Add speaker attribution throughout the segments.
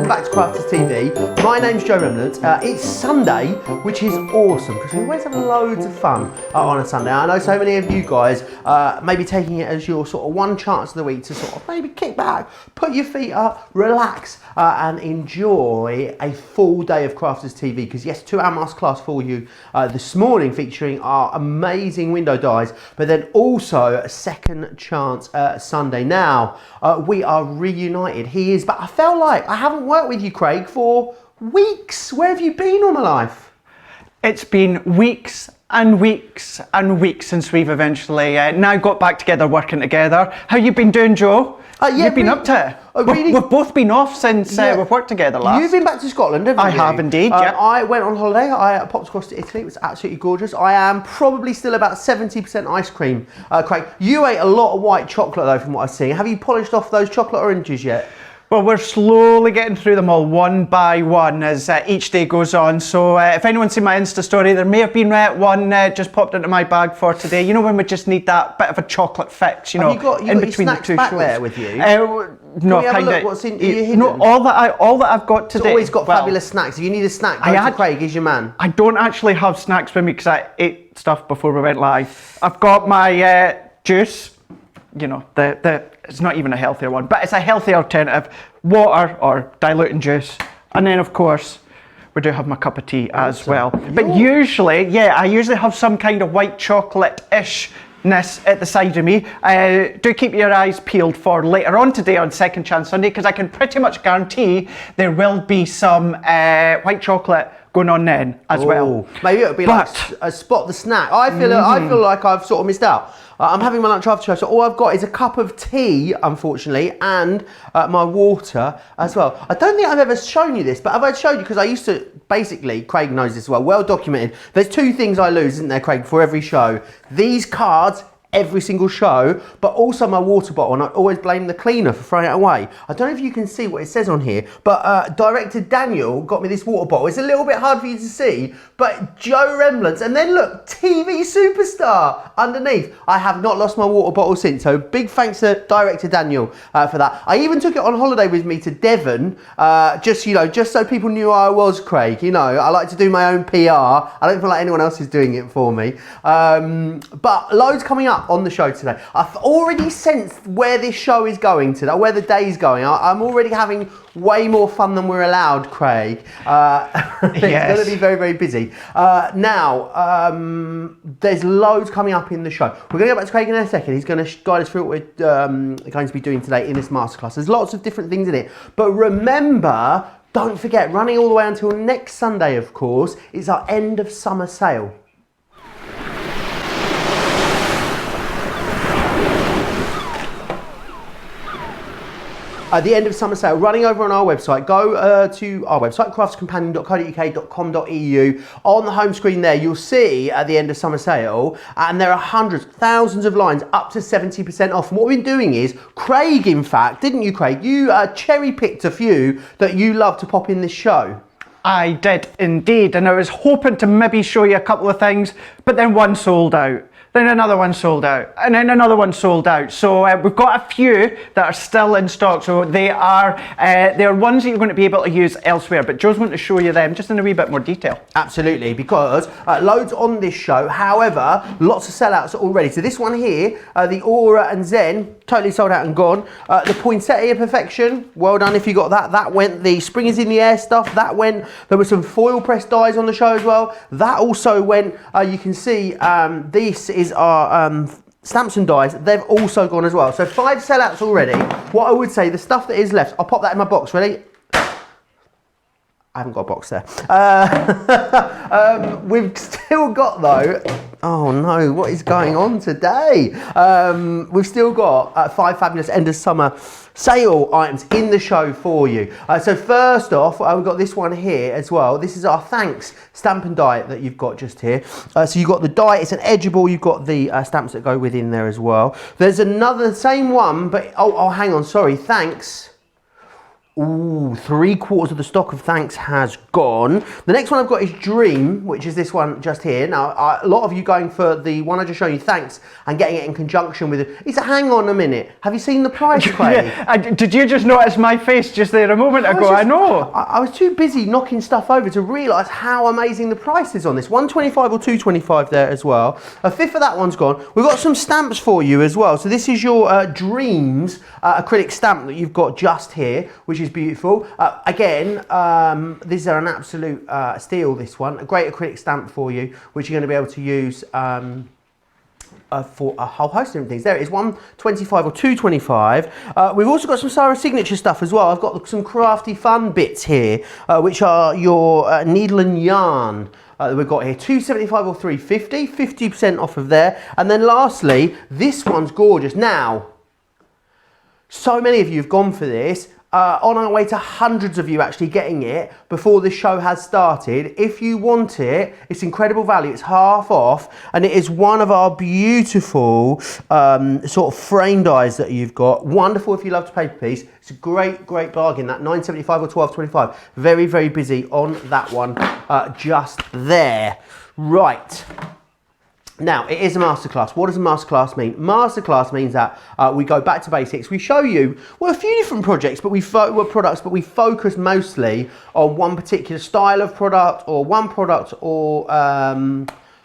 Speaker 1: welcome back to Crafters TV. My name's Joe Remnant. It's Sunday, which is awesome because we always have loads of fun on a Sunday. I know so many of you guys may be taking it as your sort of one chance of the week to sort of maybe kick back, put your feet up, relax and enjoy a full day of Crafters TV, because yes, 2-hour masterclass for you this morning featuring our amazing window dies, but then also a second chance Sunday. Now, we are reunited. He is, but I felt like I haven't worked with you, Craig, for weeks. Where have you been all my life?
Speaker 2: It's been weeks and weeks and weeks since we've eventually now got back together, working together. How you been doing, Joe?
Speaker 1: Yeah,
Speaker 2: you've been up to it. We've both been off since we've worked together last.
Speaker 1: You've been back to Scotland, haven't you?
Speaker 2: I have indeed, yeah.
Speaker 1: I went on holiday, I popped across to Italy, it was absolutely gorgeous. I am probably still about 70% ice cream, Craig. You ate a lot of white chocolate though, from what I've seen. Have you polished off those chocolate oranges yet?
Speaker 2: Well, we're slowly getting through them all one by one as each day goes on. So if anyone's seen my Insta story, there may have been one just popped into my bag for today. You know, when we just need that bit of a chocolate fix, you know,
Speaker 1: have you got
Speaker 2: in between
Speaker 1: your
Speaker 2: the two
Speaker 1: back
Speaker 2: shows.
Speaker 1: There with you?
Speaker 2: No, kind of.
Speaker 1: What's in your hidden?
Speaker 2: No, all that I've got today.
Speaker 1: It's always got fabulous snacks. If you need a snack, go to Craig. He's your man.
Speaker 2: I don't actually have snacks with me because I ate stuff before we went live. I've got my juice. You know, it's not even a healthier one, but it's a healthy alternative. Water or diluting juice. And then, of course, we do have my cup of tea as well. But usually, I usually have some kind of white chocolate-ish-ness at the side of me. Do keep your eyes peeled for later on today on Second Chance Sunday, because I can pretty much guarantee there will be some white chocolate going on then as well.
Speaker 1: Maybe it'll be like a spot the snack. I feel like I've sort of missed out. I'm having my lunch after show, so all I've got is a cup of tea, unfortunately, and my water as well. I don't think I've ever shown you this, but have I showed you? Because I used to, basically, Craig knows this as well documented. There's two things I lose, isn't there, Craig, before every show? These cards, every single show, but also my water bottle, and I always blame the cleaner for throwing it away. I don't know if you can see what it says on here, but director Daniel got me this water bottle. It's a little bit hard for you to see, but Joe Remnant, and then look, TV superstar underneath. I have not lost my water bottle since, so big thanks to director Daniel for that. I even took it on holiday with me to Devon, just so people knew I was Craig. You know, I like to do my own PR. I don't feel like anyone else is doing it for me. But loads coming up on the show today. I've already sensed where this show is going today, where the day's going. I'm already having way more fun than we're allowed, Craig. It's going to be very, very busy. Now, there's loads coming up in the show. We're going to go back to Craig in a second. He's going to guide us through what we're going to be doing today in this masterclass. There's lots of different things in it. But remember, don't forget, running all the way until next Sunday, of course, is our end of summer sale. The end of summer sale running over on our website. Go to our website, craftscompanion.co.uk.com.au. On the home screen there, you'll see at the end of summer sale, and there are hundreds, thousands of lines, up to 70% off. And what we've been doing is, Craig, in fact, didn't you, Craig? You cherry picked a few that you love to pop in this show.
Speaker 2: I did indeed, and I was hoping to maybe show you a couple of things, but then one sold out. Then another one sold out, and then another one sold out. So we've got a few that are still in stock. So they are ones that you're going to be able to use elsewhere. But Joe's going to show you them just in a wee bit more detail.
Speaker 1: Absolutely, because loads on this show. However, lots of sellouts already. So this one here, the Aura and Zen, totally sold out and gone. The Poinsettia Perfection, well done if you got that. That went. The Spring is in the Air stuff, that went. There were some foil press dies on the show as well. That also went. You can see this is our stamps and dies. They've also gone as well. So 5 sellouts already. What I would say, the stuff that is left, I'll pop that in my box. Ready? I haven't got a box there. We've still got though, oh no, what is going on today? We've still got 5 fabulous end of summer sale items in the show for you. So first off, we've got this one here as well. This is our thanks stamp and die that you've got just here. So you've got the die, it's an edgeable, you've got the stamps that go within there as well. There's another, same one, but, oh hang on, sorry, thanks. Ooh, 3/4 of the stock of Thanks has gone. The next one I've got is Dream, which is this one just here. Now, a lot of you going for the one I just showed you, Thanks, and getting it in conjunction with it. It's a hang on a minute. Have you seen the price, Craig?
Speaker 2: Yeah. Did you just notice my face just there a moment ago? I know.
Speaker 1: I was too busy knocking stuff over to realise how amazing the price is on this. 125 or 225 there as well. A fifth of that one's gone. We've got some stamps for you as well. So this is your Dreams acrylic stamp that you've got just here, which is beautiful. Again, these are an absolute steal, this one. A great acrylic stamp for you, which you're going to be able to use for a whole host of different things. There it is, 125 or 225. We've also got some Sarah Signature stuff as well. I've got some crafty fun bits here, which are your needle and yarn. That we've got here, 275 or 350, 50% off of there. And then lastly, this one's gorgeous. Now, so many of you have gone for this. On our way to hundreds of you actually getting it before this show has started. If you want it, it's incredible value. It's half off, and it is one of our beautiful sort of frame dies that you've got. Wonderful if you love to paper piece. It's a great bargain. That 975 or 1225. Very, very busy on that one just there. Right. Now, it is a masterclass. What does a masterclass mean? Masterclass means that we go back to basics. We show you, well, a few different projects, but we focus mostly on one particular style of product or one product or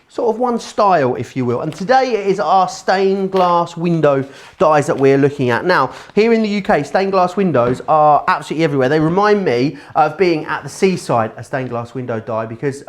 Speaker 1: sort of one style, if you will. And today it is our stained glass window dies that we're looking at. Now, here in the UK, stained glass windows are absolutely everywhere. They remind me of being at the seaside, a stained glass window die, because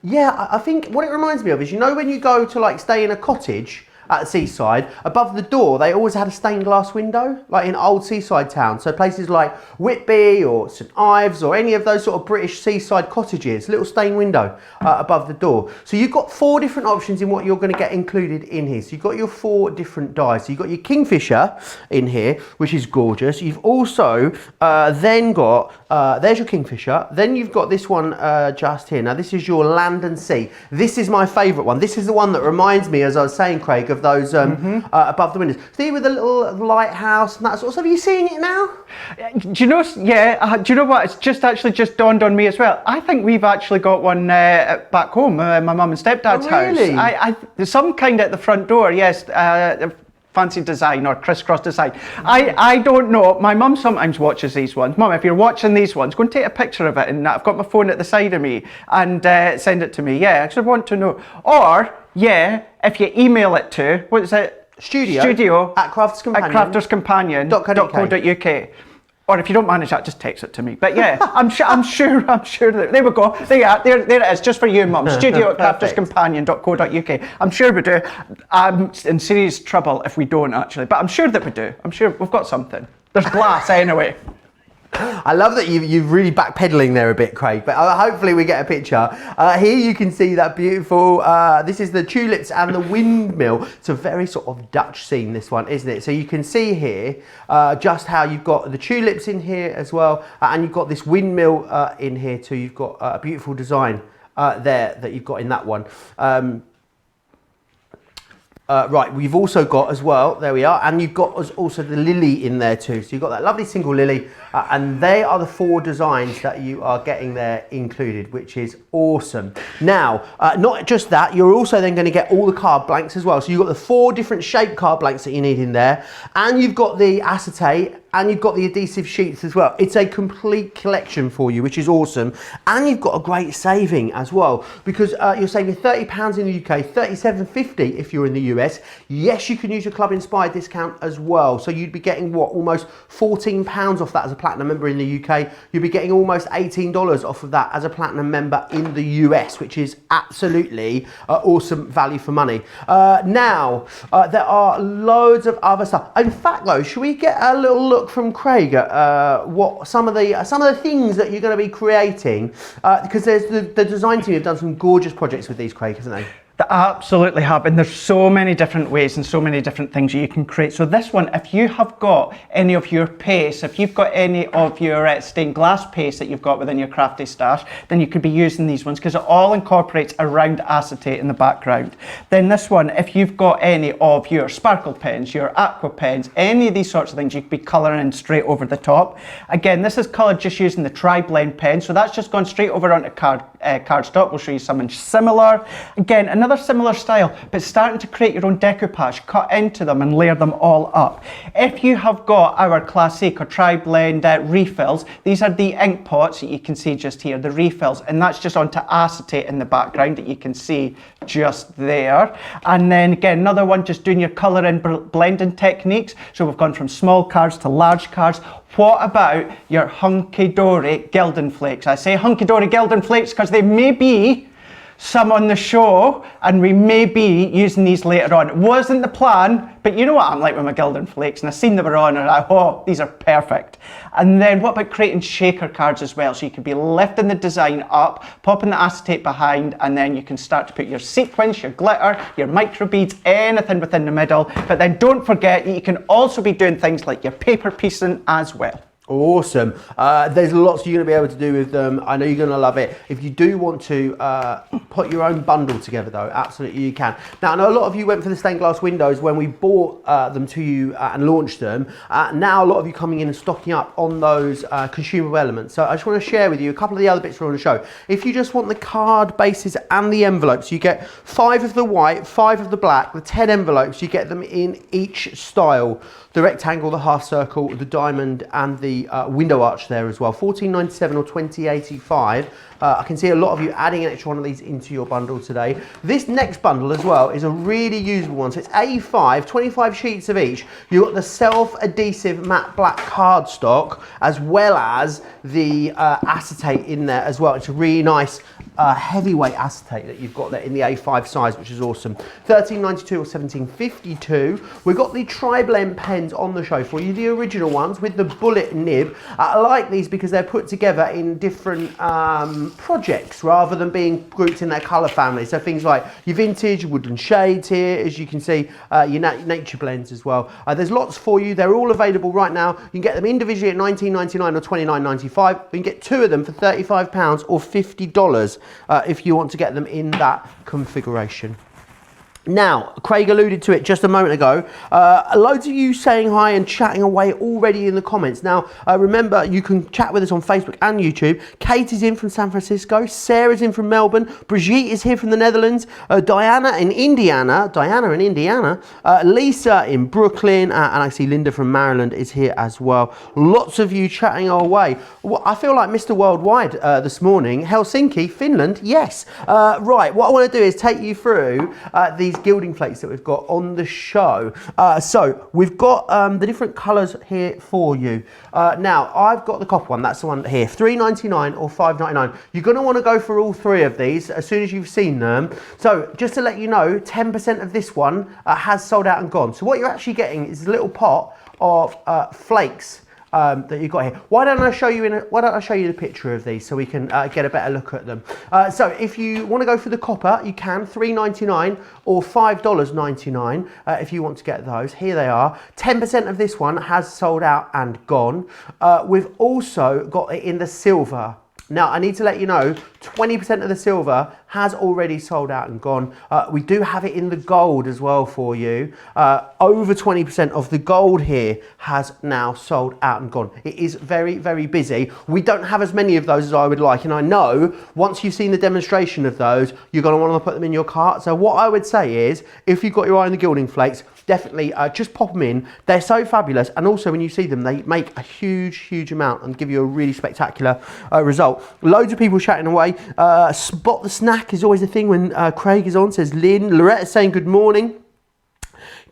Speaker 1: yeah, I think what it reminds me of is, you know, when you go to like stay in a cottage at the seaside, above the door they always had a stained glass window, like in old seaside towns. So places like Whitby or St Ives or any of those sort of British seaside cottages, little stained window above the door. So you've got 4 different options in what you're going to get included in here. So you've got your 4 different dies. So you've got your Kingfisher in here, which is gorgeous. You've also then got there's your Kingfisher. Then you've got this one just here. Now this is your Land and Sea. This is my favourite one. This is the one that reminds me, as I was saying, Craig, of those above the windows. See, with the little lighthouse and that sort of stuff. Are you seeing it now?
Speaker 2: Do you know? Yeah. Do you know what? It's just actually just dawned on me as well. I think we've actually got one back home, my mum and stepdad's
Speaker 1: really?
Speaker 2: house. There's some kind at the front door. Yes. Fancy design or crisscross design. I don't know. My mum sometimes watches these ones. Mum, if you're watching these ones, go and take a picture of it, and I've got my phone at the side of me, and send it to me. Yeah, I actually want to know. Or, yeah, if you email it to, what is it?
Speaker 1: Studio at
Speaker 2: crafterscompanion.co.uk. Or if you don't manage that, just text it to me. But yeah, I'm sure that, there we go. There it is, just for you, Mum. Studio at crafterscompanion.co.uk. I'm sure we do. I'm in serious trouble if we don't, actually. But I'm sure that we do. I'm sure we've got something. There's glass anyway.
Speaker 1: I love that you're really backpedaling there a bit, Craig, but hopefully we get a picture. Here you can see that beautiful, this is the tulips and the windmill. It's a very sort of Dutch scene, this one, isn't it? So you can see here just how you've got the tulips in here as well, and you've got this windmill in here too. You've got a beautiful design there that you've got in that one. Right, we've also got as well, there we are, and you've got also the lily in there too. So you've got that lovely single lily, and they are the 4 designs that you are getting there included, which is awesome. Now, not just that, you're also then going to get all the card blanks as well. So you've got the 4 different shape card blanks that you need in there, and you've got the acetate, and you've got the adhesive sheets as well. It's a complete collection for you, which is awesome. And you've got a great saving as well, because you're saving £30 in the UK, $37.50 if you're in the US. Yes, you can use your Club Inspired discount as well. So you'd be getting, what, almost £14 off that as a Platinum member in the UK. You'd be getting almost $18 off of that as a Platinum member in the US, which is absolutely awesome value for money. Now, there are loads of other stuff. In fact, though, should we get a little look from Craig at what some of the things that you're going to be creating, because there's the design team have done some gorgeous projects with these, Craig, haven't they?
Speaker 2: They absolutely have, and there's so many different ways and so many different things you can create. So this one, if you have got any of your paste, if you've got any of your stained glass paste that you've got within your crafty stash, then you could be using these ones because it all incorporates around acetate in the background. Then this one, if you've got any of your sparkle pens, your aqua pens, any of these sorts of things, you could be colouring in straight over the top. Again, this is coloured just using the tri-blend pen, so that's just gone straight over onto cardstock. We'll show you something similar. Again, another similar style, but starting to create your own decoupage, cut into them and layer them all up. If you have got our classic or tri-blend refills, these are the ink pots that you can see just here, the refills, and that's just onto acetate in the background that you can see just there. And then again, another one just doing your colour and blending techniques. So we've gone from small cards to large cards. What about your hunky-dory Gilding flakes? I say hunky-dory Gilding flakes because they may be some on the show and we may be using these later on. It wasn't the plan, but you know what I'm like with my Gilding flakes, and I seen they were on and I thought, oh, these are perfect. And then what about creating shaker cards as well? So you could be lifting the design up, popping the acetate behind, and then you can start to put your sequins, your glitter, your micro beads, anything within the middle. But then don't forget you can also be doing things like your paper piecing as well.
Speaker 1: Awesome. There's lots you're going to be able to do with them. I know you're going to love it. If you do want to put your own bundle together though, absolutely you can. Now I know a lot of you went for the stained glass windows when we bought them to you and launched them. Now a lot of you coming in and stocking up on those consumable elements. So I just want to share with you a couple of the other bits we're on the show. If you just want the card bases and the envelopes, you get 5 of the white, 5 of the black, the 10 envelopes, you get them in each style. The rectangle, the half circle, the diamond, and the window arch there as well. $14.97 or $20.85. I can see a lot of you adding an extra one of these into your bundle today. This next bundle as well is a really usable one. So it's A5, 25 sheets of each. You've got the self-adhesive matte black cardstock as well as the acetate in there as well. It's a really nice heavyweight acetate that you've got there in the A5 size, which is awesome. $13.92 or $17.52. We've got the tri-blend pens on the show for you, the original ones with the bullet nib. I like these because they're put together in different projects rather than being grouped in their colour family. So things like your vintage, woodland shades here, as you can see, your nature blends as well. There's lots for you. They're all available right now. You can get them individually at $19.99 or $29.95. You can get 2 of them for £35 or $50 if you want to get them in that configuration. Now, Craig alluded to it just a moment ago. Loads of you saying hi and chatting away already in the comments. Now, remember, you can chat with us on Facebook and YouTube. Kate is in from San Francisco. Sarah's in from Melbourne. Brigitte is here from the Netherlands. Diana in Indiana. Lisa in Brooklyn. And I see Linda from Maryland is here as well. Lots of you chatting away. Well, I feel like Mr. Worldwide this morning. Helsinki, Finland, yes. Right, what I want to do is take you through these gilding flakes that we've got on the show. So we've got the different colours here for you. Now I've got the copper one, that's the one here, $3.99 or $5.99. You're going to want to go for all 3 of these as soon as you've seen them. So just to let you know, 10% of this one has sold out and gone. So what you're actually getting is a little pot of flakes that you've got here. Why don't I show you the picture of these so we can get a better look at them. So if you want to go for the copper, you can, $3.99 or $5.99 if you want to get those. Here they are. 10% of this one has sold out and gone. We've also got it in the silver. Now, I need to let you know, 20% of the silver has already sold out and gone. We do have it in the gold as well for you. Over 20% of the gold here has now sold out and gone. It is very, very busy. We don't have as many of those as I would like. And I know once you've seen the demonstration of those, you're going to want to put them in your cart. So what I would say is, if you've got your eye on the gilding flakes, definitely just pop them in. They're so fabulous, and also when you see them, they make a huge amount and give you a really spectacular result. Loads of people chatting away. Spot the snack is always a thing when Craig is on, says Lynn. Loretta's saying good morning.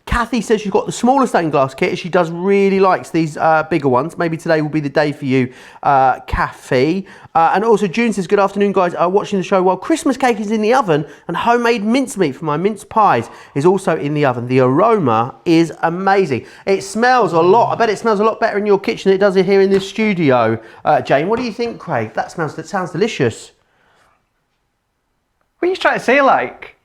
Speaker 1: Kathy says she's got the smaller stained glass kit. She does really likes these bigger ones. Maybe today will be the day for you, Kathy. And also June says, good afternoon, guys. Watching the show while Christmas cake is in the oven and homemade mincemeat for my mince pies is also in the oven. The aroma is amazing. It smells a lot. I bet it smells a lot better in your kitchen than it does here in this studio. Jane, what do you think, Craig? That sounds delicious.
Speaker 2: What are you trying to say, like?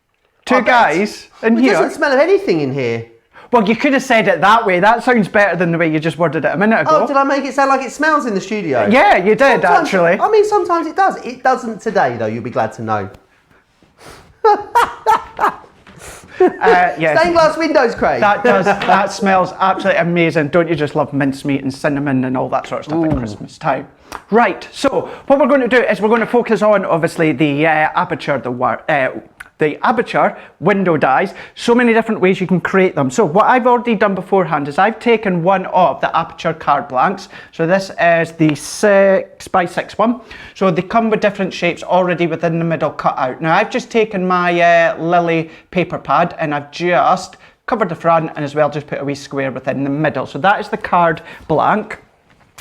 Speaker 2: two guys in
Speaker 1: It
Speaker 2: here.
Speaker 1: doesn't smell of anything in here.
Speaker 2: Well, you could have said it that way. That sounds better than the way you just worded it a minute ago.
Speaker 1: Oh, did I make it sound like it smells in the studio?
Speaker 2: Yeah, you did,
Speaker 1: Sometimes-
Speaker 2: actually.
Speaker 1: I mean, sometimes it does. It doesn't today, though, you'll be glad to know.
Speaker 2: Yes.
Speaker 1: Stained glass windows, Craig.
Speaker 2: That smells absolutely amazing. Don't you just love mincemeat and cinnamon and all that sort of stuff at Christmas time? Right, so what we're going to do is we're going to focus on, obviously, the aperture, the aperture window dies. So many different ways you can create them. So what I've already done beforehand is I've taken one of the aperture card blanks. So this is the 6x6 one. So they come with different shapes already within the middle cut out. Now I've just taken my Lily paper pad and I've just covered the front and as well just put a wee square within the middle. So that is the card blank.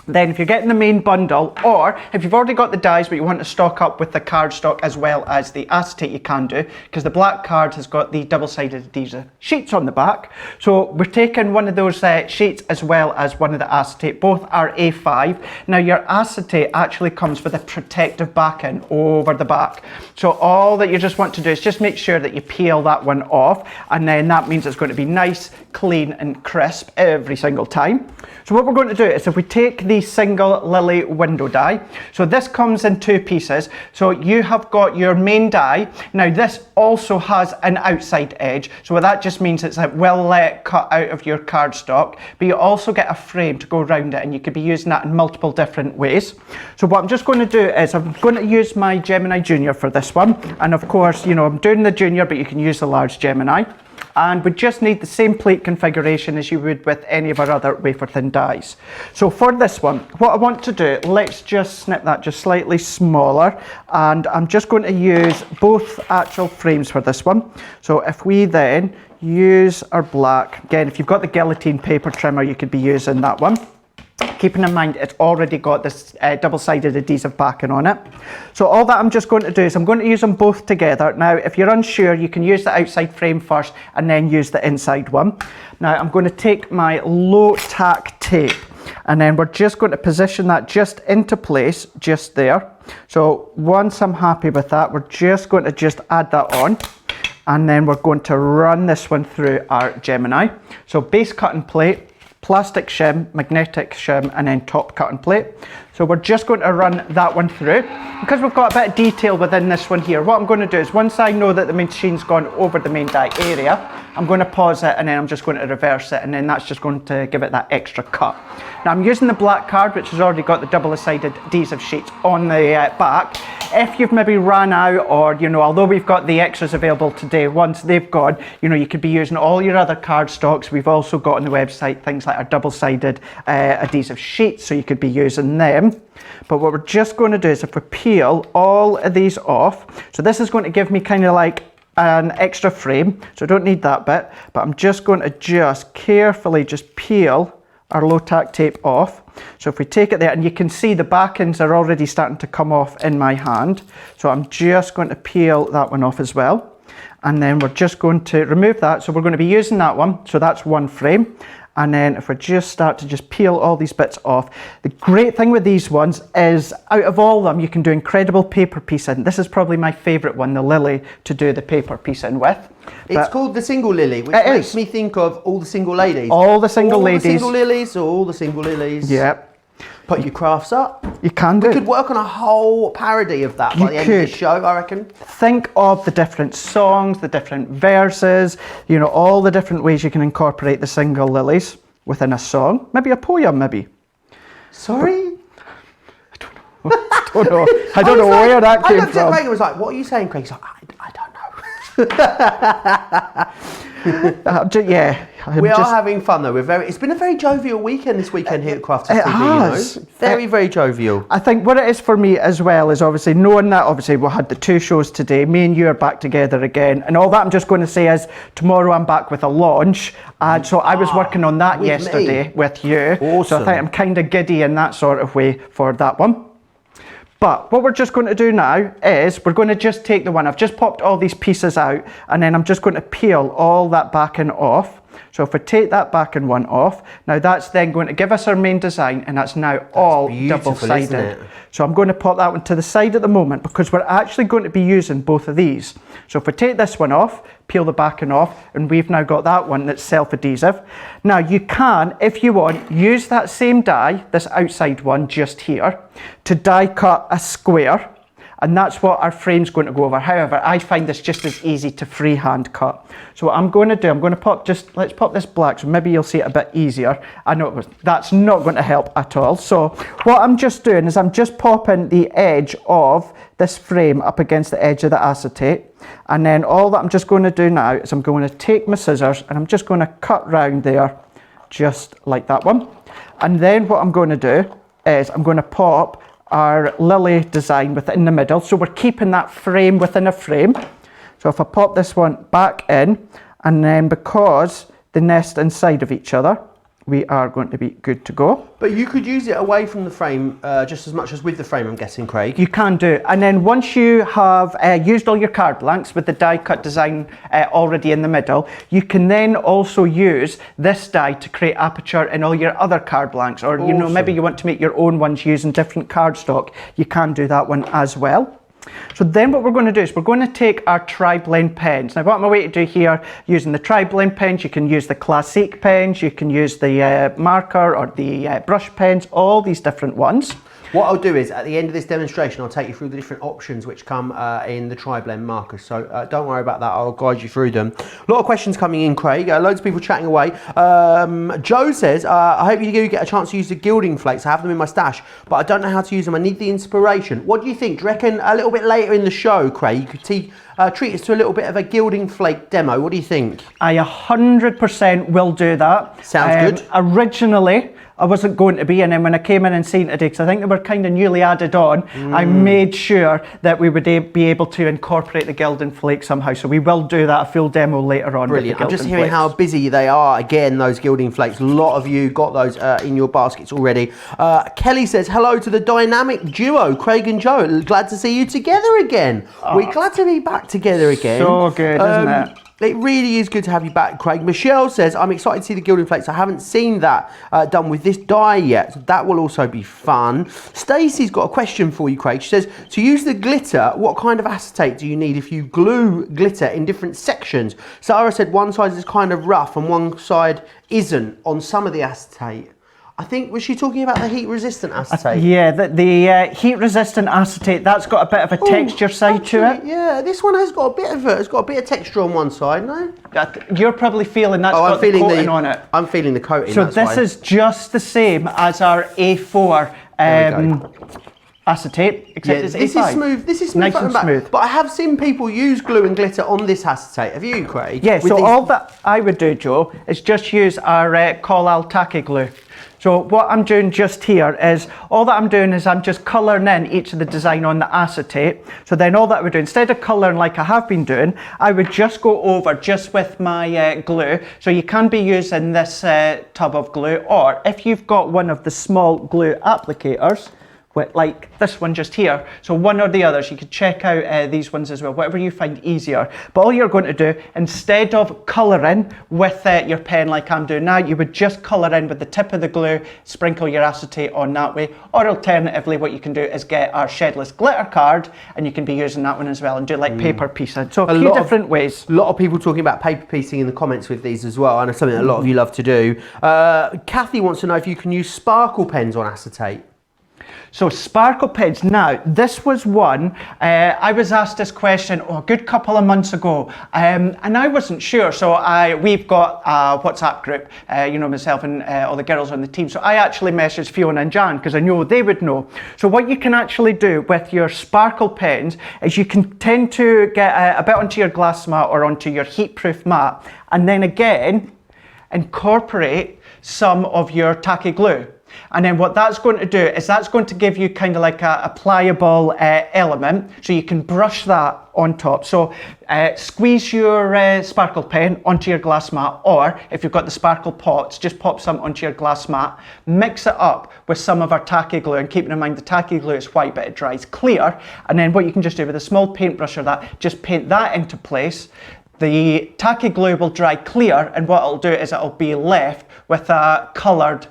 Speaker 2: Then if you're getting the main bundle, or if you've already got the dies but you want to stock up with the cardstock as well as the acetate, you can do, because the black card has got the double-sided adhesive sheets on the back. So we're taking one of those sheets as well as one of the acetate. Both are A5. Now your acetate actually comes with a protective backing over the back. So all that you just want to do is just make sure that you peel that one off, and then that means it's going to be nice, clean and crisp every single time. So what we're going to do is if we take the single Lily window die, so this comes in two pieces. So you have got your main die. Now this also has an outside edge. So what that just means it's well cut out of your cardstock, but you also get a frame to go around it and you could be using that in multiple different ways. So what I'm just going to do is I'm going to use my Gemini Junior for this one. And of course, you know, I'm doing the Junior, but you can use the large Gemini. And we just need the same plate configuration as you would with any of our other wafer thin dies. So for this one, what I want to do, let's just snip that just slightly smaller, and I'm just going to use both actual frames for this one. So if we then use our black, again, if you've got the guillotine paper trimmer, you could be using that one. Keeping in mind it's already got this double-sided adhesive backing on it. So all that I'm just going to do is I'm going to use them both together. Now if you're unsure, you can use the outside frame first and then use the inside one. Now I'm going to take my low tack tape and then we're just going to position that just into place just there. So once I'm happy with that, we're just going to just add that on. And then we're going to run this one through our Gemini. So base cutting plate, plastic shim, magnetic shim, and then top cutting plate. So we're just going to run that one through. Because we've got a bit of detail within this one here, what I'm going to do is once I know that the machine's gone over the main die area, I'm going to pause it and then I'm just going to reverse it, and then that's just going to give it that extra cut. Now I'm using the black card, which has already got the double-sided adhesive sheets on the back. If you've maybe ran out, or, you know, although we've got the extras available today, once they've gone, you know, you could be using all your other card stocks. We've also got on the website things like our double-sided adhesive sheets, so you could be using them. But what we're just going to do is if we peel all of these off, so this is going to give me kind of like an extra frame, so I don't need that bit, but I'm just going to just carefully just peel our low tack tape off. So if we take it there, and you can see the backings are already starting to come off in my hand. So I'm just going to peel that one off as well. And then we're just going to remove that. So we're going to be using that one. So that's one frame. And then if we just start to just peel all these bits off, the great thing with these ones is out of all of them, you can do incredible paper piecing. This is probably my favourite one, the Lily, to do the paper piecing with.
Speaker 1: It's called the single lily, which makes me think of all the single ladies.
Speaker 2: All the single ladies.
Speaker 1: All the single lilies, all the single lilies.
Speaker 2: Yep.
Speaker 1: Put your crafts up.
Speaker 2: You can do.
Speaker 1: We could work on a whole parody of that by the end of the show, I reckon.
Speaker 2: Think of the different songs, the different verses, you know, all the different ways you can incorporate the single lilies within a song. Maybe a poem, maybe.
Speaker 1: Sorry?
Speaker 2: I don't know. I don't know where that came from. I
Speaker 1: looked at Craig and was like, what are you saying, Craig? He's like, I don't know.
Speaker 2: Yeah.
Speaker 1: We are having fun though. It's been a very jovial weekend this weekend here at Crafters TV.
Speaker 2: Has.
Speaker 1: You know? Very, very jovial.
Speaker 2: I think what it is for me as well is obviously knowing that obviously we had the two shows today. Me and you are back together again, and all that I'm just going to say is tomorrow I'm back with a launch, and so I was working on that yesterday with you.
Speaker 1: Awesome.
Speaker 2: So I think I'm kind of giddy in that sort of way for that one. But what we're just going to do now is we're going to just take the one. I've just popped all these pieces out, and then I'm just going to peel all that backing off. So if we take that backing one off, now that's then going to give us our main design, and that's now all double-sided. So I'm going to pop that one to the side at the moment because we're actually going to be using both of these. So if we take this one off, peel the backing off, and we've now got that one that's self-adhesive. Now you can, if you want, use that same die, this outside one just here, to die cut a square, and that's what our frame's going to go over. However, I find this just as easy to freehand cut. So what I'm going to do, I'm going to pop let's pop this black, so maybe you'll see it a bit easier. I know that's not going to help at all. So what I'm just doing is I'm just popping the edge of this frame up against the edge of the acetate. And then all that I'm just going to do now is I'm going to take my scissors and I'm just going to cut round there, just like that one. And then what I'm going to do is I'm going to pop our lily design within the middle. So we're keeping that frame within a frame. So if I pop this one back in, and then because they nest inside of each other, we are going to be good to go.
Speaker 1: But you could use it away from the frame just as much as with the frame, I'm guessing, Craig.
Speaker 2: You can do. And then once you have used all your card blanks with the die cut design already in the middle, you can then also use this die to create aperture in all your other card blanks. Or, you know, maybe you want to make your own ones using different cardstock. You can do that one as well. So then what we're going to do is we're going to take our tri-blend pens. Now what I'm going to do here, using the tri-blend pens, you can use the classic pens, you can use the marker or the brush pens, all these different ones.
Speaker 1: What I'll do is, at the end of this demonstration, I'll take you through the different options which come in the tri-blend markers. So don't worry about that, I'll guide you through them. A lot of questions coming in, Craig. Loads of people chatting away. Joe says, I hope you do get a chance to use the Gilding flakes. I have them in my stash, but I don't know how to use them. I need the inspiration. What do you think? Do you reckon a little bit later in the show, Craig, you could treat us to a little bit of a Gilding flake demo? What do you think?
Speaker 2: I 100% will do that.
Speaker 1: Sounds good.
Speaker 2: Originally, I wasn't going to be, and then when I came in and seen today, because I think they were kind of newly added on, I made sure that we would be able to incorporate the Gilding flake somehow. So we will do that, a full demo later on.
Speaker 1: Brilliant. I'm just hearing how busy they are again, those Gilding flakes. A lot of you got those in your baskets already. Kelly says, hello to the dynamic duo, Craig and Joe. Glad to see you together again. We're glad to be back together again.
Speaker 2: So good, isn't it?
Speaker 1: It really is good to have you back, Craig. Michelle says, I'm excited to see the Gilding flakes. I haven't seen that done with this dye yet, so that will also be fun. Stacey's got a question for you, Craig. She says, to use the glitter, what kind of acetate do you need if you glue glitter in different sections? Sarah said one side is kind of rough and one side isn't on some of the acetate. I think, was she talking about the heat-resistant acetate?
Speaker 2: Yeah, the heat-resistant acetate, that's got a bit of a texture side to it.
Speaker 1: Yeah, this one has got a bit of it's got a bit of texture on one side, no?
Speaker 2: You're probably feeling that's got the coating on it.
Speaker 1: I'm feeling the coating,
Speaker 2: so this is just the same as our A4 acetate, except it's
Speaker 1: this
Speaker 2: A5.
Speaker 1: Is smooth. This is smooth,
Speaker 2: nice and smooth.
Speaker 1: But I have seen people use glue and glitter on this acetate. Have you, Craig?
Speaker 2: Yeah. So all that I would do, Joe, is just use our Collal tacky glue. So what I'm doing just here is, all that I'm doing is I'm just colouring in each of the design on the acetate. So then all that I would do, instead of colouring like I have been doing, I would just go over just with my glue. So you can be using this tub of glue, or if you've got one of the small glue applicators, like this one just here, so one or the others, you could check out these ones as well, whatever you find easier. But all you're going to do, instead of colouring with your pen like I'm doing now, you would just colour in with the tip of the glue, sprinkle your acetate on that way. Or alternatively, what you can do is get our shedless glitter card, and you can be using that one as well, and do like paper piecing. So a few different ways.
Speaker 1: A lot of people talking about paper piecing in the comments with these as well. I know something that a lot of you love to do. Kathy wants to know if you can use sparkle pens on acetate.
Speaker 2: So sparkle pens, now this was one, I was asked this question a good couple of months ago, and I wasn't sure. So we've got a WhatsApp group, you know, myself and all the girls on the team. So I actually messaged Fiona and Jan because I know they would know. So what you can actually do with your sparkle pens is you can tend to get a bit onto your glass mat or onto your heat-proof mat, and then again incorporate some of your tacky glue. And then what that's going to do is that's going to give you kind of like a pliable element, so you can brush that on top. So squeeze your sparkle pen onto your glass mat, or if you've got the sparkle pots, just pop some onto your glass mat, mix it up with some of our tacky glue, and keeping in mind the tacky glue is white but it dries clear, and then what you can just do with a small paintbrush or that, just paint that into place. the tacky glue will dry clear, and what it'll do is it'll be left with a coloured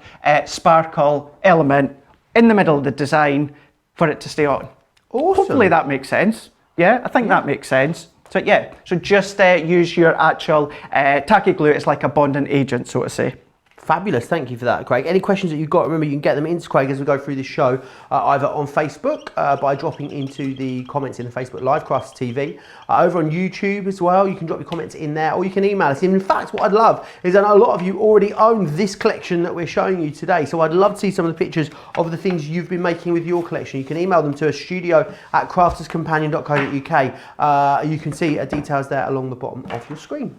Speaker 2: sparkle element in the middle of the design for it to stay on.
Speaker 1: Awesome.
Speaker 2: Hopefully that makes sense. Yeah, I think that makes sense. So yeah, so just use your actual tacky glue. It's like a bonding agent, so to say.
Speaker 1: Fabulous, thank you for that, Craig. Any questions that you've got, remember you can get them into Craig as we go through this show, either on Facebook by dropping into the comments in the Facebook Live Crafts TV, over on YouTube as well. You can drop your comments in there, or you can email us. In fact, what I'd love is that a lot of you already own this collection that we're showing you today, so I'd love to see some of the pictures of the things you've been making with your collection. You can email them to us, studio@crafterscompanion.co.uk. You can see details there along the bottom of your screen.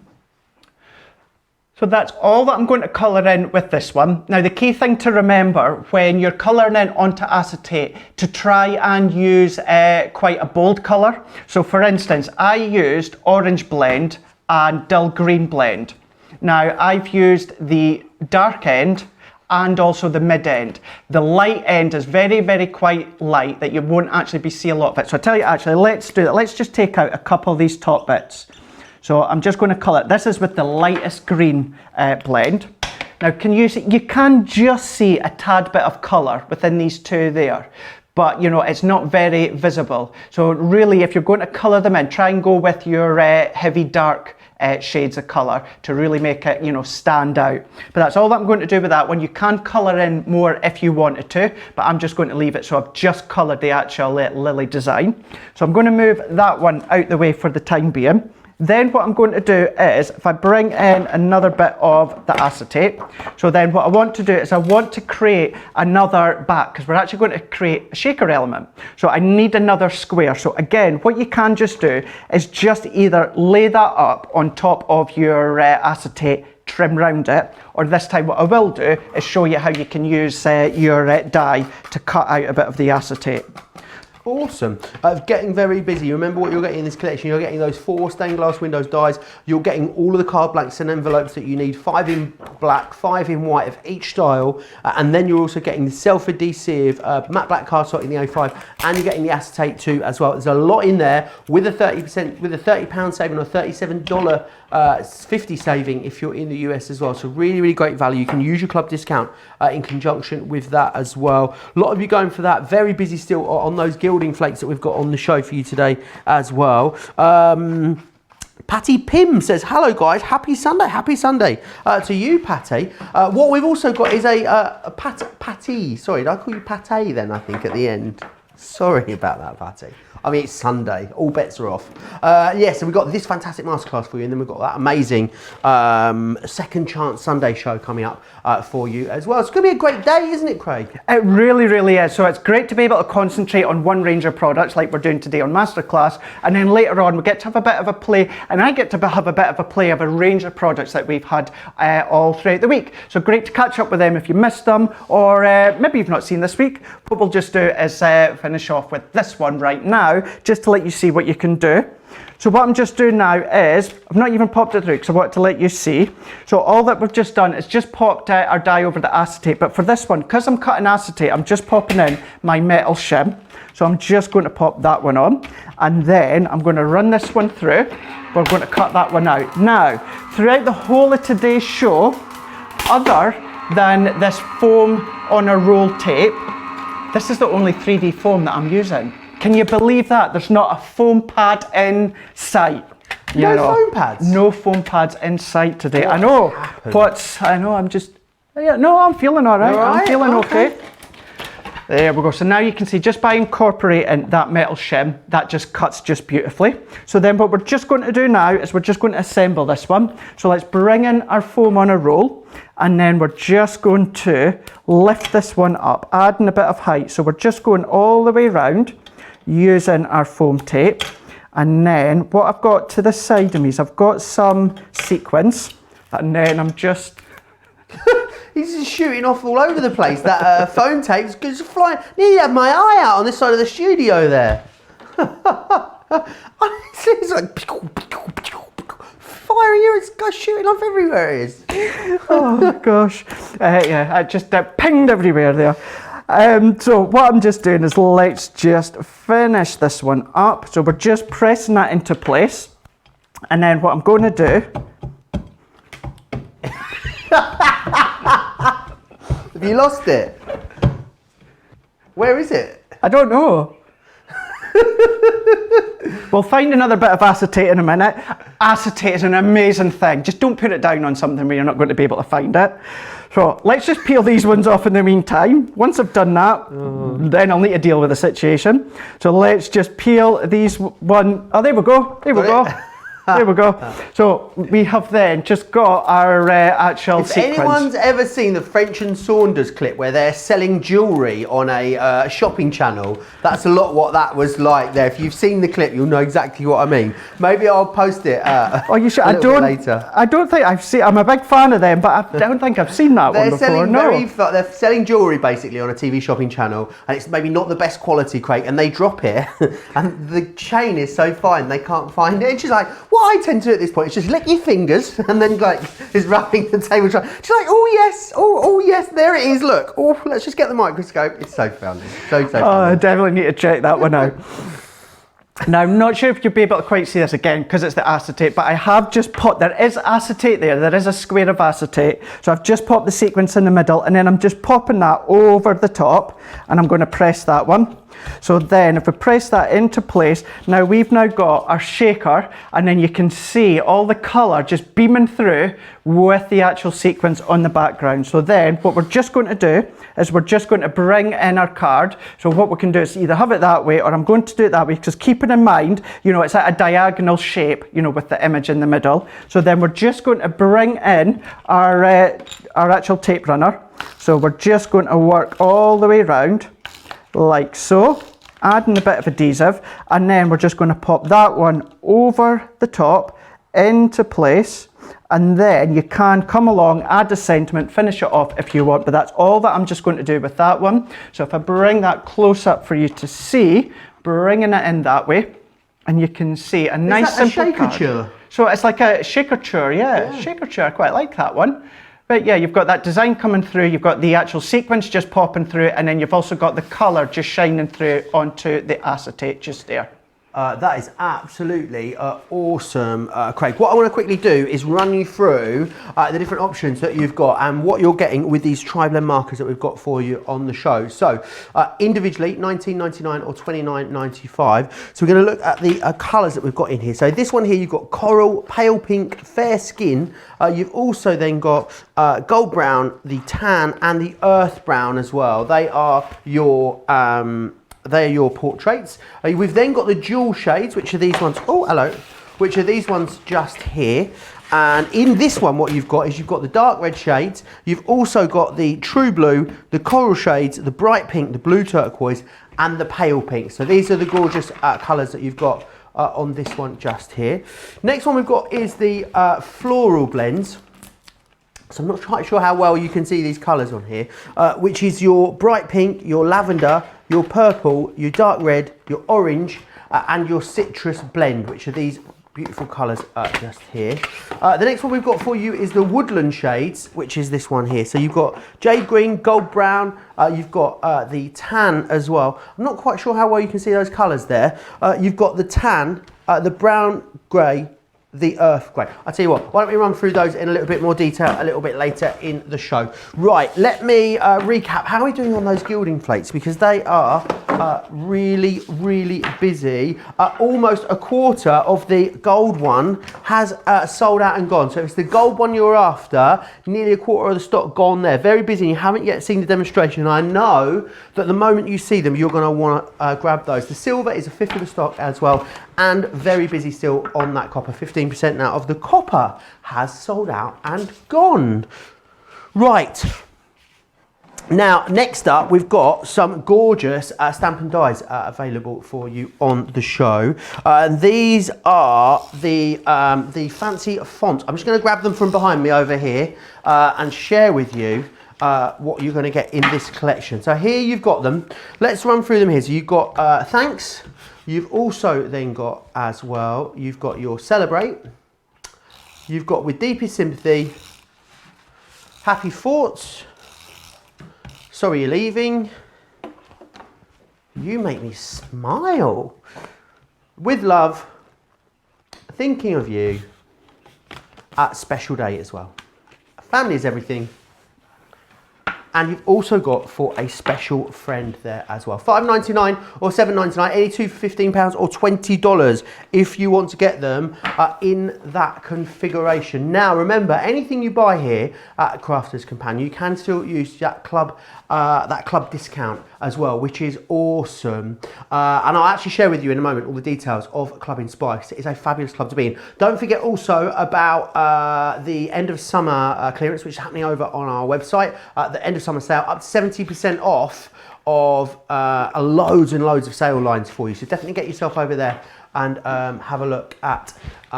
Speaker 2: So that's all that I'm going to colour in with this one. Now the key thing to remember when you're colouring in onto acetate, to try and use quite a bold colour. So for instance, I used orange blend and dull green blend. Now I've used the dark end and also the mid end. The light end is very, very quite light that you won't actually see a lot of it. So I tell you, actually, let's do that. Let's just take out a couple of these top bits. So I'm just going to colour it. This is with the lightest green blend. Now can you see, you can just see a tad bit of colour within these two there, but you know, it's not very visible. So really, if you're going to colour them in, try and go with your heavy dark shades of colour to really make it, you know, stand out. But that's all that I'm going to do with that one. You can colour in more if you wanted to, but I'm just going to leave it. So I've just coloured the actual lily design. So I'm going to move that one out the way for the time being. Then what I'm going to do is, if I bring in another bit of the acetate, so then what I want to do is I want to create another back, because we're actually going to create a shaker element. So I need another square. So again, what you can just do is just either lay that up on top of your acetate, trim round it, or this time what I will do is show you how you can use your die to cut out a bit of the acetate.
Speaker 1: Awesome. Getting very busy. Remember what you're getting in this collection. You're getting those 4 stained glass windows dies. You're getting all of the card blanks and envelopes that you need, 5 in black, 5 in white of each style, and then you're also getting the self-adhesive matte black cardstock in the A5, and you're getting the acetate too as well. There's a lot in there with a 30%, with a £30 saving or $37.50 saving if you're in the US as well. So really, really great value. You can use your club discount in conjunction with that as well. A lot of you going for that. Very busy still on those Gilding flakes that we've got on the show for you today as well. Patty Pym says, hello guys, happy Sunday to you, Patty. What we've also got is a patty. Sorry, did I call you pate then, I think, at the end? Sorry about that, Patty. I mean, it's Sunday, all bets are off. Yeah, so we've got this fantastic masterclass for you, and then we've got that amazing Second Chance Sunday show coming up for you as well. It's going to be a great day, isn't it, Craig?
Speaker 2: It really, really is. So it's great to be able to concentrate on one range of products like we're doing today on Masterclass, and then later on we get to have a bit of a play, and I get to have a bit of a play of a range of products that we've had all throughout the week. So great to catch up with them if you missed them, or maybe you've not seen this week. What we'll just do is finish off with this one right now, just to let you see what you can do. So what I'm just doing now is, I've not even popped it through because I want to let you see. So all that we've just done is just popped our die over the acetate, but for this one, because I'm cutting acetate, I'm just popping in my metal shim. So I'm just going to pop that one on, and then I'm going to run this one through. We're going to cut that one out. Now, throughout the whole of today's show, other than this foam on a roll tape, this is the only 3D foam that I'm using. Can you believe that? There's not a foam pad in sight.
Speaker 1: No foam pads?
Speaker 2: No foam pads in sight today.
Speaker 1: What
Speaker 2: I know.
Speaker 1: happened?
Speaker 2: I'm feeling all right. I'm feeling okay. There we go. So now you can see, just by incorporating that metal shim, that just cuts just beautifully. So then what we're just going to do now is we're just going to assemble this one. So let's bring in our foam on a roll, and then we're just going to lift this one up, adding a bit of height. So we're just going all the way around using our foam tape. And then what I've got to the side of me is I've got some sequins, and then I'm just...
Speaker 1: He's just shooting off all over the place. That foam tape's just flying. Nearly had my eye out on this side of the studio there. It's like firing here. It's got shooting off everywhere. It is.
Speaker 2: Oh gosh. Yeah, I just pinged everywhere there. So what I'm just doing is let's just finish this one up. So we're just pressing that into place. And then what I'm going to do...
Speaker 1: Have you lost it? Where is it?
Speaker 2: I don't know. We'll find another bit of acetate in a minute. Acetate is an amazing thing. Just don't put it down on something where you're not going to be able to find it. So let's just peel these ones off in the meantime. Once I've done that, then I'll need to deal with the situation. So let's just peel these one. Oh, there we go. There we go. There we go. So we have then just got our actual
Speaker 1: If
Speaker 2: sequence.
Speaker 1: anyone's ever seen the French and Saunders clip where they're selling jewellery on a shopping channel, that's a lot what that was like there. If you've seen the clip, you'll know exactly what I mean. Maybe I'll post it
Speaker 2: Oh, you should.
Speaker 1: a little bit later.
Speaker 2: I don't think I've seen. I'm a big fan of them, but I don't think I've seen that one before.
Speaker 1: They're selling jewellery basically on a TV shopping channel, and it's maybe not the best quality crate, and they drop it, and the chain is so fine they can't find it. And she's like, what I tend to do at this point is just lick your fingers and then like is rubbing the table. She's like, oh yes, oh yes, there it is. Look, oh, let's just get the microscope. It's so funny, so
Speaker 2: Oh, I
Speaker 1: funny.
Speaker 2: definitely need to check that one out. Now, I'm not sure if you'll be able to quite see this again because it's the acetate, but I have just popped, there is acetate there is a square of acetate. So I've just popped the sequence in the middle, and then I'm just popping that over the top, and I'm going to press that one. So then if we press that into place, now we've now got our shaker, and then you can see all the colour just beaming through with the actual sequence on the background. So then what we're just going to do is we're just going to bring in our card. So what we can do is either have it that way, or I'm going to do it that way, because keeping in mind, you know, it's at a diagonal shape, you know, with the image in the middle. So then we're just going to bring in our actual tape runner. So we're just going to work all the way around like so, adding a bit of adhesive, and then we're just going to pop that one over the top into place, and then you can come along, add a sentiment, finish it off if you want, but that's all that I'm just going to do with that one. So if I bring that close up for you to see, bringing it in that way, and you can see a nice simple card.
Speaker 1: shaker.
Speaker 2: So it's like a shaker, yeah. Shaker, I quite like that one. But yeah, you've got that design coming through, you've got the actual sequence just popping through, and then you've also got the colour just shining through onto the acetate just there.
Speaker 1: That is absolutely awesome, Craig. What I want to quickly do is run you through the different options that you've got and what you're getting with these tri-blend markers that we've got for you on the show. So individually, $19.99 or $29.95. So we're going to look at the colours that we've got in here. So this one here, you've got coral, pale pink, fair skin. You've also then got gold brown, the tan, and the earth brown as well. They are your portraits. We've then got the jewel shades, which are these ones. Oh, hello. Which are these ones just here. And in this one, what you've got is you've got the dark red shades. You've also got the true blue, the coral shades, the bright pink, the blue turquoise, and the pale pink. So these are the gorgeous colours that you've got on this one just here. Next one we've got is the floral blends. So I'm not quite sure how well you can see these colours on here, which is your bright pink, your lavender, your purple, your dark red, your orange, and your citrus blend, which are these beautiful colours just here. The next one we've got for you is the woodland shades, which is this one here. So you've got jade green, gold brown, you've got the tan as well. I'm not quite sure how well you can see those colours there. You've got the tan, the brown, grey, the earth grey. I'll tell you what, why don't we run through those in a little bit more detail a little bit later in the show. Right, let me recap. How are we doing on those gilding flakes? Because they are really, really busy. Almost a quarter of the gold one has sold out and gone. So if it's the gold one you're after, nearly a quarter of the stock gone there. Very busy. You haven't yet seen the demonstration. I know that the moment you see them, you're going to want to grab those. The silver is a fifth of the stock as well, and very busy still on that copper. 15% now of the copper has sold out and gone. Right. Now, next up, we've got some gorgeous stamp and dies available for you on the show. These are the fancy fonts. I'm just going to grab them from behind me over here and share with you what you're going to get in this collection. So here you've got them. Let's run through them here. So you've got thanks. You've also then got as well, you've got your celebrate. You've got with deepest sympathy, happy thoughts. Sorry you're leaving. You make me smile. With love. thinking of you at special day as well. Family is everything. And you've also got for a special friend there as well. $5.99 or $7.99, any two for £15 or $20 if you want to get them in that configuration. Now remember, anything you buy here at Crafters Companion, you can still use that club discount as well, which is awesome. And I'll actually share with you in a moment all the details of Club Inspire, because it is a fabulous club to be in. Don't forget also about the end of summer clearance, which is happening over on our website. The end of summer sale, up to 70% off of loads and loads of sale lines for you. So definitely get yourself over there and have a look at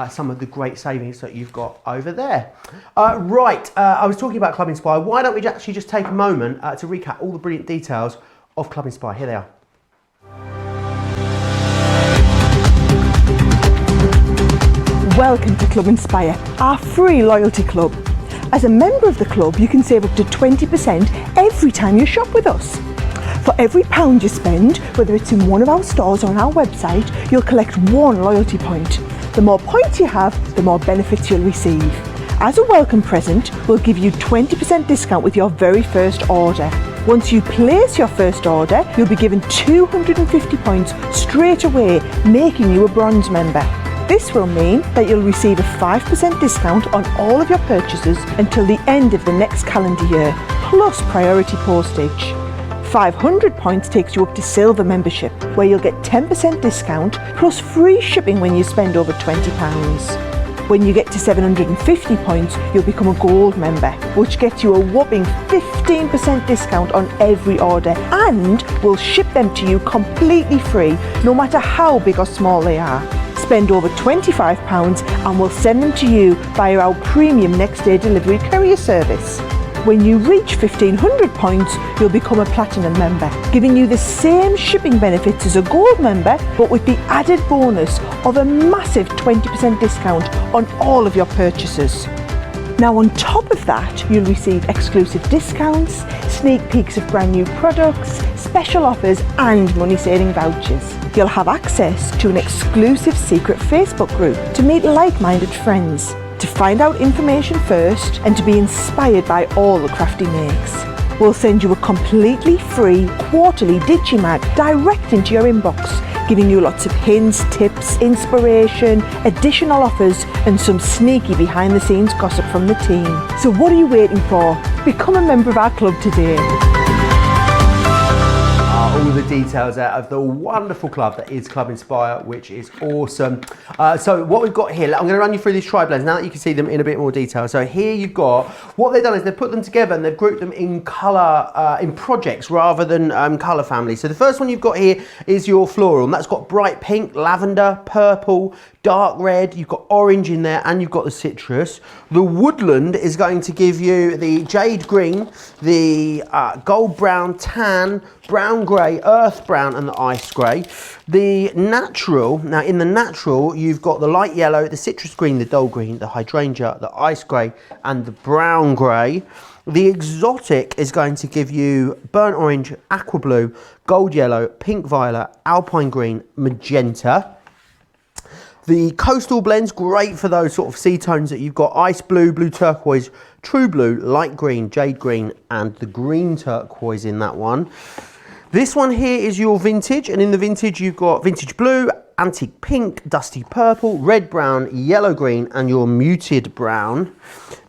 Speaker 1: some of the great savings that you've got over there. Right, I was talking about Club Inspire. Why don't we actually just take a moment to recap all the brilliant details of Club Inspire. Here they are.
Speaker 3: Welcome to Club Inspire, our free loyalty club. As a member of the club, you can save up to 20% every time you shop with us. For every £1 you spend, whether it's in one of our stores or on our website, you'll collect 1 loyalty point. The more points you have, the more benefits you'll receive. As a welcome present, we'll give you 20% discount with your very first order. Once you place your first order, you'll be given 250 points straight away, making you a bronze member. This will mean that you'll receive a 5% discount on all of your purchases until the end of the next calendar year, plus priority postage. 500 points takes you up to silver membership, where you'll get 10% discount plus free shipping when you spend over £20. When you get to 750 points, you'll become a gold member, which gets you a whopping 15% discount on every order, and we'll ship them to you completely free, no matter how big or small they are. Spend over £25 and we'll send them to you via our premium next day delivery courier service. When you reach 1500 points, you'll become a platinum member, giving you the same shipping benefits as a gold member, but with the added bonus of a massive 20% discount on all of your purchases. Now on top of that, you'll receive exclusive discounts, sneak peeks of brand new products, special offers and money saving vouchers. You'll have access to an exclusive secret Facebook group to meet like-minded friends, to find out information first and to be inspired by all the crafty makes. We'll send you a completely free quarterly Digimag direct into your inbox, giving you lots of hints, tips, inspiration, additional offers and some sneaky behind the scenes gossip from the team. So what are you waiting for? Become a member of our club today.
Speaker 1: All the details out of the wonderful club that is Club Inspire, which is awesome. So what we've got here, I'm going to run you through these tri-blends now that you can see them in a bit more detail. So here you've got, what they've done is they've put them together and they've grouped them in colour, in projects rather than colour families. So the first one you've got here is your floral, and that's got bright pink, lavender, purple, dark red, you've got orange in there, and you've got the citrus. The woodland is going to give you the jade green, the gold brown, tan, brown grey, earth brown and the ice grey. The natural, now in the natural you've got the light yellow, the citrus green, the dull green, the hydrangea, the ice grey and the brown grey. The exotic is going to give you burnt orange, aqua blue, gold yellow, pink violet, alpine green, magenta. The coastal blend's great for those sort of sea tones that you've got: ice blue, blue turquoise, true blue, light green, jade green, and the green turquoise in that one. This one here is your vintage, and in the vintage you've got vintage blue, antique pink, dusty purple, red brown, yellow green, and your muted brown.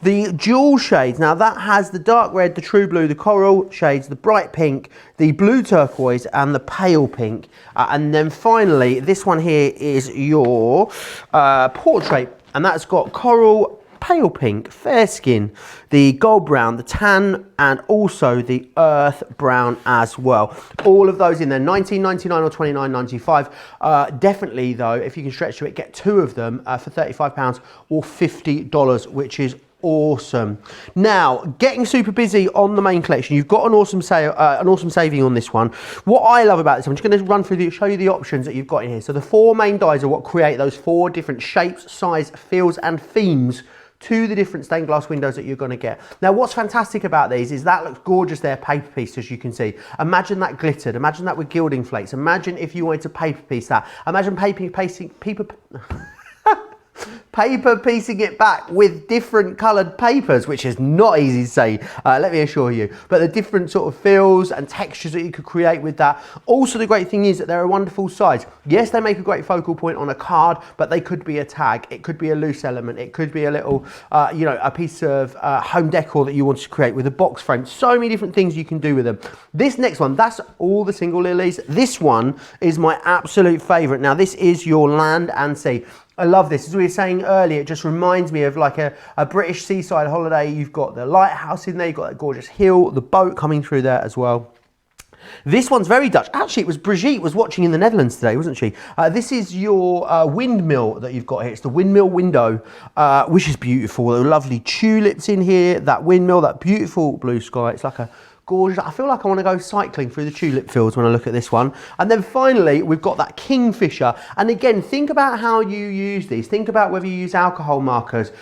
Speaker 1: The jewel shades, now that has the dark red, the true blue, the coral shades, the bright pink, the blue turquoise, and the pale pink. And then finally, this one here is your portrait, and that's got coral, pale pink, fair skin, the gold brown, the tan, and also the earth brown as well. All of those in there, $19.99 or $29.95. Definitely though, if you can stretch to it, get 2 of them for £35 or $50, which is awesome. Now, getting super busy on the main collection, you've got an awesome sale, an awesome saving on this one. What I love about this, I'm just going to run through show you the options that you've got in here. So the 4 main dies are what create those 4 different shapes, size, feels, and themes to the different stained glass windows that you're going to get. Now what's fantastic about these is that looks gorgeous there, paper piece, as you can see. Imagine that glittered, imagine that with gilding flakes, imagine if you wanted to paper piece that, imagine paper piecing it back with different coloured papers, which is not easy to say, let me assure you. But the different sort of feels and textures that you could create with that. Also, the great thing is that they're a wonderful size. Yes, they make a great focal point on a card, but they could be a tag. It could be a loose element. It could be a little, you know, a piece of home decor that you want to create with a box frame. So many different things you can do with them. This next one, that's all the single lilies. This one is my absolute favourite. Now, this is your land and sea. I love this. As we were saying earlier, it just reminds me of like a British seaside holiday. You've got the lighthouse in there, you've got that gorgeous hill, the boat coming through there as well. This one's very Dutch. Actually, it was Brigitte was watching in the Netherlands today, wasn't she? This is your windmill that you've got here. It's the windmill window, which is beautiful. There are lovely tulips in here, that windmill, that beautiful blue sky. It's like a gorgeous. I feel like I want to go cycling through the tulip fields when I look at this one. And then finally, we've got that kingfisher. And again, think about how you use these. Think about whether you use alcohol markers,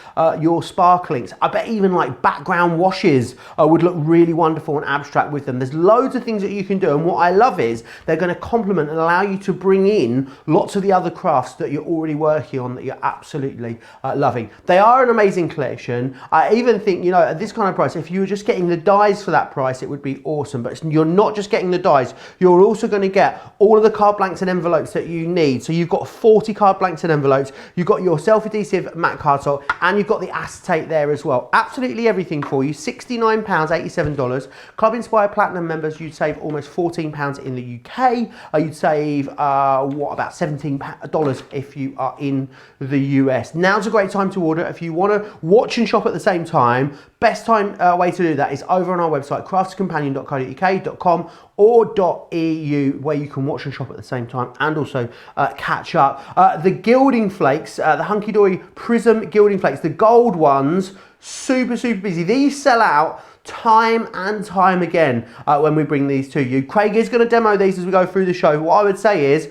Speaker 1: your sparklings. I bet even like background washes would look really wonderful and abstract with them. There's loads of things that you can do. And what I love is they're going to complement and allow you to bring in lots of the other crafts that you're already working on that you're absolutely loving. They are an amazing collection. I even think, you know, at this kind of price, if you were just getting the dies for that price, it would be awesome. But you're not just getting the dies, you're also going to get all of the card blanks and envelopes that you need. So you've got 40 card blanks and envelopes, you've got your self-adhesive matte cardstock, and you've got the acetate there as well. Absolutely everything for you. £69, $87. Club Inspire Platinum members, you'd save almost £14 in the UK. You'd save what, about $17 if you are in the US. Now's a great time to order. If you want to watch and shop at the same time, best way to do that is over on our website, craftscompanion.co.uk.com or .eu, where you can watch and shop at the same time and also catch up. The Gilding flakes, the Hunky Dory Prism Gilding flakes, the gold ones, super busy. These sell out time and time again when we bring these to you. Craig is going to demo these as we go through the show. What I would say is,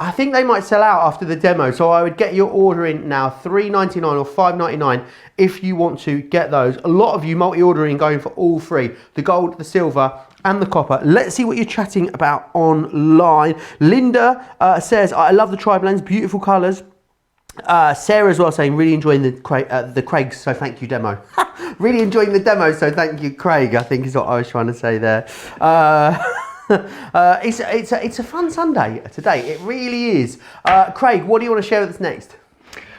Speaker 1: I think they might sell out after the demo, so I would get your order in now, $3.99 or $5.99 if you want to get those. A lot of you multi-ordering, going for all three, the gold, the silver and the copper. Let's see what you're chatting about online. Linda says, I love the tri-blends, beautiful colours. Sarah as well saying, really enjoying the Craigs, so thank you, demo. Really enjoying the demo, so thank you, Craig, I think is what I was trying to say there. It's a fun Sunday today, it really is. Craig, what do you want to share with us next?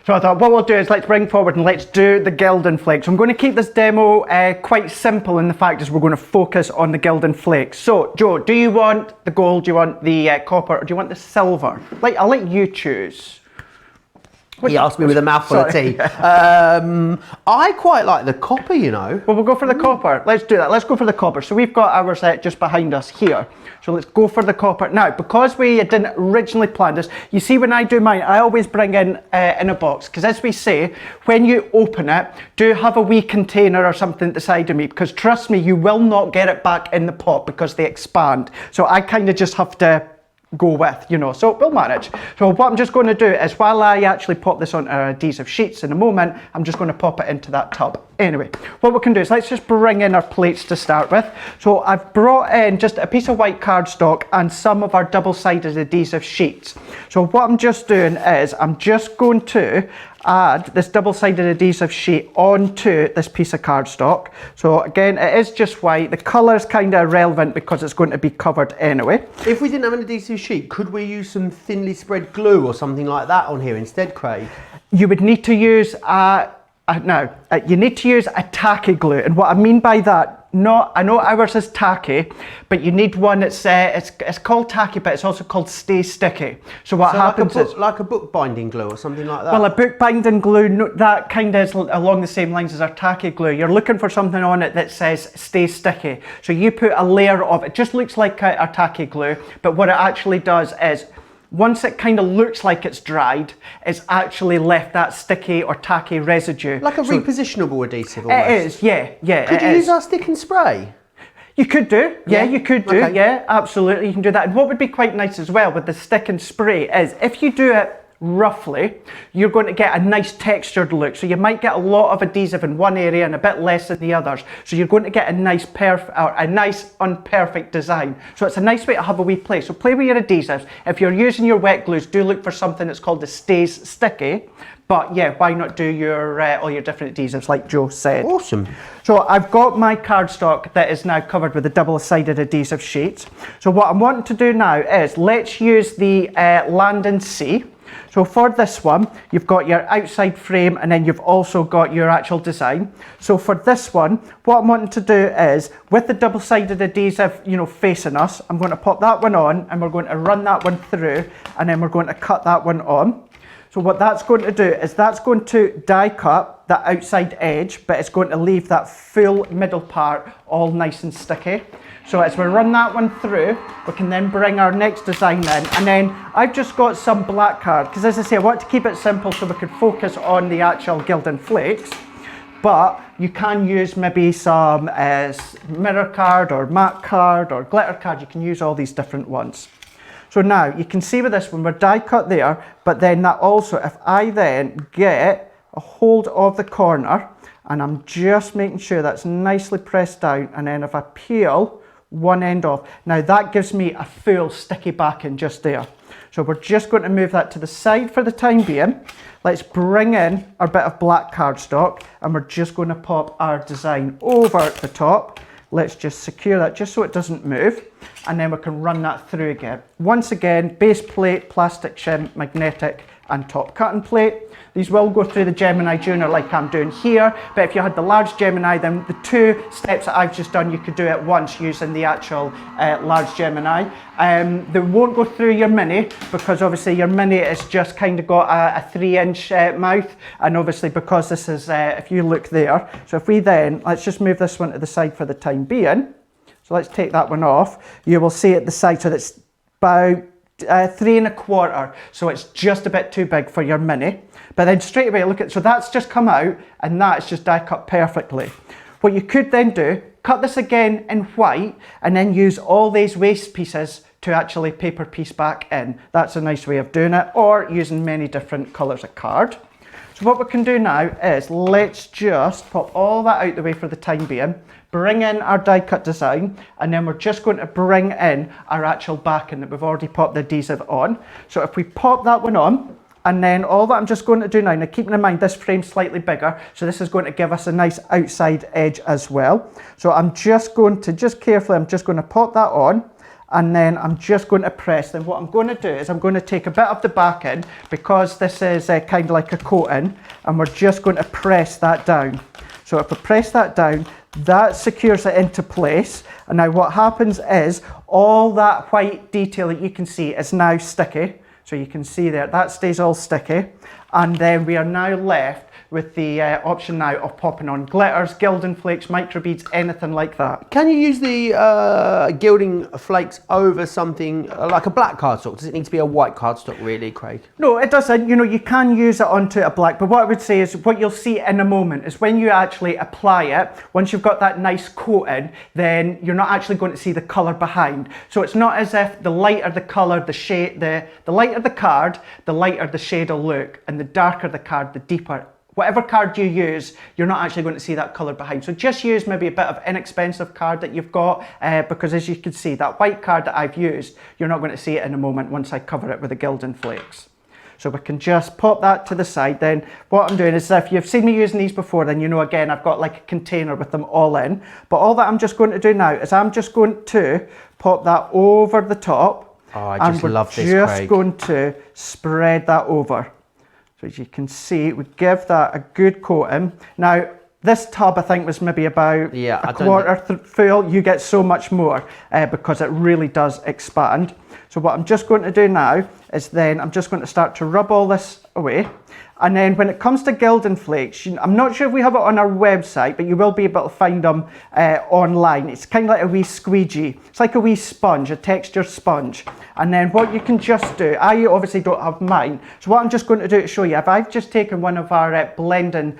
Speaker 2: So I thought what we'll do is let's bring forward and let's do the Gilding flakes. So I'm going to keep this demo quite simple in the fact is we're going to focus on the Gilding flakes. So Joe, do you want the gold, do you want the copper, or do you want the silver? I'll let you choose.
Speaker 1: He asked me with a mouthful of tea. I quite like the copper, you know.
Speaker 2: Well, we'll go for the copper. Let's do that. Let's go for the copper. So we've got ours just behind us here. So let's go for the copper. Now, because we didn't originally plan this, you see when I do mine, I always bring in a box. Because as we say, when you open it, do have a wee container or something at the side of me. Because trust me, you will not get it back in the pot because they expand. So I kind of just have to go with, you know, so we'll manage. So what I'm just going to do is while I actually pop this on our adhesive sheets in a moment, I'm just going to pop it into that tub. Anyway, what we can do is let's just bring in our plates to start with. So I've brought in just a piece of white cardstock and some of our double-sided adhesive sheets. So what I'm just doing is I'm just going to add this double-sided adhesive sheet onto this piece of cardstock. So again, it is just white. The colour is kind of irrelevant because it's going to be covered anyway.
Speaker 1: If we didn't have an adhesive sheet, could we use some thinly spread glue or something like that on here instead, Craig?
Speaker 2: You would need to use you need to use a tacky glue, and what I mean by that, I know ours is tacky, but you need one that's it's called tacky, but it's also called stay sticky. So what happens is
Speaker 1: like a book binding glue or something like that.
Speaker 2: Well, a book binding glue, that kind of is along the same lines as our tacky glue. You're looking for something on it that says stay sticky. So you put a layer of it, just looks like our tacky glue, but what it actually does is, once it kind of looks like it's dried, it's actually left that sticky or tacky residue.
Speaker 1: Like a repositionable adhesive almost.
Speaker 2: It is, yeah.
Speaker 1: Could you use our stick and spray?
Speaker 2: You could do, you could do,
Speaker 1: okay.
Speaker 2: yeah, absolutely, you can do that. And what would be quite nice as well with the stick and spray is if you do it roughly, you're going to get a nice textured look. So you might get a lot of adhesive in one area and a bit less in the others. So you're going to get a nice unperfect design. So it's a nice way to have a wee play. So play with your adhesives. If you're using your wet glues, do look for something that's called the stays sticky. But yeah, why not do your all your different adhesives like Joe said.
Speaker 1: Awesome.
Speaker 2: So I've got my cardstock that is now covered with the double-sided adhesive sheets. So what I'm wanting to do now is let's use the Land and Sea. So for this one, you've got your outside frame and then you've also got your actual design. So for this one, what I'm wanting to do is with the double-sided adhesive, you know, facing us, I'm going to pop that one on and we're going to run that one through and then we're going to cut that one on. So what that's going to do is that's going to die cut the outside edge, but it's going to leave that full middle part all nice and sticky. So as we run that one through, we can then bring our next design in. And then I've just got some black card, because as I say, I want to keep it simple so we can focus on the actual Gilding flakes. But you can use maybe some mirror card or matte card or glitter card. You can use all these different ones. So now you can see with this one, we're die cut there, but then that also, if I then get a hold of the corner and I'm just making sure that's nicely pressed down, and then if I peel one end off, now that gives me a full sticky backing just there. So we're just going to move that to the side for the time being. Let's bring in our bit of black cardstock and we're just going to pop our design over the top. Let's just secure that just so it doesn't move, and then we can run that through again. Once again, base plate, plastic shim, magnetic, and top cutting plate. These will go through the Gemini Junior like I'm doing here, but if you had the large Gemini, then the two steps that I've just done, you could do at once using the actual large Gemini. They won't go through your Mini, because obviously your Mini is just kind of got a 3-inch mouth, and obviously because this is, if you look there, so if we then, let's just move this one to the side for the time being. So let's take that one off. You will see at the side, so that's about 3 1/4, so it's just a bit too big for your Mini. But then straight away, look at, so that's just come out and that's just die cut perfectly. What you could then do, cut this again in white and then use all these waste pieces to actually paper piece back in. That's a nice way of doing it, or using many different colours of card. So what we can do now is let's just pop all that out the way for the time being, bring in our die cut design, and then we're just going to bring in our actual backing that we've already popped the adhesive on. So if we pop that one on, and then all that I'm just going to do now keeping in mind this frame's slightly bigger, so this is going to give us a nice outside edge as well. So I'm just going to, just carefully, I'm just going to pop that on, and then I'm just going to press. Then what I'm going to do is I'm going to take a bit of the backing, because this is kind of like a coating, and we're just going to press that down. So if I press that down, that secures it into place. And now what happens is all that white detail that you can see is now sticky. So you can see there, that stays all sticky. And then we are now left with the option now of popping on glitters, Gilding flakes, microbeads, anything like that.
Speaker 1: Can you use the Gilding flakes over something like a black cardstock? Does it need to be a white cardstock really, Craig?
Speaker 2: No, it doesn't. You know, you can use it onto a black, but what I would say is what you'll see in a moment is when you actually apply it, once you've got that nice coating, then you're not actually going to see the colour behind. So it's not as if the lighter the colour, the shade, the lighter the card, the lighter the shade will look, and the darker the card, the deeper. Whatever card you use, you're not actually going to see that colour behind. So just use maybe a bit of inexpensive card that you've got, because as you can see, that white card that I've used, you're not going to see it in a moment once I cover it with the Gilding flakes. So we can just pop that to the side. Then what I'm doing is, if you've seen me using these before, then you know again, I've got like a container with them all in. But all that I'm just going to do now is I'm just going to pop that over the top.
Speaker 1: Oh, I just love this, Craig.
Speaker 2: And we're just going to spread that over. So as you can see, we give that a good coating. Now, this tub I think was maybe about a quarter full. You get so much more because it really does expand. So what I'm just going to do now is then I'm just going to start to rub all this away. And then when it comes to Gilding flakes, I'm not sure if we have it on our website, but you will be able to find them online. It's kind of like a wee squeegee. It's like a wee sponge, a textured sponge. And then what you can just do, I obviously don't have mine, so what I'm just going to do to show you, if I've just taken one of our blending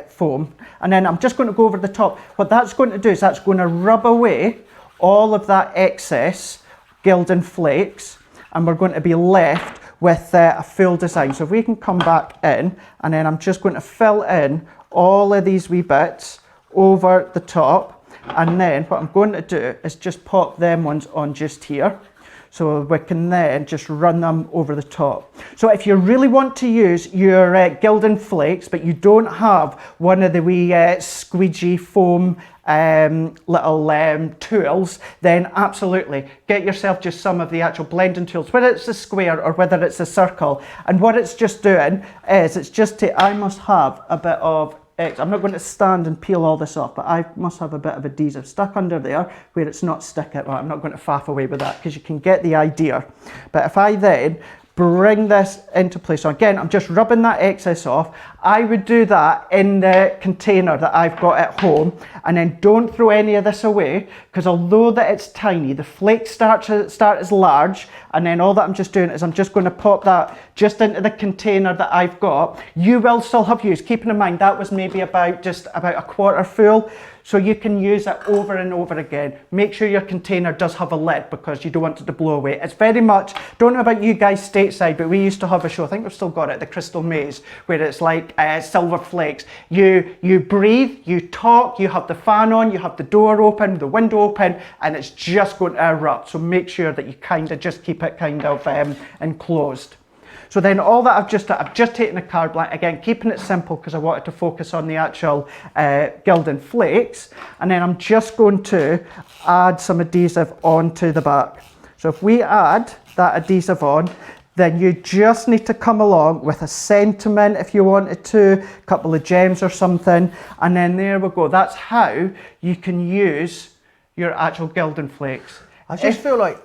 Speaker 2: foam, and then I'm just going to go over the top, what that's going to do is that's going to rub away all of that excess Gilding flakes, and we're going to be left with a full design. So if we can come back in, and then I'm just going to fill in all of these wee bits over the top, and then what I'm going to do is just pop them ones on just here. So we can then just run them over the top. So if you really want to use your Gilding flakes, but you don't have one of the wee squeegee foam little tools, then absolutely get yourself just some of the actual blending tools, whether it's a square or whether it's a circle. And what it's just doing is it's just I must have a bit of I'm not going to stand and peel all this off, but I must have a bit of adhesive stuck under there where it's not sticking. Well, I'm not going to faff away with that because you can get the idea. But if I then bring this into place, so again, I'm just rubbing that excess off. I would do that in the container that I've got at home, and then don't throw any of this away, because although that it's tiny, the flakes start as large, and then all that I'm just doing is I'm just going to pop that just into the container that I've got. You will still have use, keeping in mind that was maybe just about a quarter full. So you can use it over and over again. Make sure your container does have a lid because you don't want it to blow away. It's very much, don't know about you guys stateside, but we used to have a show, I think we've still got it, the Crystal Maze, where it's like silver flakes. You breathe, you talk, you have the fan on, you have the door open, the window open, and it's just going to erupt. So make sure that you kind of just keep it kind of enclosed. So then all that I've just taken a card blank, again, keeping it simple because I wanted to focus on the actual Gilding flakes. And then I'm just going to add some adhesive onto the back. So if we add that adhesive on, then you just need to come along with a sentiment if you wanted to, a couple of gems or something. And then there we go. That's how you can use your actual Gilding flakes.
Speaker 1: I just feel like,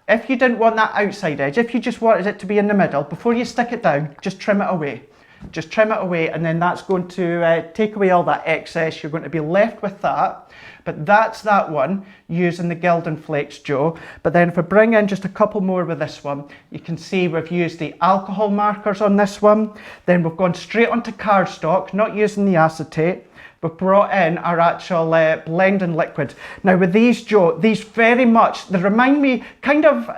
Speaker 2: if you didn't want that outside edge, if you just wanted it to be in the middle, before you stick it down, just trim it away. Just trim it away, and then that's going to take away all that excess. You're going to be left with that. But that's that one, using the Gilding flakes, Joe. But then if I bring in just a couple more with this one, you can see we've used the alcohol markers on this one. Then we've gone straight onto cardstock, not using the acetate. We've brought in our actual blending liquid. Now with these, Joe, these very much, they remind me, kind of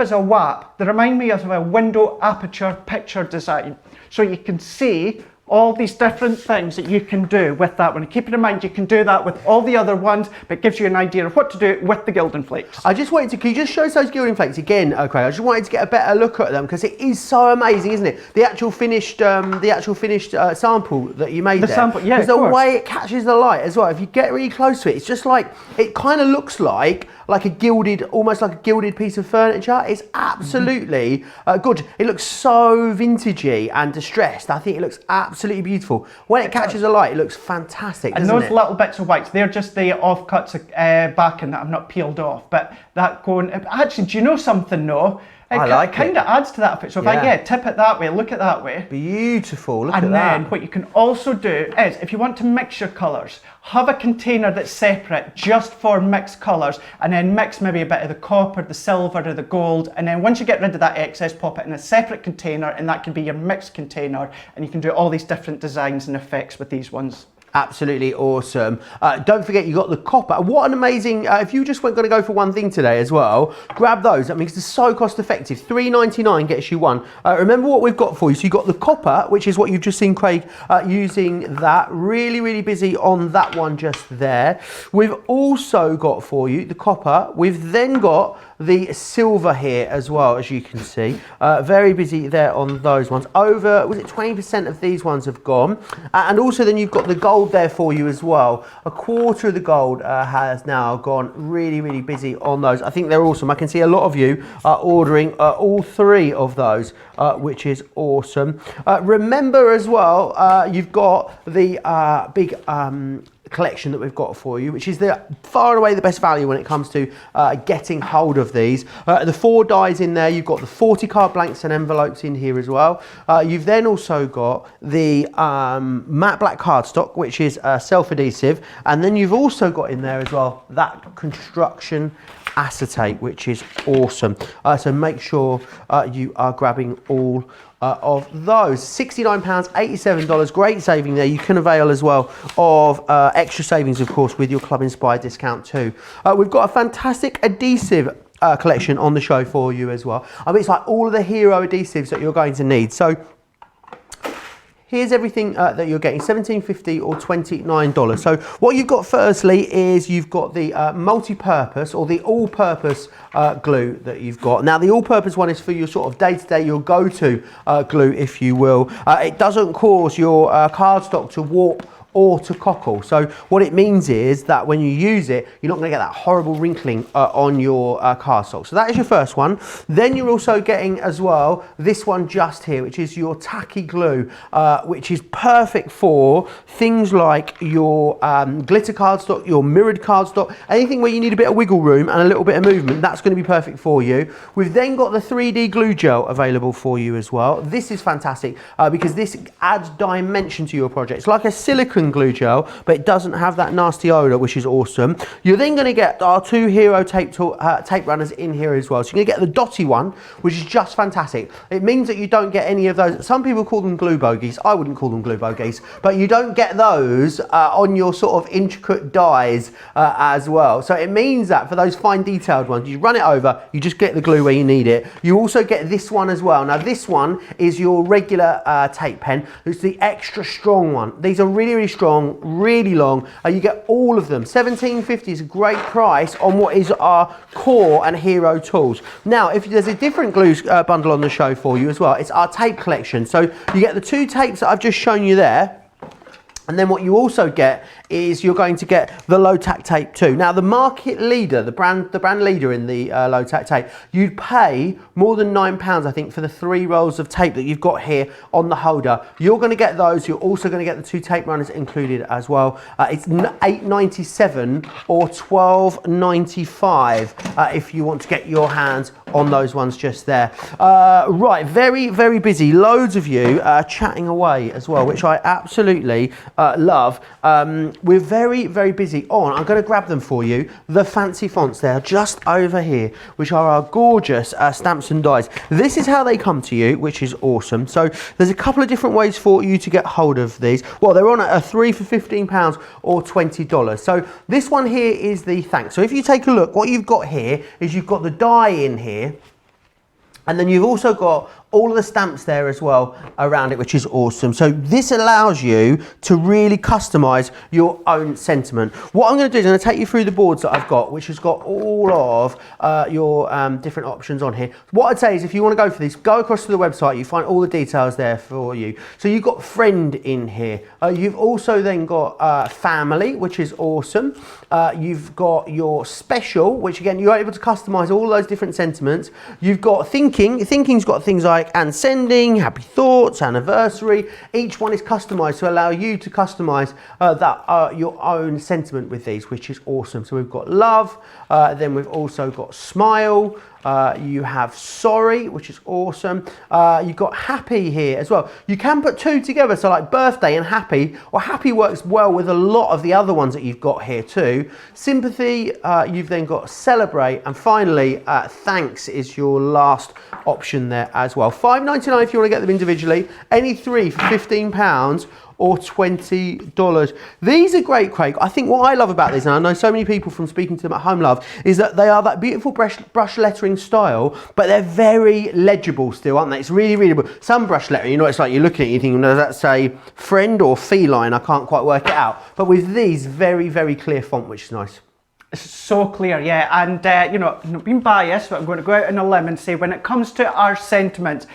Speaker 2: as a WAP, they remind me of a window aperture picture design. So you can see all these different things that you can do with that one. Keep in mind, you can do that with all the other ones, but it gives you an idea of what to do with the Gilding flakes.
Speaker 1: I just wanted to, can you just show us those Gilding flakes again, Craig? I just wanted to get a better look at them because it is so amazing, isn't it? The actual finished sample that you made there. The
Speaker 2: sample, yeah,
Speaker 1: because the way it catches the light as well. If you get really close to it, it's just like, it kind of looks like a gilded, almost like a gilded piece of furniture. It's absolutely good. It looks so vintagey and distressed. I think it looks absolutely beautiful. When it catches the light, it looks fantastic, doesn't it?
Speaker 2: And those little bits of whites, they're just the offcuts of backing that I've not peeled off. But that going, actually, do you know something, though? It kind of adds to that effect. So if I tip it that way, look at that way.
Speaker 1: Beautiful, look at that.
Speaker 2: And then what you can also do is, if you want to mix your colours, have a container that's separate just for mixed colours, and then mix maybe a bit of the copper, the silver, or the gold, and then once you get rid of that excess, pop it in a separate container, and that can be your mixed container, and you can do all these different designs and effects with these ones.
Speaker 1: Absolutely awesome. Don't forget you got the copper. What an amazing, if you just weren't going to go for one thing today as well, grab those. That means they're so cost effective. $3.99 gets you one. Remember what we've got for you. So you've got the copper, which is what you've just seen Craig using that. Really, really busy on that one just there. We've also got for you the copper. We've then got the silver here as well, as you can see. Very busy there on those ones. Over, was it 20% of these ones have gone? And also then you've got the gold there for you as well. A quarter of the gold has now gone. Really, really busy on those. I think they're awesome. I can see a lot of you are ordering all three of those, which is awesome. Remember as well, you've got the big collection that we've got for you, which is far and away the best value when it comes to getting hold of these. The 4 dies in there. You've got the 40 card blanks and envelopes in here as well. You've then also got the matte black cardstock, which is self-adhesive, and then you've also got in there as well that construction acetate, which is awesome. So make sure you are grabbing all of those. £69, $87, great saving there. You can avail as well of extra savings, of course, with your Club Inspired discount too. We've got a fantastic adhesive collection on the show for you as well. I mean, it's like all of the hero adhesives that you're going to need. So here's everything that you're getting, $17.50 or $29. So what you've got firstly is you've got the multi-purpose or the all-purpose glue that you've got. Now the all-purpose one is for your sort of day-to-day, your go-to glue, if you will. It doesn't cause your cardstock to warp or to cockle. So what it means is that when you use it, you're not going to get that horrible wrinkling on your cardstock. So that is your first one. Then you're also getting as well this one just here, which is your tacky glue, which is perfect for things like your glitter cardstock, your mirrored cardstock, anything where you need a bit of wiggle room and a little bit of movement. That's going to be perfect for you. We've then got the 3D glue gel available for you as well. This is fantastic because this adds dimension to your project. It's like a silicone glue gel, but it doesn't have that nasty odor, which is awesome. You're then going to get our 2 hero tape runners in here as well. So you're going to get the dotty one, which is just fantastic. It means that you don't get any of those. Some people call them glue bogies. I wouldn't call them glue bogies, but you don't get those on your sort of intricate dies as well. So it means that for those fine detailed ones, you run it over, you just get the glue where you need it. You also get this one as well. Now this one is your regular tape pen. It's the extra strong one. These are really, really strong, really long. You get all of them. $17.50 is a great price on what is our core and hero tools. Now, if there's a different glue bundle on the show for you as well, it's our tape collection. So you get the 2 tapes that I've just shown you there. And then what you also get is you're going to get the low tack tape too. Now the market leader, the brand leader in the low tack tape, you'd pay more than £9 I think for the 3 rolls of tape that you've got here on the holder. You're going to get those. You're also going to get the 2 tape runners included as well. It's $8.97 or $12.95 if you want to get your hands on those ones just there. Right, very, very busy. Loads of you chatting away as well, which I absolutely love. We're very, very busy on, I'm going to grab them for you, the fancy fonts there just over here, which are our gorgeous stamps and dies. This is how they come to you, which is awesome. So there's a couple of different ways for you to get hold of these. Well, they're on a 3 for £15 or $20. So this one here is the thanks. So if you take a look, what you've got here is you've got the die in here, and then you've also got all of the stamps there as well around it, which is awesome. So this allows you to really customize your own sentiment. What I'm going to do is I'm going to take you through the boards that I've got, which has got all of your different options on here. What I'd say is if you want to go for this, go across to the website, you find all the details there for you. So you've got friend in here. You've also then got family, which is awesome. You've got your special, which again, you're able to customize all those different sentiments. You've got thinking. Thinking's got things like and sending, happy thoughts, anniversary. Each one is customized to allow you to customize your own sentiment with these, which is awesome. So we've got love, then we've also got smile, you have sorry, which is awesome. You've got happy here as well. You can put 2 together, so like birthday and happy, or happy works well with a lot of the other ones that you've got here too. Sympathy, you've then got celebrate, and finally thanks is your last option there as well. $5.99 if you want to get them individually, any 3 for £15 or $20. These are great, Craig. I think what I love about these, and I know so many people from speaking to them at home love, is that they are that beautiful brush lettering style, but they're very legible still, aren't they? It's really readable. Some brush lettering, you know, it's like you're looking at it, you think, does that say friend or feline? I can't quite work it out. But with these, very, very clear font, which is nice.
Speaker 2: It's so clear, yeah, and you know, not being biased, but I'm going to go out on a limb and say when it comes to our sentiments,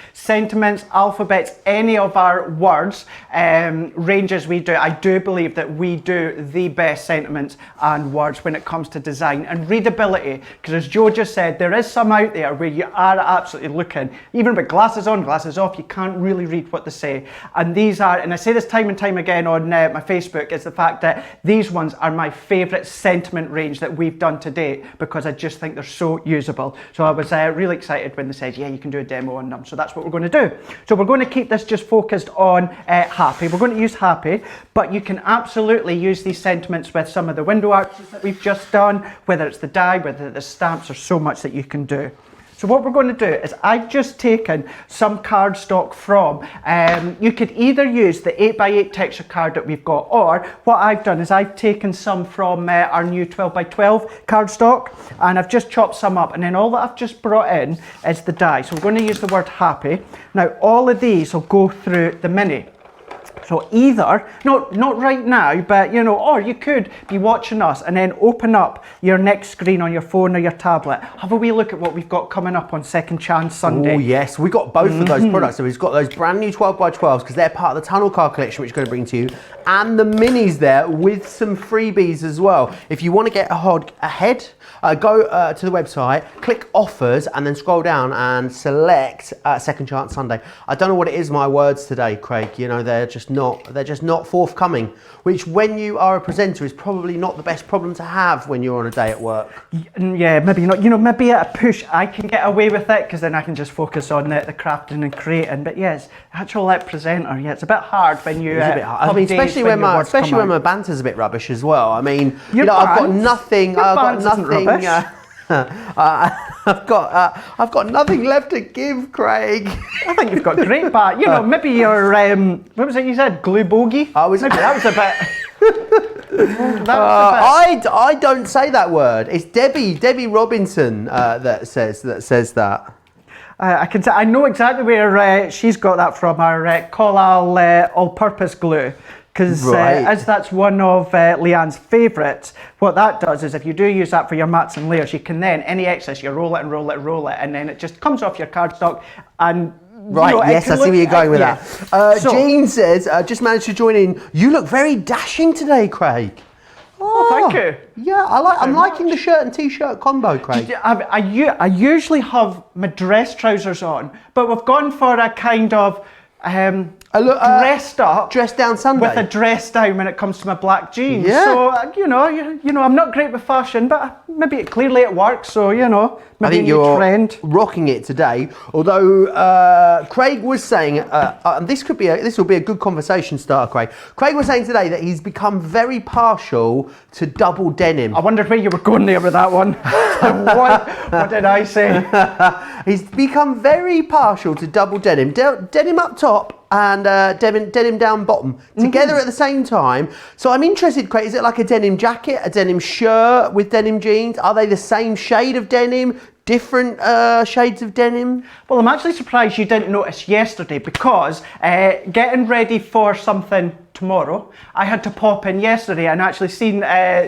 Speaker 2: alphabets, any of our words, ranges we do, I do believe that we do the best sentiments and words when it comes to design and readability, because as Joe just said, there is some out there where you are absolutely looking, even with glasses on, glasses off, you can't really read what they say, and these are, and I say this time and time again on my Facebook, is the fact that these ones are my favourite sentiment range that we've done to date, because I just think they're so usable. So I was really excited when they said, yeah, you can do a demo on them. So that's what we're going to do. So we're going to keep this just focused on happy. We're going to use happy, but you can absolutely use these sentiments with some of the window arches that we've just done, whether it's the die, whether it's the stamps, there's so much that you can do. So what we're going to do is I've just taken some cardstock from, you could either use the 8x8 texture card that we've got, or what I've done is I've taken some from our new 12x12 cardstock, and I've just chopped some up, and then all that I've just brought in is the die. So we're going to use the word happy. Now all of these will go through the mini. So either, not right now, but you know, or you could be watching us and then open up your next screen on your phone or your tablet. Have a wee look at what we've got coming up on Second Chance Sunday.
Speaker 1: Oh yes, we got both of those products. So we've got those brand new 12x12s because they're part of the tunnel card collection, which we're going to bring to you, and the minis there with some freebies as well. If you want to get ahead, go to the website, click offers, and then scroll down and select Second Chance Sunday. I don't know what it is, my words today, Craig. You know, they're just not forthcoming, which when you are a presenter is probably not the best problem to have when you're on a day at work.
Speaker 2: Yeah, maybe not. You know, maybe at a push I can get away with it because then I can just focus on the crafting and creating. But yes, actual presenter, yeah, it's a bit hard when you.
Speaker 1: It's a bit hard. I mean, especially when my banter's a bit rubbish as well. I mean, you know, I've got nothing. I've got nothing left to give, Craig.
Speaker 2: I think you've got great bat. You know, maybe your what was it you said? Glue bogey?
Speaker 1: That was a bit. I don't say that word. It's Debbie Robinson that says that.
Speaker 2: I know exactly where she's got that from. Our Collal all-purpose glue. Because as that's one of Leanne's favourites, what that does is if you do use that for your mats and layers, you can then, any excess, you roll it and roll it and roll it, and then it just comes off your cardstock and...
Speaker 1: Right, you know, yes, I see where you're going with that. Jean says, just managed to join in, you look very dashing today, Craig.
Speaker 2: Oh, thank you.
Speaker 1: Yeah, I'm liking the shirt and t-shirt combo, Craig.
Speaker 2: I usually have my dress trousers on, but we've gone for a kind of... dressed down Sunday with a dress down when it comes to my black jeans.
Speaker 1: Yeah.
Speaker 2: So you know, I'm not great with fashion, but maybe clearly it works. So you know, maybe
Speaker 1: I think you're rocking it today. Although Craig was saying, and this will be a good conversation starter, Craig. Craig was saying today that he's become very partial to double denim.
Speaker 2: I wondered where you were going there with that one. what did I say?
Speaker 1: He's become very partial to double denim. Denim up top and denim down bottom together at the same time. So I'm interested, Craig, is it like a denim jacket, a denim shirt with denim jeans? Are they the same shade of denim? Different shades of denim?
Speaker 2: Well, I'm actually surprised you didn't notice yesterday because getting ready for something tomorrow, I had to pop in yesterday and actually seen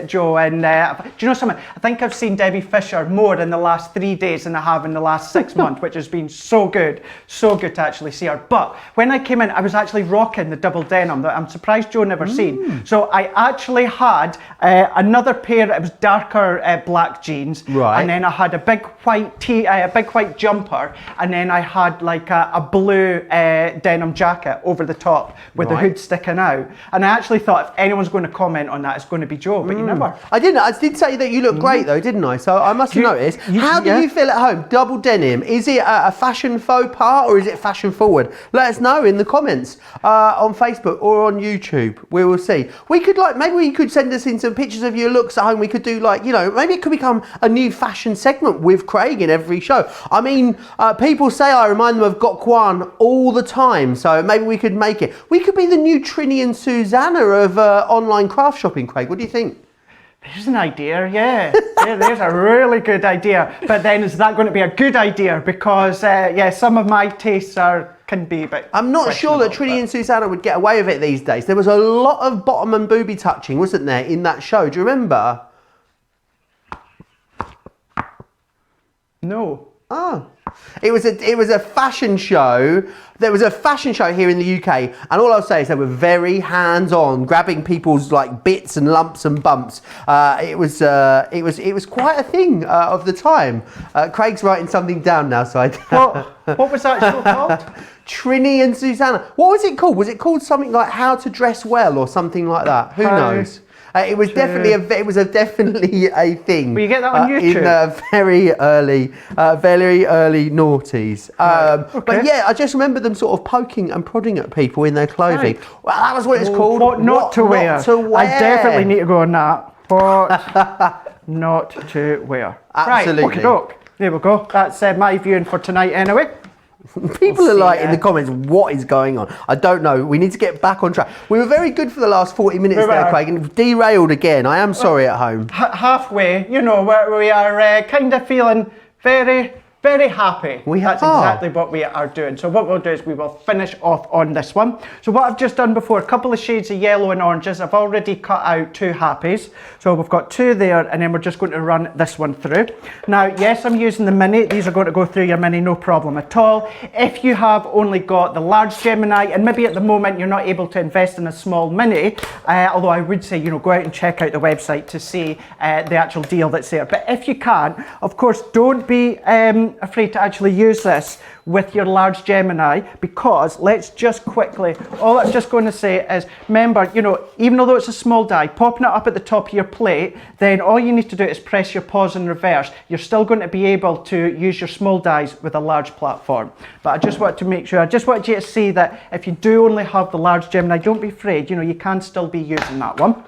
Speaker 2: Joe and do you know something? I think I've seen Debbie Fisher more in the last 3 days than I have in the last 6 months, which has been so good to actually see her. But when I came in, I was actually rocking the double denim that I'm surprised Joe never seen. So I actually had another pair, it was darker black jeans,
Speaker 1: right,
Speaker 2: and then I had a big white jumper, and then I had like a blue denim jacket over the top with the hood sticking out. And I actually thought if anyone's going to comment on that, it's going to be Joe, but you never.
Speaker 1: I didn't. I did say that you look great though, didn't I? So I must have noticed. How do you feel at home? Double denim. Is it a fashion faux pas or is it fashion forward? Let us know in the comments on Facebook or on YouTube. We will see. We could maybe you could send us in some pictures of your looks at home. We could do maybe it could become a new fashion segment with Craig in every show. I mean, people say I remind them of Gok Kwan all the time, so maybe we could make it. We could be the new Trini and Susanna of online craft shopping, Craig. What do you think?
Speaker 2: There's an idea, yeah. There's a really good idea. But then is that going to be a good idea? Because, some of my tastes can be a bit...
Speaker 1: I'm not sure that Trini and Susanna would get away with it these days. There was a lot of bottom and booby touching, wasn't there, in that show? Do you remember?
Speaker 2: No.
Speaker 1: Oh. It was a fashion show. There was a fashion show here in the UK, and all I'll say is they were very hands-on, grabbing people's like bits and lumps and bumps. It was quite a thing of the time. Craig's writing something down now, so
Speaker 2: what was that show called?
Speaker 1: Trini and Susanna. What was it called? Was it called something like How to Dress Well or something like that? Who knows? It was definitely a thing.
Speaker 2: Will you get that on YouTube?
Speaker 1: In the very early noughties.
Speaker 2: Okay.
Speaker 1: But yeah, I just remember them sort of poking and prodding at people in their clothing.
Speaker 2: Right.
Speaker 1: Well, that was what it's called.
Speaker 2: What not to wear. I definitely need to go on that. What not to wear.
Speaker 1: Absolutely.
Speaker 2: Right, okay, There we go. That's my viewing for tonight anyway.
Speaker 1: People
Speaker 2: We'll
Speaker 1: are like
Speaker 2: see,
Speaker 1: in the comments, what is going on? I don't know. We need to get back on track. We were very good for the last 40 minutes
Speaker 2: We
Speaker 1: there,
Speaker 2: were.
Speaker 1: Craig, and we've derailed again. I am sorry at home.
Speaker 2: Halfway, you know, we are kind of feeling very, very happy. That's exactly what we are doing. So what we'll do is we will finish off on this one. So what I've just done before, a couple of shades of yellow and oranges. I've already cut out 2 happies. So we've got 2 there, and then we're just going to run this one through. Now, yes, I'm using the mini. These are going to go through your mini, no problem at all. If you have only got the large Gemini, and maybe at the moment you're not able to invest in a small mini, although I would say, you know, go out and check out the website to see the actual deal that's there. But if you can, of course, don't be afraid to actually use this with your large Gemini, because let's just quickly, all I'm just going to say is, remember, you know, even though it's a small die, popping it up at the top of your plate, then all you need to do is press your pause in reverse. You're still going to be able to use your small dies with a large platform. But I just wanted to make sure, I just wanted you to see that if you do only have the large Gemini, don't be afraid, you know, you can still be using that one.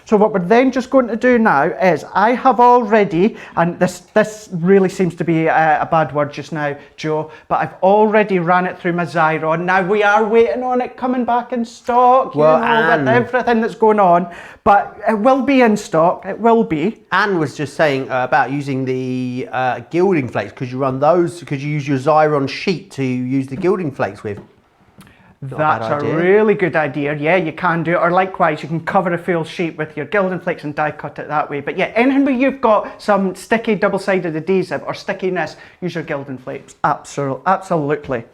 Speaker 2: So what we're then just going to do now is, I have already, and this really seems to be a bad word just now, Joe, but I've already ran it through my Xyron. Now we are waiting on it coming back in stock, you know, with everything that's going on, but it will be in stock, it will be.
Speaker 1: Anne was just saying about using the gilding flakes. Could you run those? Could you use your Xyron sheet to use the gilding flakes with?
Speaker 2: That's a really good idea. Yeah, you can do it. Or likewise, you can cover a full sheet with your Gilding flakes and die cut it that way. But yeah, anything where you've got some sticky double-sided adhesive or stickiness, use your Gilding flakes. Absolutely.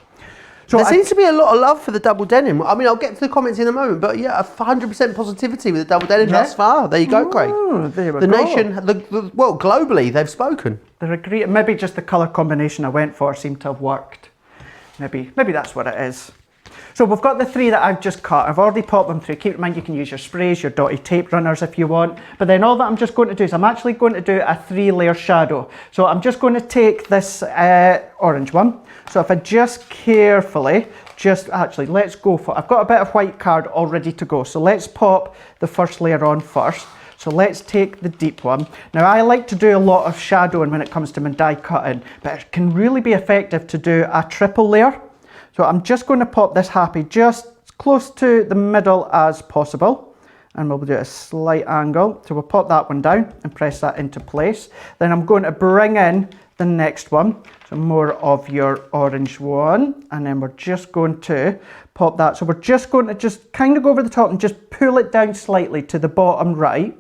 Speaker 2: So
Speaker 1: there seems to be a lot of love for the double denim. I mean, I'll get to the comments in a moment, but yeah, 100% positivity with the double denim thus far. There you go, Craig.
Speaker 2: There we
Speaker 1: the
Speaker 2: go.
Speaker 1: nation, well, globally, they've spoken.
Speaker 2: They're agreeing. Maybe just the colour combination I went for seemed to have worked. Maybe that's what it is. So we've got the 3 that I've just cut. I've already popped them through. Keep in mind you can use your sprays, your dotty tape runners if you want. But then all that I'm just going to do is I'm actually going to do a 3-layer shadow. So I'm just going to take this orange one. So if I just carefully, let's go for, I've got a bit of white card all ready to go. So let's pop the first layer on first. So let's take the deep one. Now I like to do a lot of shadowing when it comes to my die cutting, but it can really be effective to do a triple layer. So I'm just going to pop this happy just close to the middle as possible, and we'll do a slight angle. So we'll pop that one down and press that into place. Then I'm going to bring in the next one, so more of your orange one, and then we're just going to pop that. So we're just going to just kind of go over the top and just pull it down slightly to the bottom right,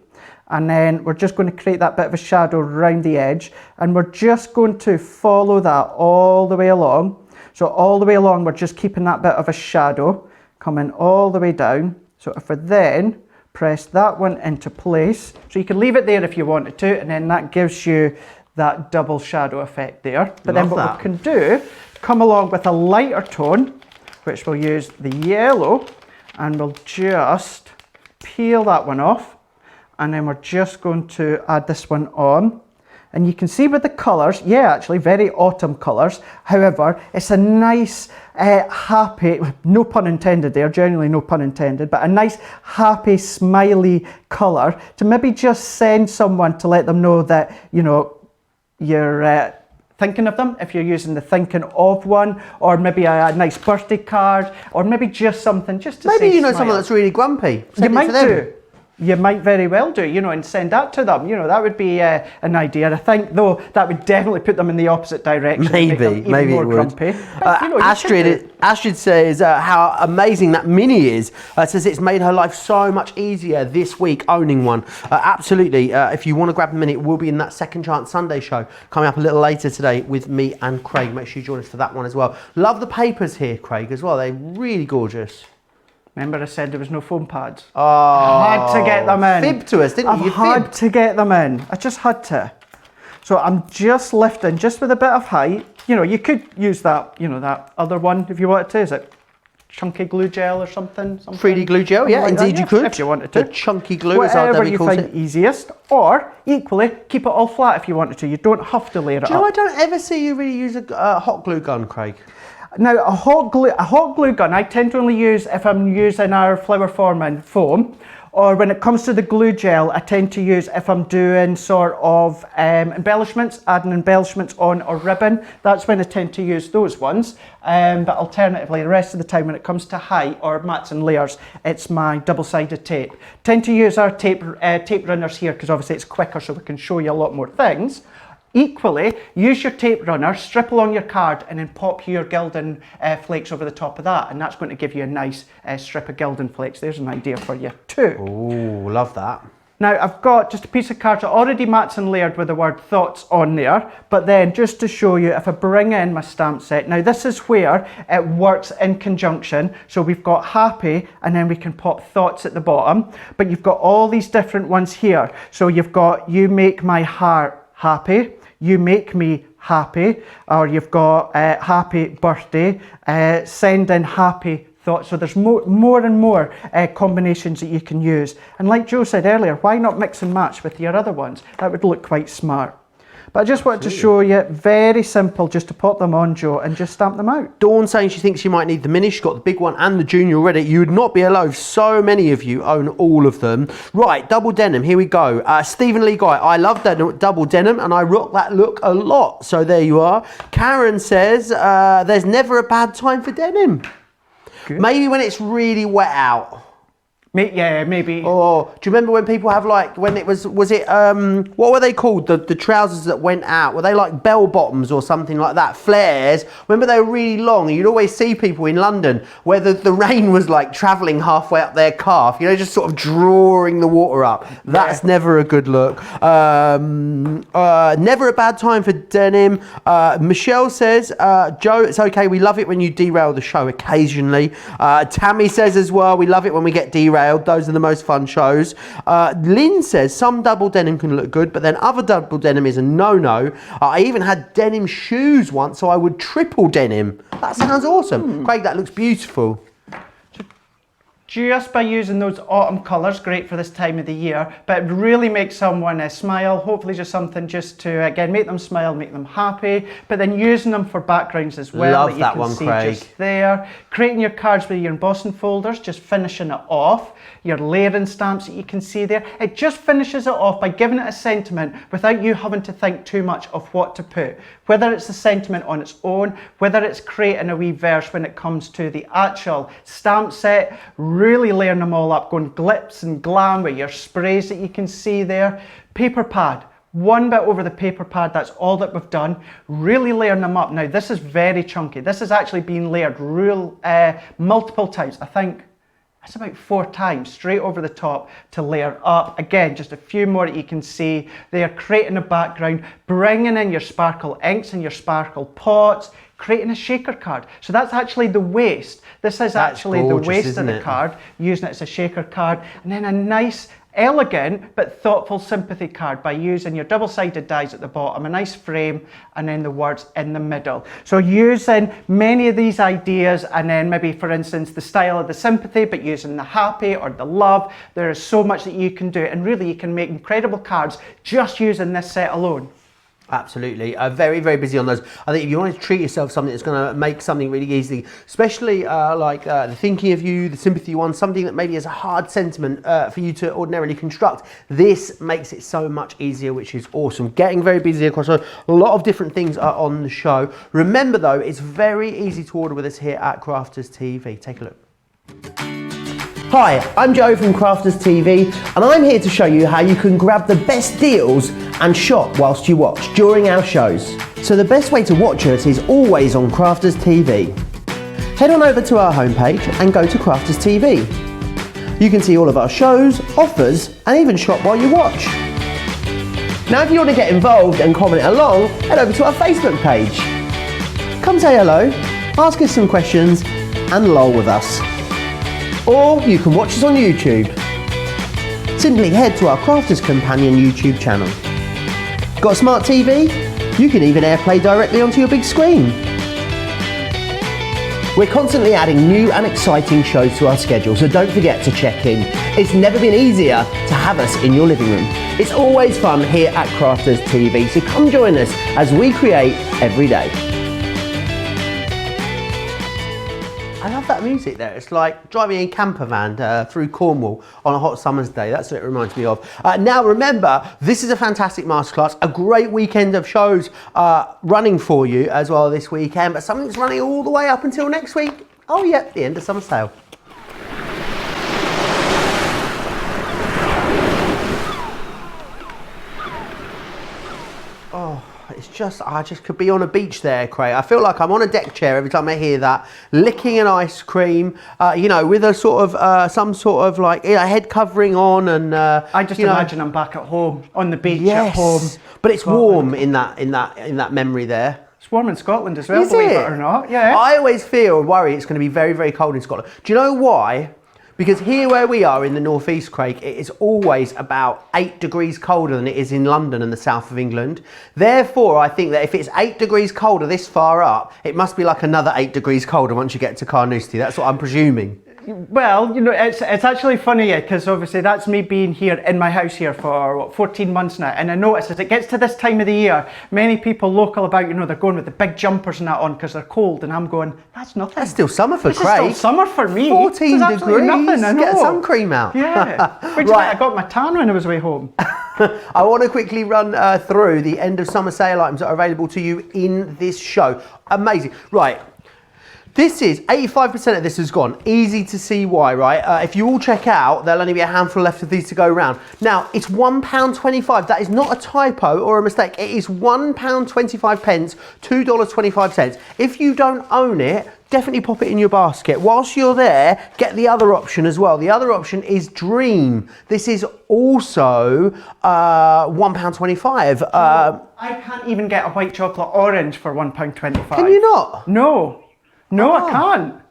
Speaker 2: and then we're just going to create that bit of a shadow around the edge, and we're just going to follow that all the way along. So all the way along, we're just keeping that bit of a shadow coming all the way down. So if we then press that one into place, so you can leave it there if you wanted to, and then that gives you that double shadow effect there. But then what we can do, come along with a lighter tone, which we'll use the yellow, and we'll just peel that one off. And then we're just going to add this one on. And you can see with the colours, yeah, actually very autumn colours. However, it's a nice, happy, no pun intended there, genuinely no pun intended, but a nice, happy, smiley colour to maybe just send someone to let them know that, you know, you're thinking of them, if you're using the thinking of one, or maybe a nice birthday card, or maybe just something just to say
Speaker 1: Maybe you know
Speaker 2: smile.
Speaker 1: someone that's really grumpy.
Speaker 2: You might do. You might very well do, you know, and send that to them. You know, that would be an idea. I think, though, that would definitely put them in the opposite direction.
Speaker 1: Maybe
Speaker 2: more
Speaker 1: it would.
Speaker 2: grumpy. But, you know,
Speaker 1: Astrid says how amazing that mini is. Says it's made her life so much easier this week owning one. Absolutely. If you want to grab the mini, it will be in that Second Chance Sunday show coming up a little later today with me and Craig. Make sure you join us for that one as well. Love the papers here, Craig, as well. They're really gorgeous.
Speaker 2: Remember I said there was no foam pads?
Speaker 1: Oh,
Speaker 2: I had to get them in.
Speaker 1: Fib to us, didn't you?
Speaker 2: I had to get them in. I just had to. So I'm just lifting, just with a bit of height. You know, you could use that, you know, that other one if you wanted to. Is it chunky glue gel or something?
Speaker 1: 3D glue gel, yeah,
Speaker 2: like
Speaker 1: indeed
Speaker 2: that,
Speaker 1: you could.
Speaker 2: If you wanted to.
Speaker 1: The chunky glue, as our
Speaker 2: whatever
Speaker 1: Debbie
Speaker 2: you
Speaker 1: calls
Speaker 2: find
Speaker 1: it.
Speaker 2: easiest. Or, equally, keep it all flat if you wanted to. You don't have to layer it up.
Speaker 1: Do you know, I don't ever see you really use a hot glue gun, Craig.
Speaker 2: Now, a hot glue gun, I tend to only use if I'm using our flower forming foam, Or when it comes to the glue gel, I tend to use, if I'm doing sort of embellishments, adding embellishments on or ribbon, that's when I tend to use those ones. But alternatively, the rest of the time when it comes to height or mats and layers, it's my double-sided tape. Tend to use our tape runners here because obviously it's quicker so we can show you a lot more things. Equally, use your tape runner, strip along your card and then pop your Gilding flakes over the top of that, and that's going to give you a nice strip of Gilding flakes. There's an idea for you too.
Speaker 1: Oh, love that.
Speaker 2: Now I've got just a piece of card already mats and layered with the word thoughts on there, but then just to show you, if I bring in my stamp set, now this is where it works in conjunction. So we've got happy and then we can pop thoughts at the bottom, but you've got all these different ones here. So you've got you make my heart happy, you make me happy, or you've got happy birthday, send in happy thoughts. So there's more and more combinations that you can use. And like Joe said earlier, why not mix and match with your other ones? That would look quite smart. But I just wanted to show you, very simple, just to pop them on, Joe, and just stamp them out.
Speaker 1: Dawn saying she thinks she might need the mini. She's got the big one and the junior already. You would not be alone. So many of you own all of them. Right, double denim, here we go. Stephen Lee Guy, I love that double denim and I rock that look a lot. So there you are. Karen says, there's never a bad time for denim. Good. Maybe when it's really wet out.
Speaker 2: Yeah, maybe.
Speaker 1: Or do you remember when people have like, when it was it, what were they called? The trousers that went out, were they like bell bottoms or something like that? Flares. Remember they were really long and you'd always see people in London where the rain was like travelling halfway up their calf, you know, just sort of drawing the water up. That's never a good look. Never a bad time for denim. Michelle says, Joe, it's okay, we love it when you derail the show occasionally. Tammy says as well, we love it when we get derailed. Those are the most fun shows. Lynn says some double denim can look good, but then other double denim is a no-no. I even had denim shoes once, so I would triple denim. That sounds awesome. Craig, that looks beautiful.
Speaker 2: Just by using those autumn colours, great for this time of the year, but it really makes someone smile. Hopefully just something just to, again, make them smile, make them happy, but then using them for backgrounds as well.
Speaker 1: Love that one, Craig.
Speaker 2: Just there. Creating your cards with your embossing folders, just finishing it off. Your layering stamps that you can see there. It just finishes it off by giving it a sentiment without you having to think too much of what to put. Whether it's the sentiment on its own, whether it's creating a wee verse when it comes to the actual stamp set, really layering them all up, going glitz and glam with your sprays that you can see there. Paper pad. One bit over the paper pad, that's all that we've done. Really layering them up. Now this is very chunky. This has actually been layered multiple times. I think that's about 4 times straight over the top to layer up. Again, just a few more that you can see. They are creating a background, bringing in your sparkle inks and your sparkle pots, creating a shaker card. So that's actually the waist. This is actually gorgeous, the waist of the card, using it as a shaker card. And then a nice, elegant but thoughtful sympathy card by using your double-sided dies at the bottom, a nice frame, and then the words in the middle. So using many of these ideas, and then maybe for instance the style of the sympathy, but using the happy or the love, there is so much that you can do, and really you can make incredible cards just using this set alone.
Speaker 1: Absolutely. Very, very busy on those. I think if you want to treat yourself something that's going to make something really easy, especially like the thinking of you, the sympathy one, something that maybe is a hard sentiment for you to ordinarily construct, this makes it so much easier, which is awesome. Getting very busy across a lot of different things are on the show. Remember though, it's very easy to order with us here at Crafters TV. Take a look. Hi, I'm Joe from Crafters TV, and I'm here to show you how you can grab the best deals and shop whilst you watch during our shows. So the best way to watch us is always on Crafters TV. Head on over to our homepage and go to Crafters TV. You can see all of our shows, offers, and even shop while you watch. Now if you want to get involved and comment along, head over to our Facebook page. Come say hello, ask us some questions, and lol with us. Or you can watch us on YouTube. Simply head to our Crafters Companion YouTube channel. Got a smart TV? You can even AirPlay directly onto your big screen. We're constantly adding new and exciting shows to our schedule, so don't forget to check in. It's never been easier to have us in your living room. It's always fun here at Crafters TV, so come join us as we create every day. I love love that music there. It's like driving a camper van through Cornwall on a hot summer's day. That's what it reminds me of. Now remember, this is a fantastic masterclass, a great weekend of shows running for you as well this weekend, but something's running all the way up until next week. Oh yeah, the end of summer sale. I just could be on a beach there, Craig. I feel like I'm on a deck chair every time I hear that, licking an ice cream, you know, with a sort of some sort of like head covering on, and
Speaker 2: I just imagine I'm back at home on the beach at home.
Speaker 1: But it's warm in that memory there.
Speaker 2: It's warm in Scotland as well,
Speaker 1: Is
Speaker 2: believe
Speaker 1: it
Speaker 2: or not. Yeah.
Speaker 1: I always feel and worry it's going to be very, very cold in Scotland. Do you know why? Because here where we are in the northeast, Craig, it is always about 8 degrees colder than it is in London and the south of England. Therefore, I think that if it's 8 degrees colder this far up, it must be like another 8 degrees colder once you get to Carnoustie. That's what I'm presuming.
Speaker 2: Well, you know, it's actually funny because obviously that's me being here in my house here for what, 14 months now, and I notice as it gets to this time of the year, many people local about, you know, they're going with the big jumpers and that on because they're cold, and I'm going, that's nothing.
Speaker 1: That's still summer for
Speaker 2: this
Speaker 1: Craig.
Speaker 2: Is still summer for me.
Speaker 1: 14 degrees.
Speaker 2: Nothing, I know.
Speaker 1: Get sun cream out.
Speaker 2: Yeah. Which
Speaker 1: Right.
Speaker 2: I got my tan when I was away home.
Speaker 1: I want to quickly run through the end of summer sale items that are available to you in this show. Amazing. Right. This is 85% of this has gone. Easy to see why, right? If you all check out, there'll only be a handful left of these to go around. Now, it's £1.25. That is not a typo or a mistake. It is £1.25, $2.25. If you don't own it, definitely pop it in your basket. Whilst you're there, get the other option as well. The other option is Dream. This is also £1.25.
Speaker 2: I can't even get a white chocolate orange for £1.25.
Speaker 1: Can you not?
Speaker 2: No, I can't.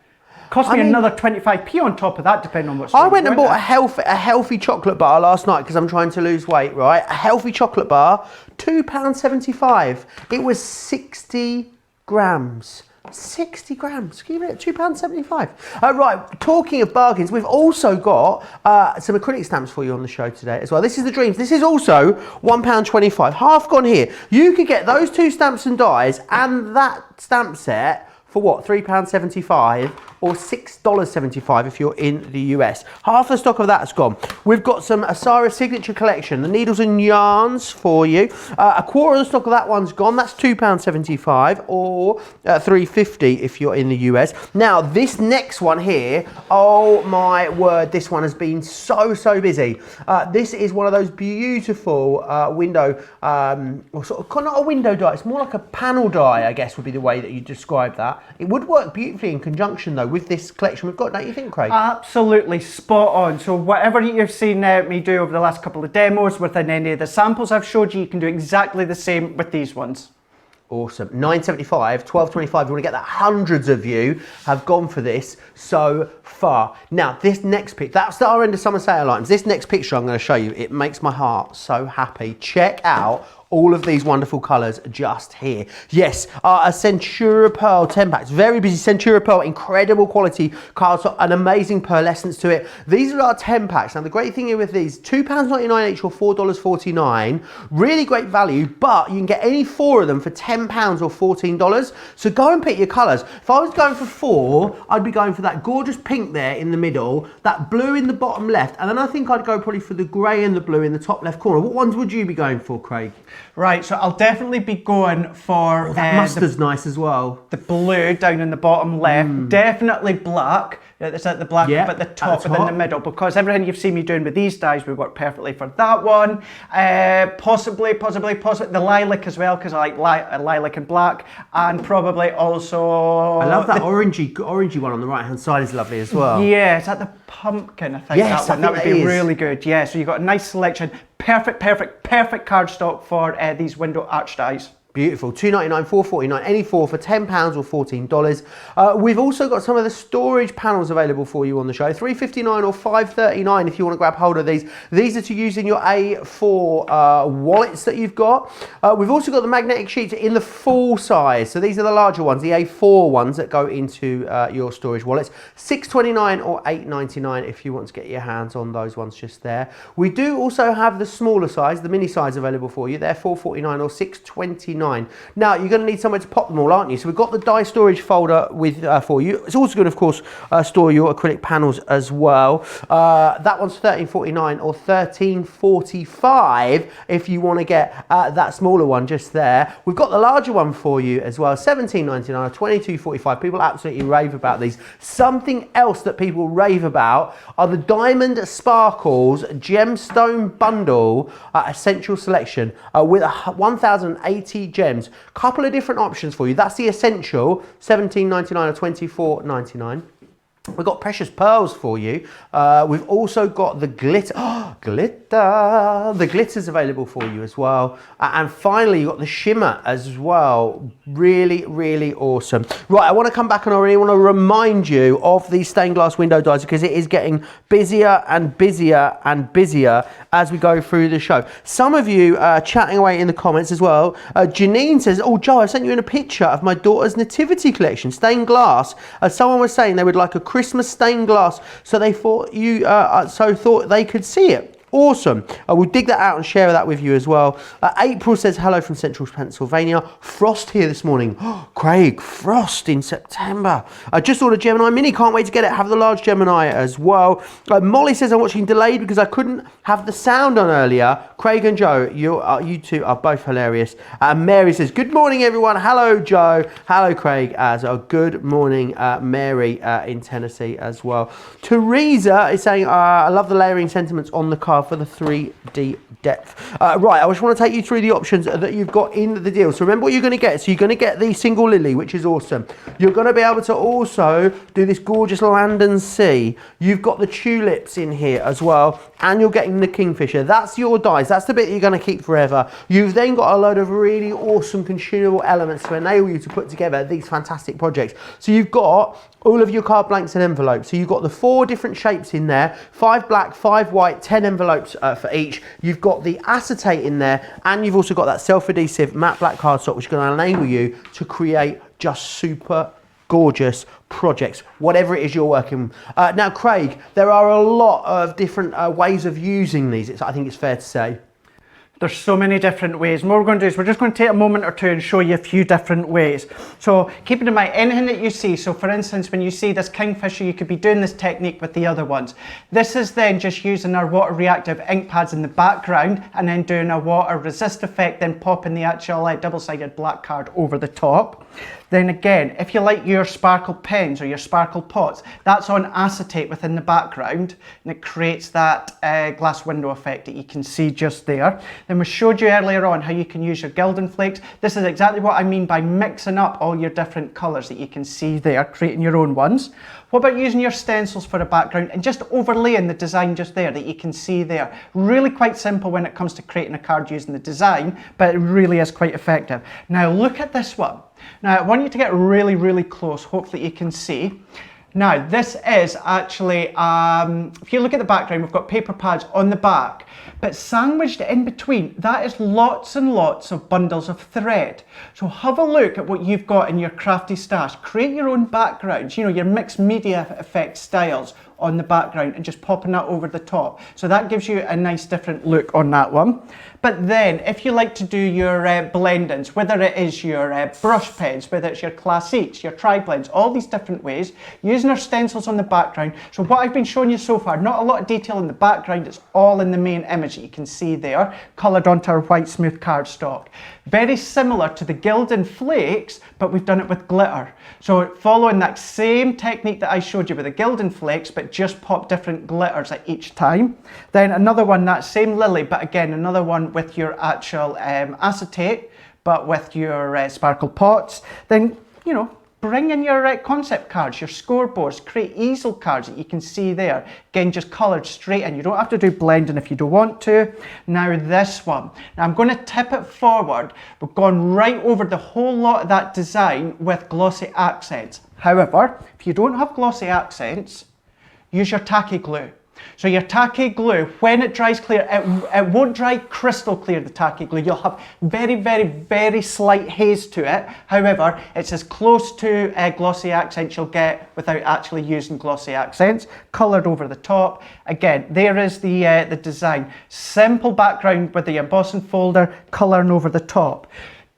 Speaker 2: Cost me another 25p on top of that, depending on what store
Speaker 1: I went and
Speaker 2: you
Speaker 1: bought a healthy chocolate bar last night because I'm trying to lose weight, right? A healthy chocolate bar, £2.75. It was 60 grams. 60 grams, give it £2.75. Right, talking of bargains, we've also got some acrylic stamps for you on the show today as well. This is the Dreams. This is also £1.25. Half gone here. You could get those 2 stamps and dies and that stamp set for what, £3.75 or $6.75 if you're in the US. Half the stock of that's gone. We've got some Asara Signature Collection, the needles and yarns for you. A quarter of the stock of that one's gone. That's £2.75 or $3.50 if you're in the US. Now, this next one here, oh my word, this one has been so busy. This is one of those beautiful window, or sort of, not a window die, it's more like a panel die, I guess would be the way that you describe that. It would work beautifully in conjunction though with this collection we've got, don't you think, Craig?
Speaker 2: Absolutely spot on. So whatever you've seen me do over the last couple of demos within any of the samples I've showed you can do exactly the same with these ones.
Speaker 1: Awesome. $9.75, $12.25. You want to get that? Hundreds of you have gone for this so far. Now, this next picture, that's our end of summer sale items. This next picture I'm going to show you, it makes my heart so happy. Check out all of these wonderful colours just here. Yes, a Centura Pearl 10 packs. Very busy Centura Pearl, incredible quality cards, an amazing pearlescence to it. These are our 10 packs. Now the great thing here with these, £2.99 each or $4.49. Really great value, but you can get any 4 of them for £10 or $14. So go and pick your colours. If I was going for 4, I'd be going for that gorgeous pink there in the middle, that blue in the bottom left, and then I think I'd go probably for the grey and the blue in the top left corner. What ones would you be going for, Craig?
Speaker 2: Right, so I'll definitely be going for
Speaker 1: that mustard's nice as well.
Speaker 2: The blue down in the bottom left, definitely black. It's at the black, but the top and in the middle, because everything you've seen me doing with these dyes would work perfectly for that one. Possibly the lilac as well, because I like lilac and black, and probably also.
Speaker 1: I love that orangey one on the right hand side is lovely as well.
Speaker 2: Yeah, it's at the pumpkin, I think.
Speaker 1: Yes,
Speaker 2: that one. That would be really good. Yeah, so you've got a nice selection. Perfect cardstock for these window arch dyes.
Speaker 1: Beautiful, $2.99, $4.49, any 4 for £10 or $14. We've also got some of the storage panels available for you on the show, $3.59 or $5.39 if you want to grab hold of these. These are to use in your A4 wallets that you've got. We've also got the magnetic sheets in the full size, so these are the larger ones, the A4 ones that go into your storage wallets. $6.29 or $8.99 if you want to get your hands on those ones just there. We do also have the smaller size, the mini size available for you. They're $4.49 or $6.29. $13.49. Now, you're going to need somewhere to pop them all, aren't you? So we've got the die storage folder with for you. It's also going to, of course, store your acrylic panels as well. That one's $13.49 or $13.45 if you want to get that smaller one just there. We've got the larger one for you as well, $17.99 or $22.45. People absolutely rave about these. Something else that people rave about are the Diamond Sparkles Gemstone Bundle Essential Selection with 1,080 gems. Couple of different options for you. That's the Essential, $17.99 or $24.99. We've got precious pearls for you. We've also got the glitter. Oh, glitter. The glitter's available for you as well. And finally, you've got the shimmer as well. Really, really awesome. Right, I want to come back and I really want to remind you of these stained glass window dies because it is getting busier and busier and busier as we go through the show. Some of you are chatting away in the comments as well. Janine says, oh, Joe, I sent you in a picture of my daughter's nativity collection, stained glass. Someone was saying they would like a Christmas stained glass, so they thought thought they could see it. Awesome. We'll dig that out and share that with you as well. April says hello from Central Pennsylvania. Frost here this morning. Craig, frost in September. I just ordered Gemini Mini. Can't wait to get it. Have the large Gemini as well. Molly says I'm watching delayed because I couldn't have the sound on earlier. Craig and Joe, you two are both hilarious. Mary says good morning everyone. Hello Joe. Hello Craig. Good morning Mary in Tennessee as well. Teresa is saying I love the layering sentiments on the car for the 3D depth. Right, I just want to take you through the options that you've got in the deal. So remember what you're going to get. So you're going to get the single lily, which is awesome. You're going to be able to also do this gorgeous land and sea. You've got the tulips in here as well, and you're getting the kingfisher. That's your dies. That's the bit you're going to keep forever. You've then got a load of really awesome consumable elements to enable you to put together these fantastic projects. So you've got all of your card blanks and envelopes. So you've got the 4 different shapes in there, 5 black, 5 white, 10 envelopes for each. You've got the acetate in there, and you've also got that self-adhesive matte black cardstock, which is going to enable you to create just super gorgeous projects, whatever it is you're working with. Now, Craig, there are a lot of different ways of using these, I think it's fair to say.
Speaker 2: There's so many different ways. And what we're going to do is we're just going to take a moment or two and show you a few different ways. So keeping in mind anything that you see. So for instance, when you see this kingfisher, you could be doing this technique with the other ones. This is then just using our water reactive ink pads in the background and then doing a water resist effect, then popping the actual double-sided black card over the top. Then again, if you like your sparkle pens or your sparkle pots, that's on acetate within the background, and it creates that glass window effect that you can see just there. Then we showed you earlier on how you can use your Gilding flakes. This is exactly what I mean by mixing up all your different colours that you can see there, creating your own ones. What about using your stencils for a background and just overlaying the design just there that you can see there? Really quite simple when it comes to creating a card using the design, but it really is quite effective. Now look at this one. Now I want you to get really, really close. Hopefully you can see. Now this is actually, if you look at the background, we've got paper pads on the back, but sandwiched in between, that is lots and lots of bundles of thread. So have a look at what you've got in your crafty stash. Create your own backgrounds, you know, your mixed media effect styles on the background and just popping that over the top. So that gives you a nice different look on that one. But then if you like to do your blendings, whether it is your brush pens, whether it's your classiques, your tri-blends, all these different ways, using our stencils on the background. So what I've been showing you so far, not a lot of detail in the background, it's all in the main image that you can see there, coloured onto our white smooth cardstock. Very similar to the Gilding flakes, but we've done it with glitter. So following that same technique that I showed you with the Gilding flakes, but just pop different glitters at each time. Then another one, that same lily, but again, another one with your actual acetate, but with your sparkle pots. Then, you know, bring in your concept cards, your scoreboards, create easel cards that you can see there. Again, just coloured straight in. You don't have to do blending if you don't want to. Now this one. Now I'm going to tip it forward. We've gone right over the whole lot of that design with glossy accents. However, if you don't have glossy accents, use your tacky glue. So your tacky glue, when it dries clear, it won't dry crystal clear, the tacky glue. You'll have very, very, very slight haze to it. However, it's as close to glossy accents you'll get without actually using glossy accents. Coloured over the top. Again, there is the design. Simple background with the embossing folder, colouring over the top.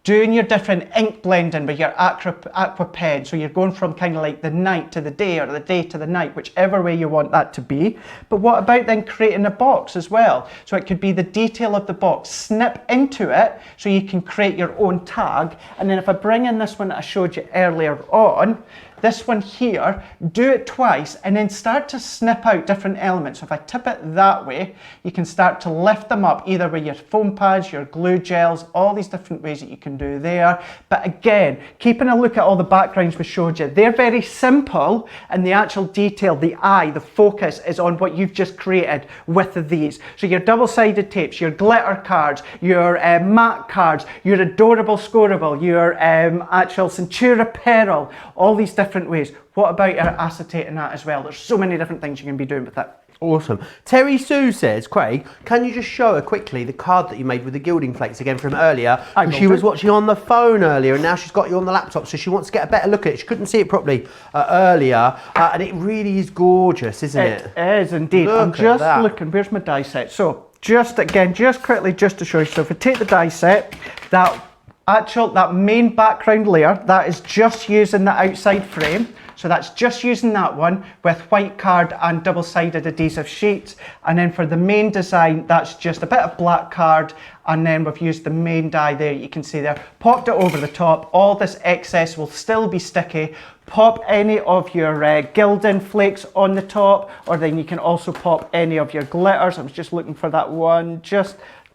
Speaker 2: doing your different ink blending with your aqua pen. So you're going from kind of like the night to the day or the day to the night, whichever way you want that to be. But what about then creating a box as well? So it could be the detail of the box, snip into it so you can create your own tag. And then if I bring in this one that I showed you earlier on, this one here, do it twice and then start to snip out different elements. So if I tip it that way, you can start to lift them up either with your foam pads, your glue gels, all these different ways that you can do there. But again, keeping a look at all the backgrounds we showed you, they're very simple, and the actual detail, the eye, the focus is on what you've just created with these. So your double-sided tapes, your glitter cards, your matte cards, your adorable scoreable, your actual Centura Peril, all these different ways. What about your acetate and that as well? There's so many different things you can be doing with it.
Speaker 1: Awesome. Terry Sue says, Craig, can you just show her quickly the card that you made with the gilding flakes again from earlier? She was watching on the phone earlier and now she's got you on the laptop, so she wants to get a better look at it. She couldn't see it properly earlier, and it really is gorgeous, isn't it?
Speaker 2: It is indeed. I'm just looking, where's my die set? So just again, just quickly, just to show you. So if we take the die set, that main background layer, that is just using the outside frame. So that's just using that one with white card and double-sided adhesive sheets. And then for the main design, that's just a bit of black card. And then we've used the main die there, you can see there. Popped it over the top. All this excess will still be sticky. Pop any of your Gilding flakes on the top, or then you can also pop any of your glitters. I was just looking for that one.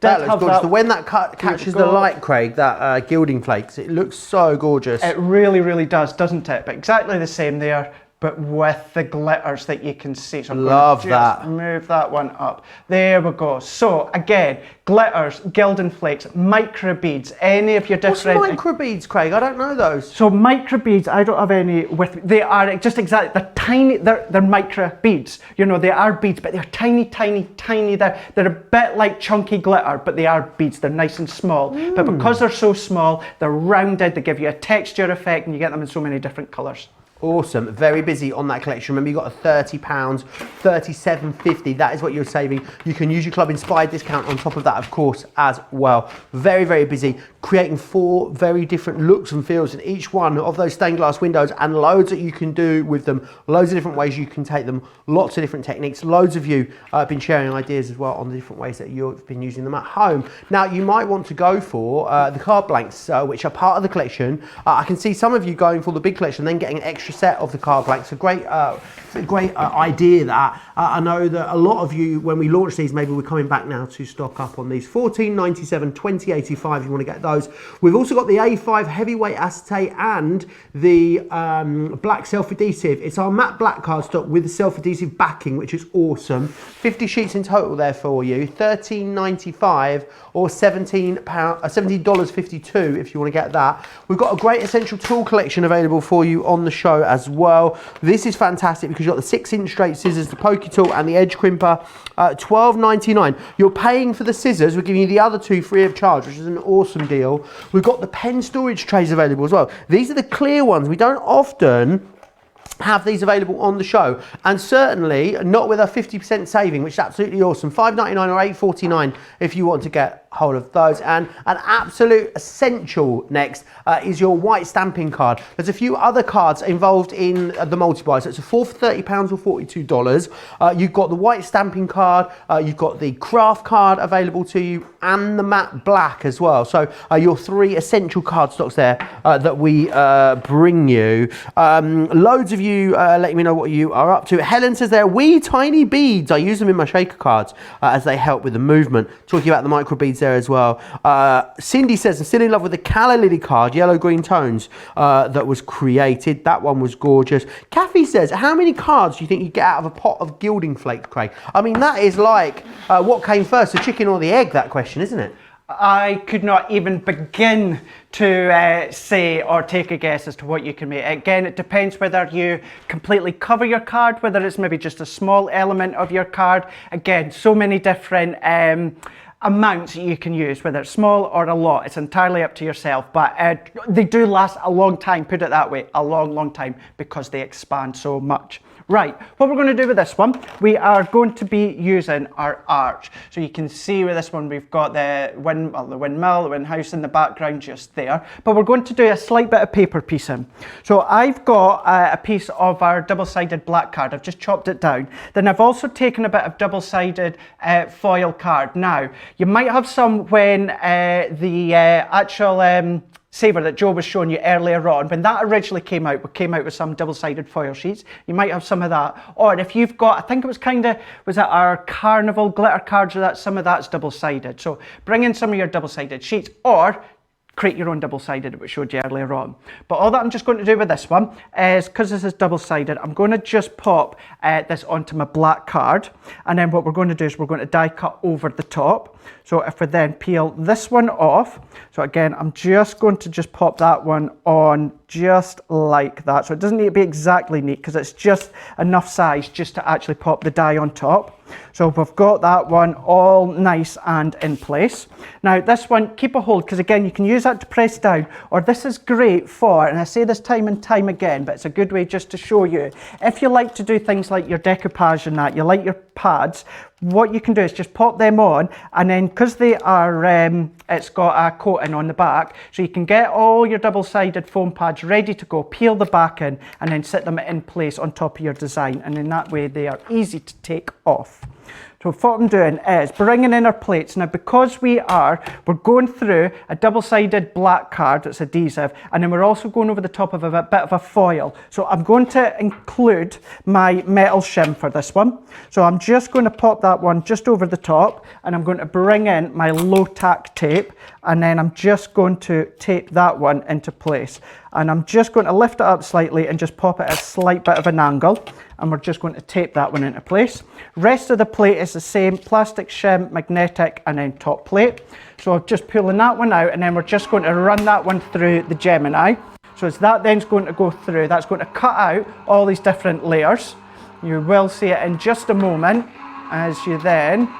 Speaker 1: That looks gorgeous. When that catches the light, Craig, that gilding flakes, it looks so gorgeous.
Speaker 2: It really, really does, doesn't it? But exactly the same there, but with the glitters that you can see. So I'm
Speaker 1: Love
Speaker 2: going to just move that one up. There we go. So again, glitters, gilding flakes, micro beads, any of your different...
Speaker 1: What's micro beads, Craig? I don't know those.
Speaker 2: So micro beads, I don't have any with... They are just exactly... They're tiny. They're micro beads. You know, they are beads, but they're tiny, tiny, tiny. They're a bit like chunky glitter, but they are beads. They're nice and small. But because they're so small, they're rounded. They give you a texture effect, and you get them in so many different colours.
Speaker 1: Awesome, very busy on that collection. Remember, you got a £30, $37.50. That is what you're saving. You can use your Club Inspired discount on top of that, of course, as well. Very, very busy, creating 4 very different looks and feels in each one of those stained glass windows, and loads that you can do with them. Loads of different ways you can take them. Lots of different techniques. Loads of you have been sharing ideas as well on the different ways that you've been using them at home. Now, you might want to go for the card blanks, which are part of the collection. I can see some of you going for the big collection, then getting an extra set of the card blanks. A great idea that. I know that a lot of you, when we launch these, maybe we're coming back now to stock up on these. $14.97, $20.85 you want to get those. We've also got the A5 heavyweight acetate and the black self-adhesive. It's our matte black cardstock with the self-adhesive backing, which is awesome. 50 sheets in total there for you. $13.95 or $17.52 if you want to get that. We've got a great essential tool collection available for you on the show as well. This is fantastic because you've got the 6-inch straight scissors, the pokey tool and the edge crimper. $12.99. You're paying for the scissors. We're giving you the other 2 free of charge, which is an awesome deal. We've got the pen storage trays available as well. These are the clear ones. We don't often have these available on the show, and certainly not with a 50% saving, which is absolutely awesome. $5.99 or $8.49 if you want to get hold of those. And an absolute essential next is your white stamping card. There's a few other cards involved in the multi-buy, so it's a 4 for £30 or $42. You've got the white stamping card, you've got the craft card available to you, and the matte black as well. So your 3 essential card stocks there that we bring you. Loads of you letting me know what you are up to. Helen says they're wee tiny beads. I use them in my shaker cards as they help with the movement. Talking about the micro beads there as well. Cindy says I'm still in love with the Calla Lily card, yellow green tones, that was created. That one was gorgeous. Kathy says, how many cards do you think you get out of a pot of gilding flake, Craig? I mean, that is like what came first, the chicken or the egg, that question, isn't it?
Speaker 2: I could not even begin to say or take a guess as to what you can make. Again, it depends whether you completely cover your card, whether it's maybe just a small element of your card. Again, so many different amounts you can use, whether it's small or a lot. It's entirely up to yourself, but they do last a long time, put it that way, a long, long time, because they expand so much. Right, what we're going to do with this one, we are going to be using our arch. So you can see with this one we've got the windmill, the wind house in the background just there. But we're going to do a slight bit of paper piecing. So I've got a piece of our double-sided black card. I've just chopped it down. Then I've also taken a bit of double-sided foil card. Now, you might have some when the actual saver that Joe was showing you earlier on, when that originally came out with some double-sided foil sheets. You might have some of that. Or if you've got, I think it was was that our carnival glitter cards, or that some of that's double-sided. So bring in some of your double-sided sheets, or create your own double-sided that we showed you earlier on. But all that I'm just going to do with this one is, because this is double-sided, I'm going to just pop this onto my black card, and then what we're going to do is we're going to die cut over the top. So if we then peel this one off, so again I'm just going to just pop that one on just like that. So it doesn't need to be exactly neat, because it's just enough size just to actually pop the die on top. So we've got that one all nice and in place. Now this one, keep a hold, because again you can use that to press down, or this is great for, and I say this time and time again, but it's a good way just to show you, if you like to do things like your decoupage and that, you like your pads, what you can do is just pop them on, and then because they are, it's got a coating on the back, so you can get all your double-sided foam pads ready to go, peel the back in, and then sit them in place on top of your design, and in that way they are easy to take off. So what I'm doing is bringing in our plates. Now because we're going through a double-sided black card that's adhesive, and then we're also going over the top of a bit of a foil. So I'm going to include my metal shim for this one. So I'm just going to pop that one just over the top, and I'm going to bring in my low tack tape, and then I'm just going to tape that one into place. And I'm just going to lift it up slightly and just pop it at a slight bit of an angle, and we're just going to tape that one into place. Rest of the plate is the same, plastic shim, magnetic, and then top plate. So I'm just pulling that one out, and then we're just going to run that one through the Gemini. So as that then's going to go through, that's going to cut out all these different layers. You will see it in just a moment as you then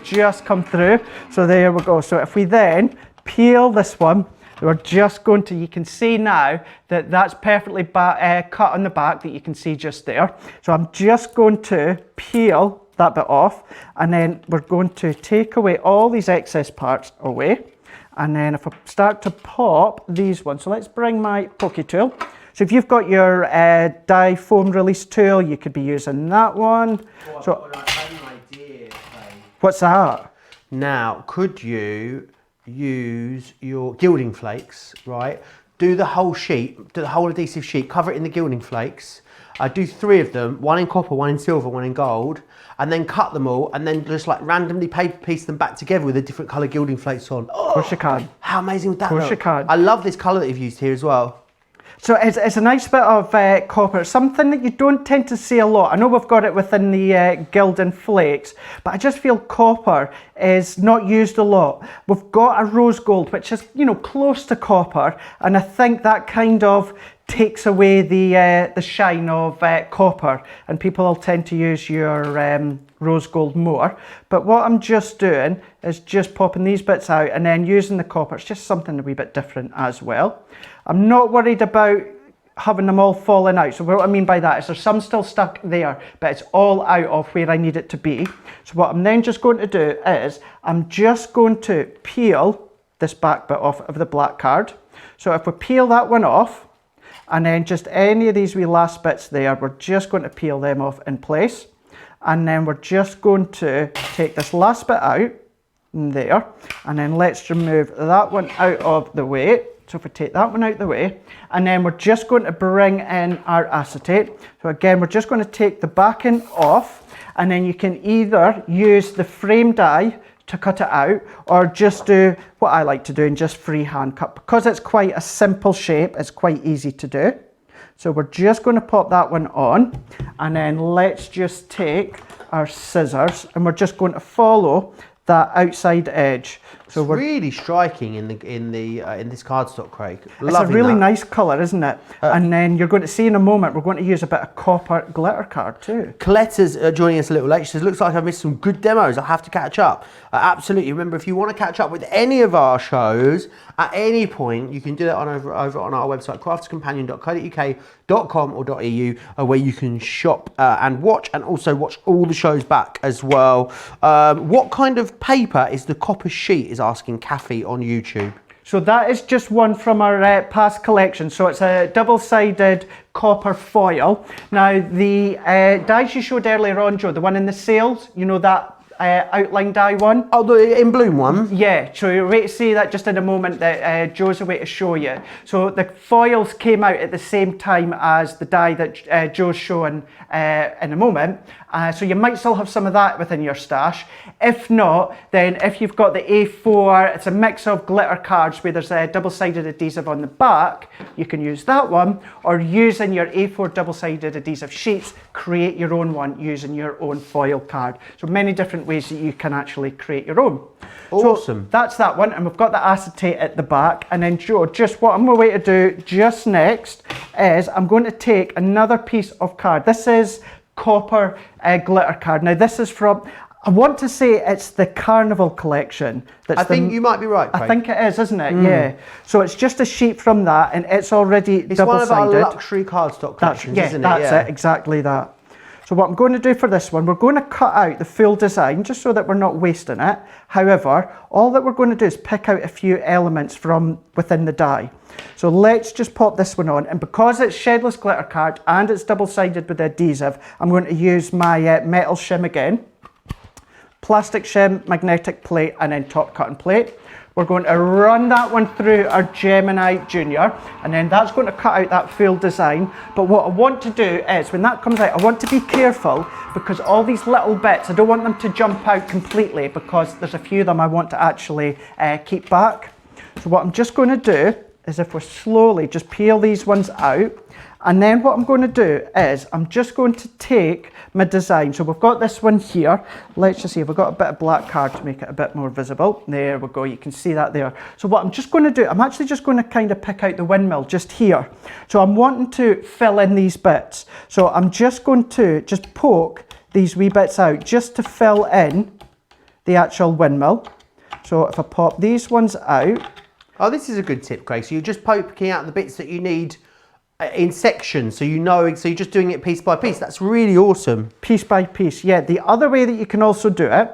Speaker 2: just come through. So there we go. So if we then peel this one, we're just going to, you can see now that that's perfectly cut on the back, that you can see just there. So I'm just going to peel that bit off, and then we're going to take away all these excess parts away. And then if I start to pop these ones, so let's bring my pokey tool. So if you've got your die foam release tool, you could be using that one. What's that?
Speaker 1: Now, could you use your gilding flakes, right? Do the whole sheet, do the whole adhesive sheet, cover it in the gilding flakes. Do 3 of them, 1 in copper, 1 in silver, 1 in gold, and then cut them all, and then just like randomly paper piece them back together with a different colour gilding flakes on. Oh,
Speaker 2: of course you can.
Speaker 1: How amazing would that look?
Speaker 2: Of course you can.
Speaker 1: I love this colour that you've used here as well.
Speaker 2: So it's a nice bit of copper, something that you don't tend to see a lot. I know we've got it within the Gilding flakes, but I just feel copper is not used a lot. We've got a rose gold, which is, you know, close to copper, and I think that kind of takes away the shine of copper, and people will tend to use your rose gold more. But what I'm just doing is just popping these bits out and then using the copper. It's just something a wee bit different as well. I'm not worried about having them all falling out. So what I mean by that is there's some still stuck there, but it's all out of where I need it to be. So what I'm then just going to do is I'm just going to peel this back bit off of the black card. So if we peel that one off, and then just any of these wee last bits there, we're just going to peel them off in place. And then we're just going to take this last bit out there, and then let's remove that one out of the way. So if we take that one out of the way, and then we're just going to bring in our acetate. So again, we're just going to take the backing off, and then you can either use the frame die to cut it out, or just do what I like to do and just freehand cut. Because it's quite a simple shape, it's quite easy to do. So we're just going to pop that one on, and then let's just take our scissors, and we're just going to follow that outside edge. So
Speaker 1: It's really striking in this cardstock, Craig.
Speaker 2: It's a really nice colour, isn't it? And then you're going to see in a moment, we're going to use a bit of copper glitter card too.
Speaker 1: Coletta's joining us a little late. She says, looks like I've missed some good demos. I'll have to catch up. Absolutely. Remember, if you want to catch up with any of our shows at any point, you can do that over on our website, crafterscompanion.co.uk.com or .eu, where you can shop and watch, and also watch all the shows back as well. What kind of paper is the copper sheet, is asking Kathy on YouTube.
Speaker 2: So that is just one from our past collection. So it's a double-sided copper foil. Now the dies you showed earlier on, Joe, the one in the sales, you know, that outline die one?
Speaker 1: Oh, the in bloom one?
Speaker 2: Yeah, so you'll wait to see that just in a moment that Joe's away to show you. So the foils came out at the same time as the die that Joe's showing in a moment. So you might still have some of that within your stash. If not, then if you've got the A4, it's a mix of glitter cards where there's a double-sided adhesive on the back, you can use that one, or using your A4 double-sided adhesive sheets, create your own one using your own foil card. So many different ways that you can actually create your own.
Speaker 1: Awesome.
Speaker 2: So that's that one, and we've got the acetate at the back. And then Joe, just what I'm going to do just next is I'm going to take another piece of card. This is copper glitter card. Now this is from, I want to say it's the Carnival collection.
Speaker 1: I think you might be right, Craig.
Speaker 2: I think it is, isn't it? Yeah. So it's just a sheet from that, and it's already double-sided.
Speaker 1: It's one of our luxury cardstock collections, isn't it?
Speaker 2: That's it, exactly that. So what I'm going to do for this one, we're going to cut out the full design just so that we're not wasting it. However, all that we're going to do is pick out a few elements from within the die. So let's just pop this one on, and because it's shedless glitter card and it's double-sided with adhesive, I'm going to use my metal shim again. Plastic shim, magnetic plate, and then top cutting plate. We're going to run that one through our Gemini Junior, and then that's going to cut out that full design. But what I want to do is, when that comes out, I want to be careful, because all these little bits, I don't want them to jump out completely, because there's a few of them I want to actually keep back. So what I'm just going to do is, if we slowly just peel these ones out, and then what I'm going to do is I'm just going to take my design. So we've got this one here. Let's just see if we've got a bit of black card to make it a bit more visible. There we go, you can see that there. So what I'm just going to do, I'm actually just going to kind of pick out the windmill just here. So I'm wanting to fill in these bits. So I'm just going to just poke these wee bits out just to fill in the actual windmill. So if I pop these ones out.
Speaker 1: Oh, this is a good tip, Craig. So you're just poking out the bits that you need in sections, so you know, so you're just doing it piece by piece. That's really awesome.
Speaker 2: Piece by piece, yeah. The other way that you can also do it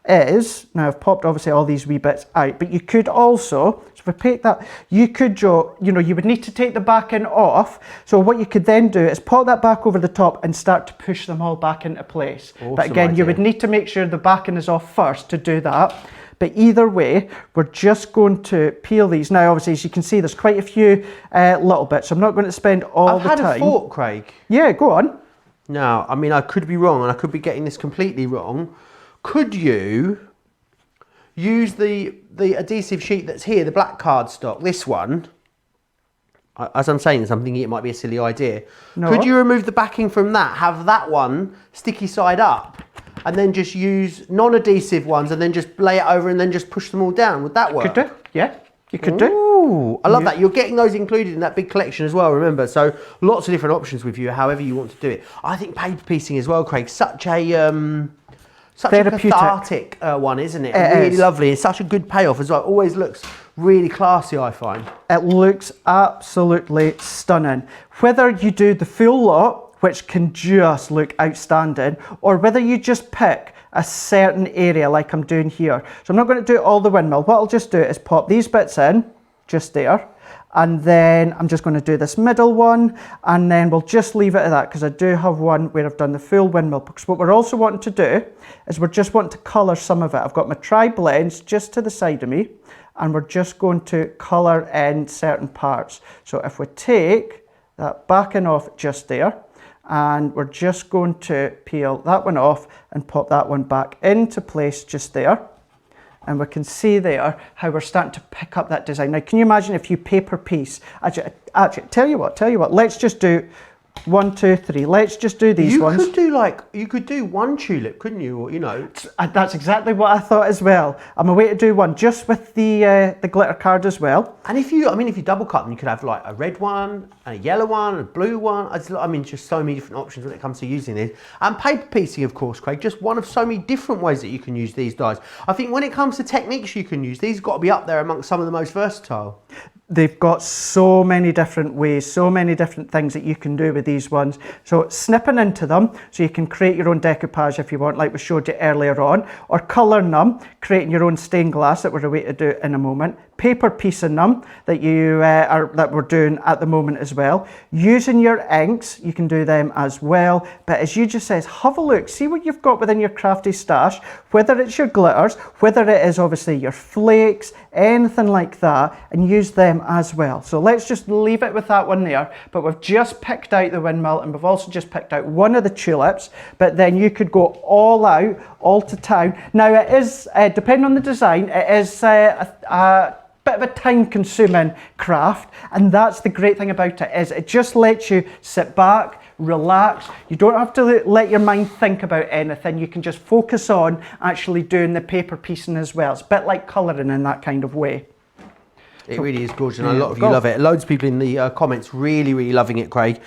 Speaker 2: is, now I've popped obviously all these wee bits out, but you could also, so if I take that, you could, Joe, you know, you would need to take the backing off. So what you could then do is pop that back over the top and start to push them all back into place.
Speaker 1: Awesome
Speaker 2: but again,
Speaker 1: idea.
Speaker 2: you would need to make sure the backing is off first to do that. But either way, we're just going to peel these. Now, obviously, as you can see, there's quite a few little bits. So I'm not going to spend all the time.
Speaker 1: I've had a thought, Craig.
Speaker 2: Yeah, go on.
Speaker 1: Now, I mean, I could be wrong, and I could be getting this completely wrong. Could you use the adhesive sheet that's here, the black cardstock, this one? As I'm saying this, I'm thinking it might be a silly idea.
Speaker 2: No.
Speaker 1: Could you remove the backing from that, have that one sticky side up, and then just use non-adhesive ones, and then just lay it over and then just push them all down? Would that work?
Speaker 2: Could do, yeah. You could do.
Speaker 1: Ooh, I love that. You're getting those included in that big collection as well, remember. So lots of different options with you, however you want to do it. I think paper piecing as well, Craig, such a cathartic one, isn't it? Really
Speaker 2: is.
Speaker 1: Lovely. It's such a good payoff as well. It always looks really classy, I find.
Speaker 2: It looks absolutely stunning. Whether you do the full lot, which can just look outstanding, or whether you just pick a certain area like I'm doing here. So I'm not going to do all the windmill. What I'll just do is pop these bits in, just there, and then I'm just going to do this middle one, and then we'll just leave it at that, because I do have one where I've done the full windmill. Because what we're also wanting to do is we're just wanting to colour some of it. I've got my tri-blends just to the side of me, and we're just going to colour in certain parts. So if we take that backing off just there, and we're just going to peel that one off and pop that one back into place just there. And we can see there how we're starting to pick up that design. Now, can you imagine if you paper piece? Actually, tell you what, let's just do 1, 2, 3. Let's just do these ones.
Speaker 1: You could do one tulip, couldn't you? Or, you know.
Speaker 2: That's exactly what I thought as well. I'm away to do one just with the glitter card as well.
Speaker 1: And if you double cut them, you could have like a red one, a yellow one, a blue one. I mean, just so many different options when it comes to using this. And paper piecing, of course, Craig, just one of so many different ways that you can use these dies. I think when it comes to techniques you can use, these have got to be up there amongst some of the most versatile.
Speaker 2: They've got so many different ways, so many different things that you can do with these ones. So snipping into them, so you can create your own decoupage if you want, like we showed you earlier on, or colouring them, creating your own stained glass that we're away to do in a moment. Paper piecing them that we're doing at the moment as well. Using your inks, you can do them as well. But as you just says, have a look, see what you've got within your crafty stash, whether it's your glitters, whether it is obviously your flakes, anything like that, and use them as well. So let's just leave it with that one there. But we've just picked out the windmill, and we've also just picked out one of the tulips, but then you could go all out, all to town. Now it is, depending on the design, it is a bit of a time-consuming craft, and that's the great thing about it, is it just lets you sit back, relax. You don't have to let your mind think about anything. You can just focus on actually doing the paper piecing as well. It's a bit like colouring in that kind of way.
Speaker 1: It really is gorgeous, and a lot of you love it. Loads of people in the comments really loving it, Craig.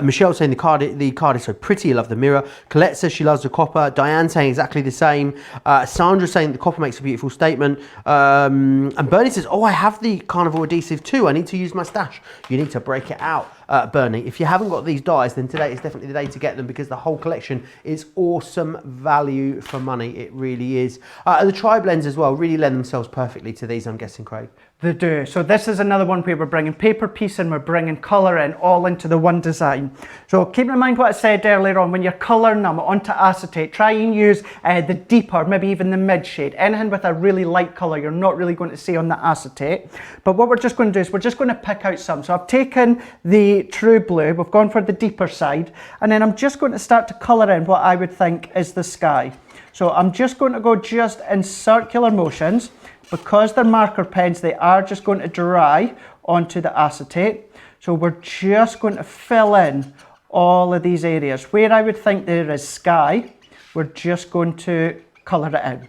Speaker 1: Michelle saying the card is so pretty. I love the mirror. Colette says she loves the copper. Diane saying exactly the same. Sandra saying the copper makes a beautiful statement. And Bernie says, oh, I have the carnival adhesive too. I need to use my stash. You need to break it out, Bernie. If you haven't got these dies, then today is definitely the day to get them, because the whole collection is awesome value for money. It really is. The tri-blends as well really lend themselves perfectly to these, I'm guessing, Craig.
Speaker 2: They do. So this is another one where we're bringing paper piecing, we're bringing colour in, all into the one design. So keep in mind what I said earlier on, when you're colouring them onto acetate, try and use the deeper, maybe even the mid shade. Anything with a really light colour you're not really going to see on the acetate. But what we're just going to do is we're just going to pick out some. So I've taken the true blue, we've gone for the deeper side, and then I'm just going to start to colour in what I would think is the sky. So I'm just going to go just in circular motions. Because they're marker pens, they are just going to dry onto the acetate. So we're just going to fill in all of these areas. Where I would think there is sky, we're just going to colour it in.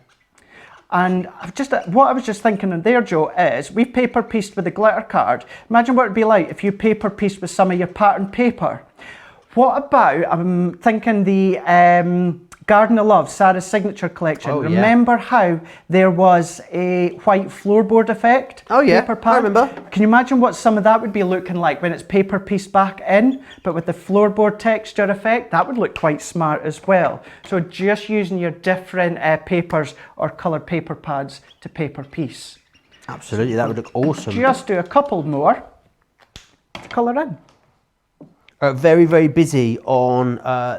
Speaker 2: And what I was just thinking there, Joe, is we've paper pieced with the glitter card. Imagine what it'd be like if you paper pieced with some of your pattern paper. What about, I'm thinking the Garden of Love, Sarah's signature collection.
Speaker 1: Oh,
Speaker 2: remember how there was a white floorboard effect?
Speaker 1: Oh yeah,
Speaker 2: paper pad?
Speaker 1: I remember.
Speaker 2: Can you imagine what some of that would be looking like when it's paper pieced back in, but with the floorboard texture effect? That would look quite smart as well. So just using your different papers or coloured paper pads to paper piece.
Speaker 1: Absolutely, that would look awesome.
Speaker 2: Just do a couple more to colour in.
Speaker 1: Very busy on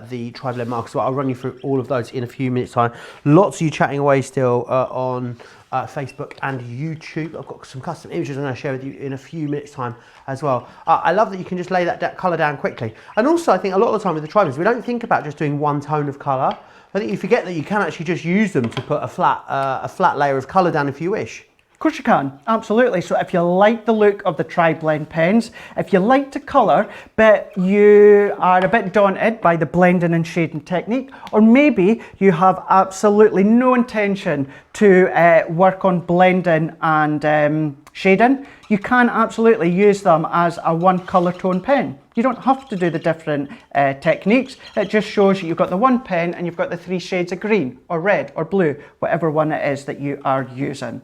Speaker 1: the tri-blend markers. So I'll run you through all of those in a few minutes time. Lots of you chatting away still on Facebook and YouTube. I've got some custom images I'm going to share with you in a few minutes time as well. I love that you can just lay that colour down quickly. And also I think a lot of the time with the tri-blends, we don't think about just doing one tone of colour. I think you forget that you can actually just use them to put a flat layer of colour down if you wish.
Speaker 2: Of course you can, absolutely. So if you like the look of the tri-blend pens, if you like to colour, but you are a bit daunted by the blending and shading technique, or maybe you have absolutely no intention to work on blending and shading, you can absolutely use them as a one colour tone pen. You don't have to do the different techniques. It just shows you you've got the one pen and you've got the 3 shades of green or red or blue, whatever one it is that you are using.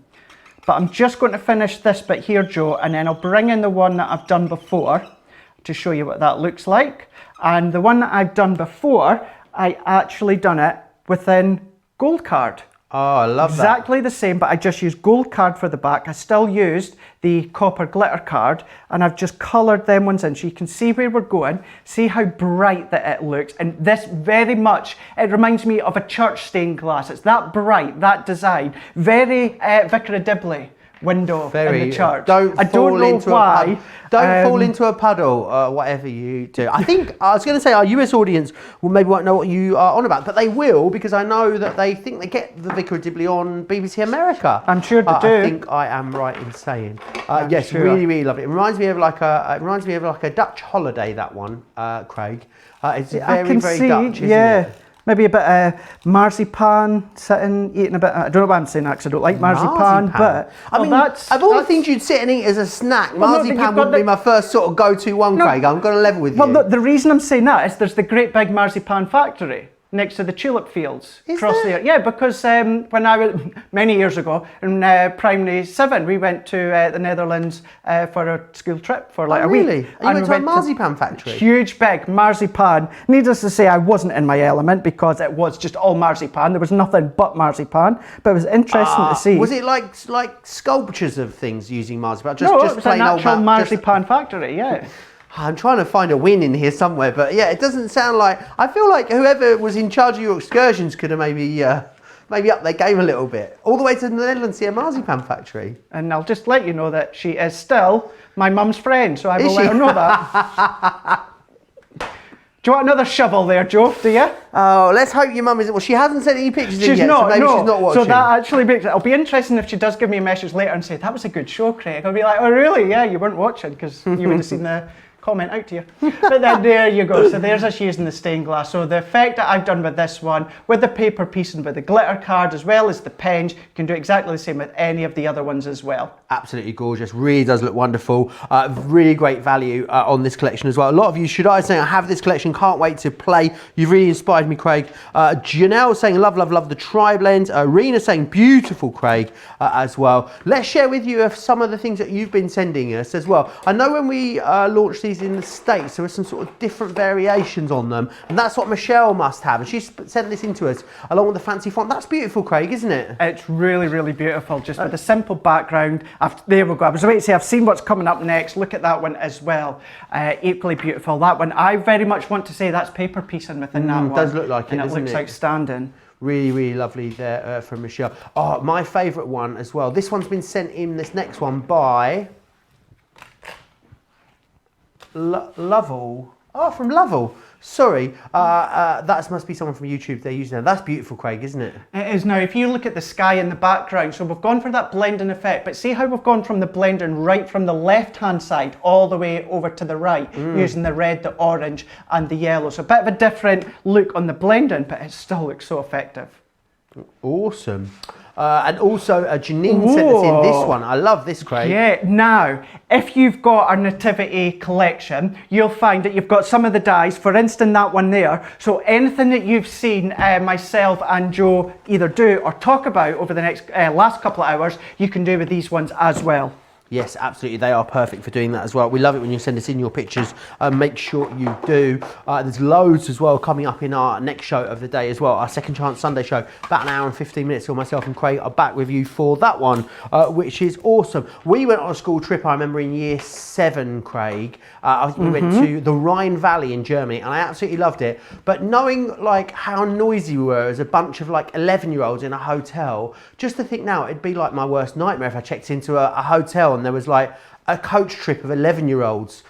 Speaker 2: But I'm just going to finish this bit here, Joe, and then I'll bring in the one that I've done before to show you what that looks like. And the one that I've done before, I actually done it within gold card.
Speaker 1: Oh, I love that.
Speaker 2: Exactly the same, but I just used gold card for the back. I still used the copper glitter card, and I've just coloured them ones in so you can see where we're going, see how bright that it looks. And this very much, it reminds me of a church stained glass. It's that bright, that design, very Vicar of Dibley window in the church.
Speaker 1: Don't
Speaker 2: I
Speaker 1: fall
Speaker 2: don't know
Speaker 1: into
Speaker 2: why.
Speaker 1: a puddle. Don't fall into a puddle, whatever you do. I think, I was going to say our US audience won't know what you are on about, but they will, because I know that they think they get the Vicar of Dibley on BBC America.
Speaker 2: I'm sure they do.
Speaker 1: I think I am right in saying. Yes,
Speaker 2: sure.
Speaker 1: really, really lovely. It reminds me of like a Dutch holiday, that one, Craig. It's very, very Dutch, isn't it?
Speaker 2: Maybe a bit of marzipan, sitting, eating a bit. I don't know why I'm saying that because I don't like marzipan, but
Speaker 1: I mean, of all the things you'd sit and eat as a snack, marzipan wouldn't be my first sort of go-to one, Craig. I'm going to level with you.
Speaker 2: Well, the reason I'm saying that is there's the great big marzipan factory next to the tulip fields across there. Yeah, because when I was many years ago in primary 7, we went to the Netherlands for a school trip for like a week.
Speaker 1: Really? And you went to a marzipan factory?
Speaker 2: Huge big marzipan. Needless to say, I wasn't in my element because it was just all marzipan. There was nothing but marzipan, but it was interesting to see.
Speaker 1: Was it like sculptures of things using marzipan?
Speaker 2: No, it was a natural marzipan factory. Yeah.
Speaker 1: I'm trying to find a win in here somewhere, but yeah, it doesn't sound like. I feel like whoever was in charge of your excursions could have maybe up their game a little bit. All the way to the Netherlands to see a marzipan factory.
Speaker 2: And I'll just let you know that she is still my mum's friend, so I will let her know that. Do you want another shovel there, Joe? Do you?
Speaker 1: Oh, let's hope your mum isn't. Well, she hasn't sent any pictures in yet, so maybe she's not watching.
Speaker 2: So that actually makes it. It'll be interesting if she does give me a message later and say, that was a good show, Craig. I'll be like, oh, really? Yeah, you weren't watching because you would have seen the comment out to you. But then there you go. So there's us using the stained glass. So the effect that I've done with this one, with the paper piece and with the glitter card as well as the pens, you can do exactly the same with any of the other ones as well.
Speaker 1: Absolutely gorgeous. Really does look wonderful. Really great value on this collection as well. A lot of you, should I say, I have this collection, can't wait to play. You've really inspired me, Craig. Janelle saying love, love, love the tri-blends. Rena saying beautiful, Craig, as well. Let's share with you some of the things that you've been sending us as well. I know when we launched these in the States, there were some sort of different variations on them, and that's what Michelle must have, and she sent this into us along with the fancy font. That's beautiful, Craig, isn't it?
Speaker 2: It's really, really beautiful, just with a simple background. There we go. I was about to say, I've seen what's coming up next. Look at that one as well. Equally beautiful. That one, I very much want to say that's paper piecing within that one.
Speaker 1: It does look like it,
Speaker 2: and
Speaker 1: doesn't
Speaker 2: looks
Speaker 1: it?
Speaker 2: outstanding.
Speaker 1: Really, really lovely there from Michelle. Oh, my favourite one as well. This one's been sent in, this next one, by Lovell. Oh, from Lovell. Sorry, that must be someone from YouTube they're using now. That's beautiful, Craig, isn't it?
Speaker 2: It is now. If you look at the sky in the background, so we've gone for that blending effect, but see how we've gone from the blending right from the left-hand side all the way over to the right, using the red, the orange, and the yellow. So a bit of a different look on the blending, but it still looks so effective.
Speaker 1: Awesome. And also Janine sent us in this one. I love this, Craig.
Speaker 2: Yeah, now, if you've got our nativity collection, you'll find that you've got some of the dies, for instance, that one there. So anything that you've seen myself and Joe either do or talk about over the next last couple of hours, you can do with these ones as well.
Speaker 1: Yes, absolutely. They are perfect for doing that as well. We love it when you send us in your pictures. Make sure you do. There's loads as well coming up in our next show of the day as well. Our Second Chance Sunday show. About an hour and 15 minutes. So myself and Craig are back with you for that one, which is awesome. We went on a school trip, I remember, in year 7, Craig. We went to the Rhine Valley in Germany, and I absolutely loved it. But knowing like how noisy we were as a bunch of like 11-year-olds in a hotel, just to think now, it'd be like my worst nightmare if I checked into a hotel and there was like a coach trip of 11-year-olds.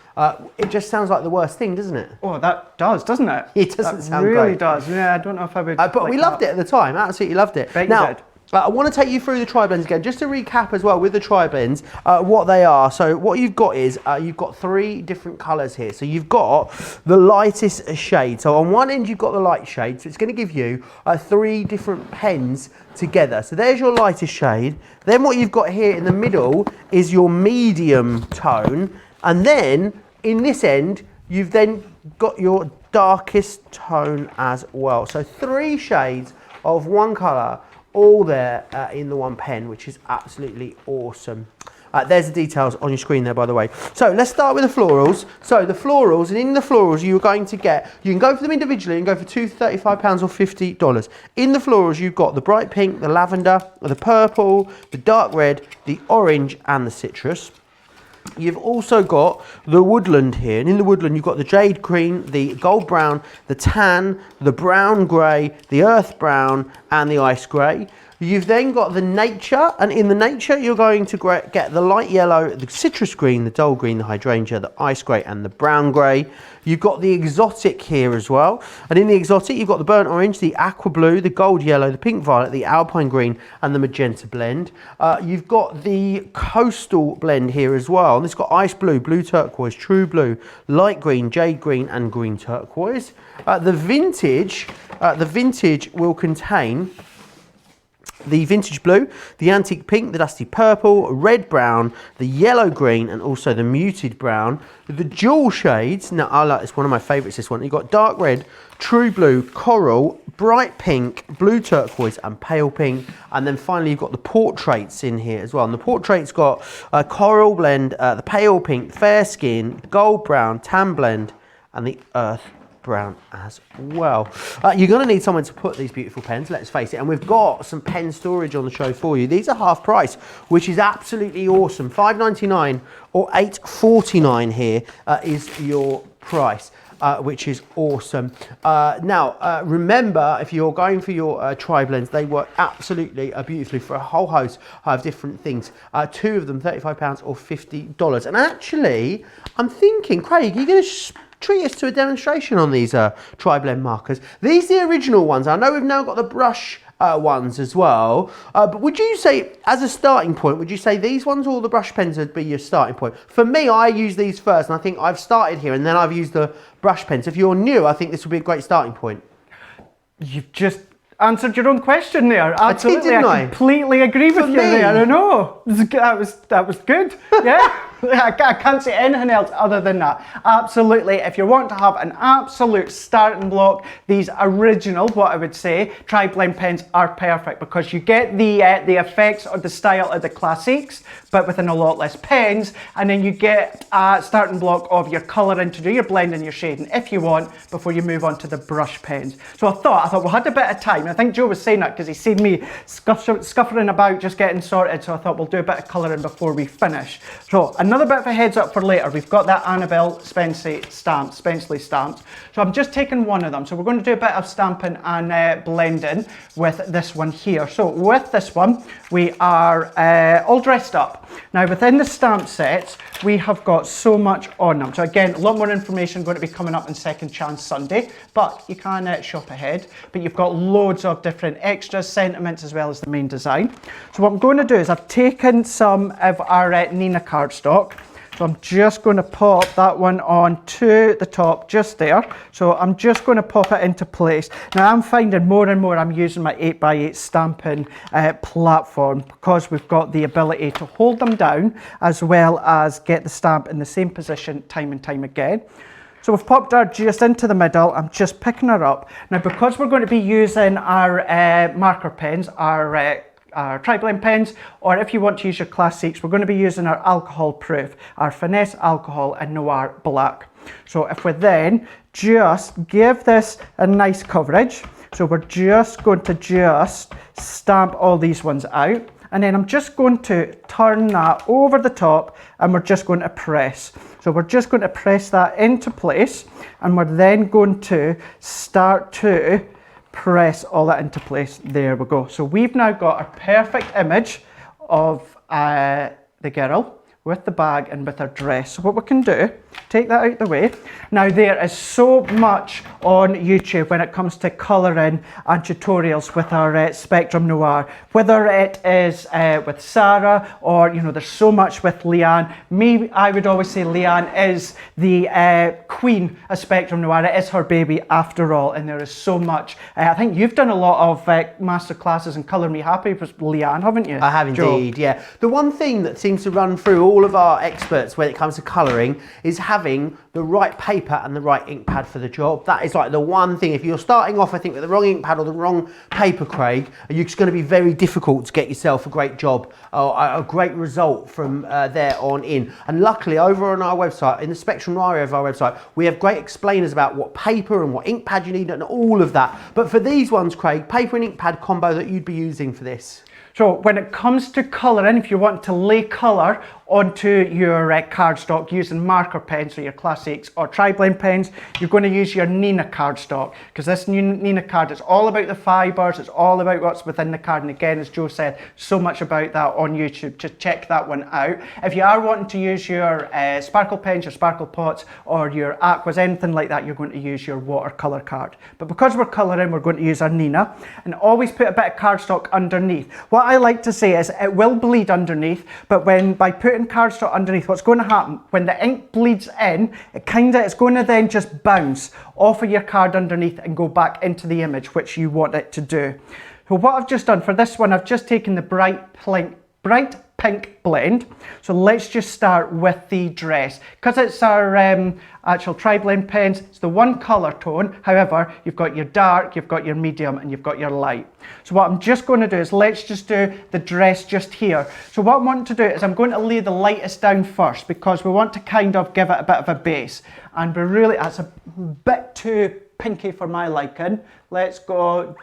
Speaker 1: It just sounds like the worst thing, doesn't it?
Speaker 2: Oh, that does, doesn't it?
Speaker 1: It doesn't sound great.
Speaker 2: It really does. Yeah, I don't know if I would.
Speaker 1: But we loved it at the time. Absolutely loved it.
Speaker 2: Bet
Speaker 1: now,
Speaker 2: you did.
Speaker 1: I want to take you through the tri-blends again, just to recap as well with the tri-blends, what they are. So what you've got is, you've got 3 different colours here. So you've got the lightest shade. So on one end, you've got the light shade. So it's going to give you 3 different pens together. So there's your lightest shade. Then what you've got here in the middle is your medium tone. And then in this end, you've then got your darkest tone as well. So 3 shades of one colour, all there in the one pen, which is absolutely awesome. There's the details on your screen there, by the way. So let's start with the florals. So the florals, and in the florals you're going to get, you can go for them individually and go for £35 or $50. In the florals you've got the bright pink, the lavender, the purple, the dark red, the orange and the citrus. You've also got the woodland here, and in the woodland you've got the jade green, the gold brown, the tan, the brown grey, the earth brown and the ice grey. You've then got the nature, and in the nature you're going to get the light yellow, the citrus green, the dull green, the hydrangea, the ice grey and the brown grey. You've got the exotic here as well, and in the exotic you've got the burnt orange, the aqua blue, the gold yellow, the pink violet, the alpine green and the magenta blend. You've got the coastal blend here as well, and it's got ice blue, blue turquoise, true blue, light green, jade green and green turquoise. The vintage will contain the vintage blue, the antique pink, the dusty purple, red brown, the yellow green and also the muted brown. The jewel shades, now I like this, one of my favourites, this one. You've got dark red, true blue, coral, bright pink, blue turquoise and pale pink. And then finally you've got the portraits in here as well. And the portraits got a coral blend, the pale pink, fair skin, gold brown, tan blend and the earth brown as well. You're going to need someone to put these beautiful pens, let's face it, and we've got some pen storage on the show for you. These are half price, which is absolutely awesome. $5.99 or $8.49 here is your price. Which is awesome. Now, remember, if you're going for your tri-blends, they work absolutely beautifully for a whole host of different things. Two of them, £35 or $50. And actually, I'm thinking, Craig, you're going to treat us to a demonstration on these tri-blend markers. These are the original ones. I know we've now got the brush ones as well, but would you say, as a starting point, would you say these ones or the brush pens would be your starting point? For me, I use these first, and I think I've started here and then I've used the brush pens. If you're new, I think this would be a great starting point. You've just answered your own question there. Absolutely, I completely agree with you there. I know that was good. Yeah. I can't say anything else other than that. Absolutely, if you want to have an absolute starting block, these original, what I would say, tri-blend pens are perfect because you get the effects or the style of the classics, but within a lot less pens, and then you get a starting block of your colouring to do your blending, your shading, if you want, before you move on to the brush pens. So I thought we had a bit of time. I think Joe was saying that because he's seen me scuffering about just getting sorted, so I thought we'll do a bit of colouring before we finish. So another bit of a heads up for later, we've got that Annabelle Spenceley stamps. So I'm just taking one of them. So we're going to do a bit of stamping and blending with this one here. So with this one, we are all dressed up. Now within the stamp sets, we have got so much on them. So again, a lot more information going to be coming up on Second Chance Sunday, but you can shop ahead. But you've got loads of different extras, sentiments, as well as the main design. So what I'm going to do is I've taken some of our Nina cardstock. So I'm just going to pop that one on to the top just there. So I'm just going to pop it into place. Now I'm finding more and more I'm using my 8x8 stamping platform because we've got the ability to hold them down as well as get the stamp in the same position time and time again. So we've popped her just into the middle. I'm just picking her up. Now because we're going to be using our marker pens, our tri-blend pens, or if you want to use your classics, we're going to be using our alcohol proof, our finesse alcohol and noir black. So if we then just give this a nice coverage, so we're just going to just stamp all these ones out, and then I'm just going to turn that over the top and we're just going to press. So we're just going to press that into place, and we're then going to start to press all that into place. There we go. So we've now got a perfect image of the girl with the bag and with her dress. So what we can do, take that out the way. Now there is so much on YouTube when it comes to colouring and tutorials with our Spectrum Noir, whether it is with Sarah or, you know, there's so much with Leanne. Me, I would always say Leanne is the queen of Spectrum Noir. It is her baby after all, and there is so much. I think you've done a lot of master classes and Colour Me Happy with Leanne, haven't you? I have indeed, Joe? Yeah. The one thing that seems to run through all of our experts when it comes to colouring is having the right paper and the right ink pad for the job. That is like the one thing. If you're starting off, I think, with the wrong ink pad or the wrong paper, Craig, you're just going to be very difficult to get yourself a great job or a great result from there on in. And luckily, over on our website, in the Spectrum Noir area of our website, we have great explainers about what paper and what ink pad you need and all of that. But for these ones, Craig, paper and ink pad combo that you'd be using for this.
Speaker 2: So when it comes to colouring, if you want to lay colour onto your cardstock using marker pens, so your classics or tri-blend pens, you're going to use your Nina cardstock, because this Nina card is all about the fibres, it's all about what's within the card, and again, as Joe said, so much about that on YouTube. Just check that one out. If you are wanting to use your sparkle pens, your sparkle pots, or your aquas, anything like that, you're going to use your watercolour card. But because we're colouring, we're going to use our Nina, and always put a bit of cardstock underneath. What I like to say is it will bleed underneath, but by putting cardstock underneath, what's going to happen when the ink bleeds in, it's going to then just bounce off of your card underneath and go back into the image, which you want it to do. So what I've just done for this one, I've just taken the bright pink blend. So let's just start with the dress. Because it's our actual tri-blend pens, it's the one colour tone. However, you've got your dark, you've got your medium, and you've got your light. So what I'm just going to do is let's just do the dress just here. So what I'm wanting to do is I'm going to lay the lightest down first, because we want to kind of give it a bit of a base. And that's a bit too pinky for my liking. Let's go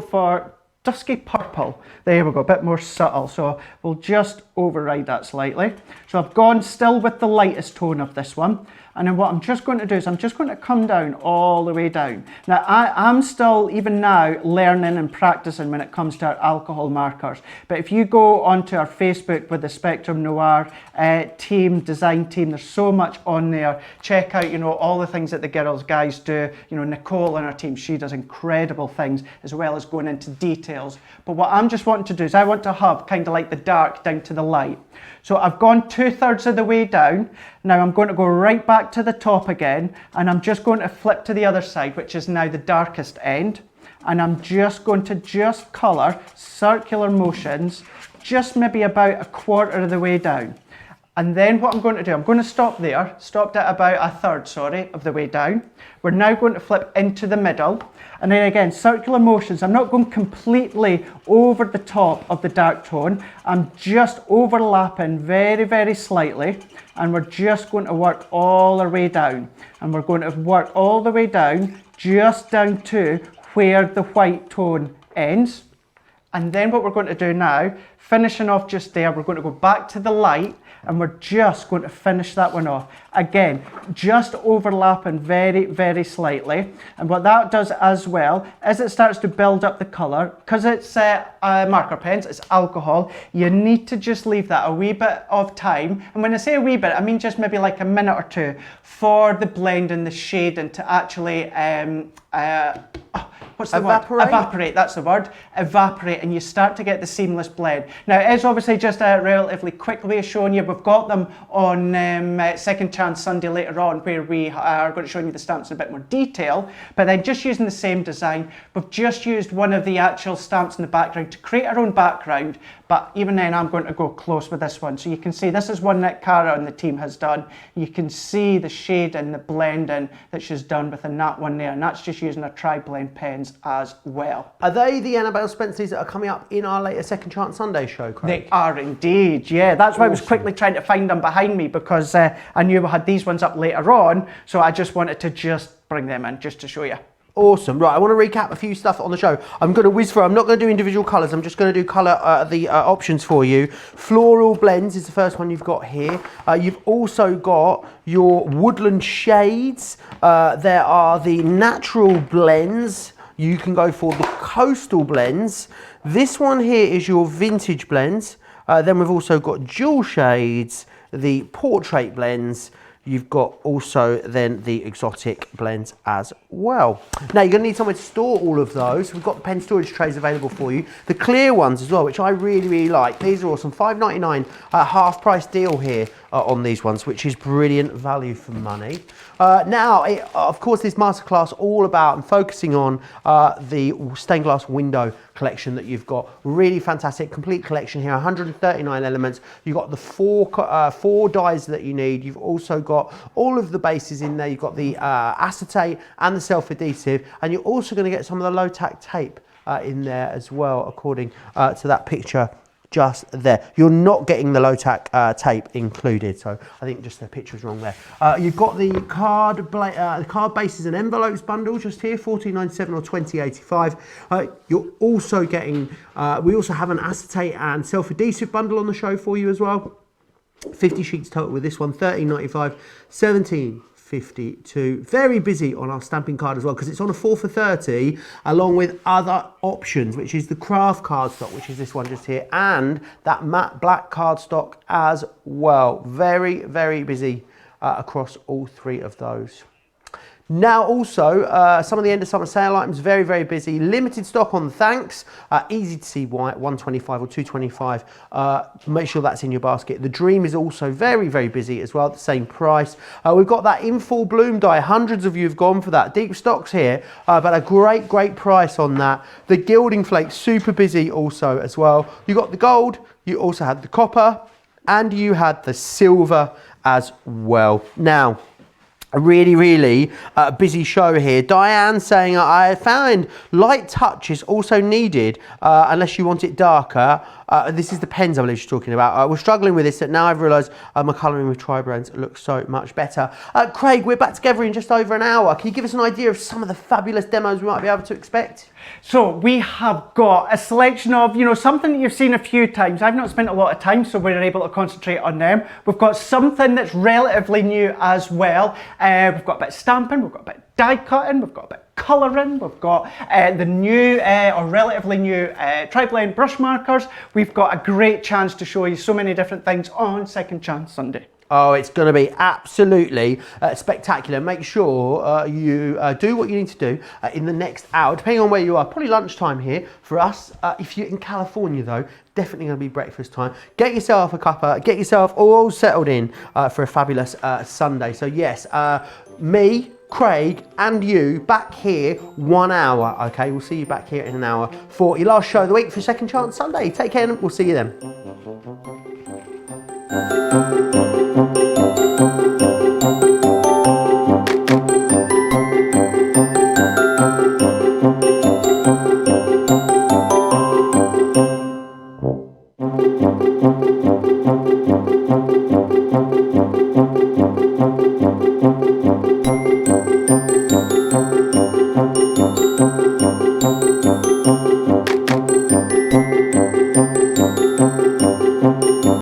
Speaker 2: for dusky purple. There we go, a bit more subtle. So we'll just override that slightly. So I've gone still with the lightest tone of this one. And then what I'm just going to do is I'm just going to come down all the way down. Now I'm still, even now, learning and practicing when it comes to our alcohol markers. But if you go onto our Facebook with the Spectrum Noir design team, there's so much on there. Check out, all the things that the guys do. Nicole and our team, she does incredible things, as well as going into details. But what I'm just wanting to do is I want to hub kind of like the dark down to the light. So I've gone 2/3 of the way down. Now I'm going to go right back to the top again, and I'm just going to flip to the other side, which is now the darkest end. And I'm just going to colour circular motions, just maybe about 1/4 of the way down. And then what I'm going to do, I'm going to stop there, stopped at about 1/3, of the way down. We're now going to flip into the middle. And then again, circular motions. I'm not going completely over the top of the dark tone. I'm just overlapping very, very slightly. And we're just going to work all our way down. And we're going to work all the way down, just down to where the white tone ends. And then what we're going to do now, finishing off just there, we're going to go back to the light, and we're just going to finish that one off. Again, just overlapping very, very slightly. And what that does as well, as it starts to build up the colour, because it's marker pens, it's alcohol, you need to just leave that a wee bit of time. And when I say a wee bit, I mean just maybe like a minute or two for the blend and the shading to actually what's the word? Evaporate, that's the word. Evaporate, and you start to get the seamless blend. Now, it's obviously just a relatively quick way of showing you. We've got them on Second Chance Sunday later on, where we are going to show you the stamps in a bit more detail. But then just using the same design, we've just used one of the actual stamps in the background to create our own background. But even then, I'm going to go close with this one. So you can see this is one that Cara and the team has done. You can see the shade and the blending that she's done within that one there. And that's just using our tri-blend pens as well.
Speaker 1: Are they the Annabelle Spencers that are coming up in our later Second Chance Sunday show, Craig?
Speaker 2: They are indeed, yeah. That's why I was quickly trying to find them behind me, because I knew we had these ones up later on. So I just wanted to just bring them in just to show you.
Speaker 1: Awesome. Right, I want to recap a few stuff on the show. I'm going to whiz through. I'm not going to do individual colours. I'm just going to do colour options for you. Floral blends is the first one you've got here. You've also got your woodland shades. There are the natural blends. You can go for the coastal blends. This one here is your vintage blends. Then we've also got jewel shades, the portrait blends. You've got also then the exotic blends as well. Now you're going to need somewhere to store all of those. We've got pen storage trays available for you. The clear ones as well, which I really, really like. These are awesome. $5.99, half price deal here on these ones, which is brilliant value for money. Now, of course, this masterclass all about and focusing on the stained glass window collection that you've got. Really fantastic, complete collection here. 139 elements. You've got the four dyes that you need. You've also got all of the bases in there. You've got the acetate and the self-adhesive, and you're also going to get some of the low-tack tape in there as well, according to that picture just there. You're not getting the low-tack tape included, so I think just the picture's wrong there. You've got the card bases and envelopes bundle just here, $14.97 or $20.85. You're also getting, we also have an acetate and self-adhesive bundle on the show for you as well. 50 sheets total with this one, £13.95, £17.52. Very busy on our stamping card as well, because it's on a 4 for 30, along with other options, which is the craft cardstock, which is this one just here, and that matte black cardstock as well. Very, very busy across all three of those. Now also, some of the end of summer sale items, very, very busy. Limited stock on thanks. Easy to see why, 125 or 225. Make sure that's in your basket. The Dream is also very, very busy as well, at the same price. We've got that in full bloom die. Hundreds of you have gone for that. Deep stocks here, but a great, great price on that. The Gilding flakes, super busy also as well. You got the gold, you also had the copper, and you had the silver as well. Now, a really, really busy show here. Diane saying, I found light touch is also needed unless you want it darker. This is the pens, I believe she's talking about. We're struggling with this, but now I've realised my colouring with tri-brands looks so much better. Craig, we're back together in just over an hour. Can you give us an idea of some of the fabulous demos we might be able to expect?
Speaker 2: So we have got a selection of, something that you've seen a few times. I've not spent a lot of time, so we're able to concentrate on them. We've got something that's relatively new as well. We've got a bit of stamping, we've got a bit of die cutting, we've got a bit of colouring, we've got the new or relatively new tri-blend brush markers. We've got a great chance to show you so many different things on Second Chance Sunday.
Speaker 1: Oh, it's going to be absolutely spectacular. Make sure you do what you need to do in the next hour, depending on where you are. Probably lunchtime here for us. If you're in California, though, definitely going to be breakfast time. Get yourself a cuppa, get yourself all settled in for a fabulous Sunday. So yes, me, Craig and you back here 1 hour. Okay, we'll see you back here in an hour for your last show of the week for Second Chance Sunday. Take care and we'll see you then.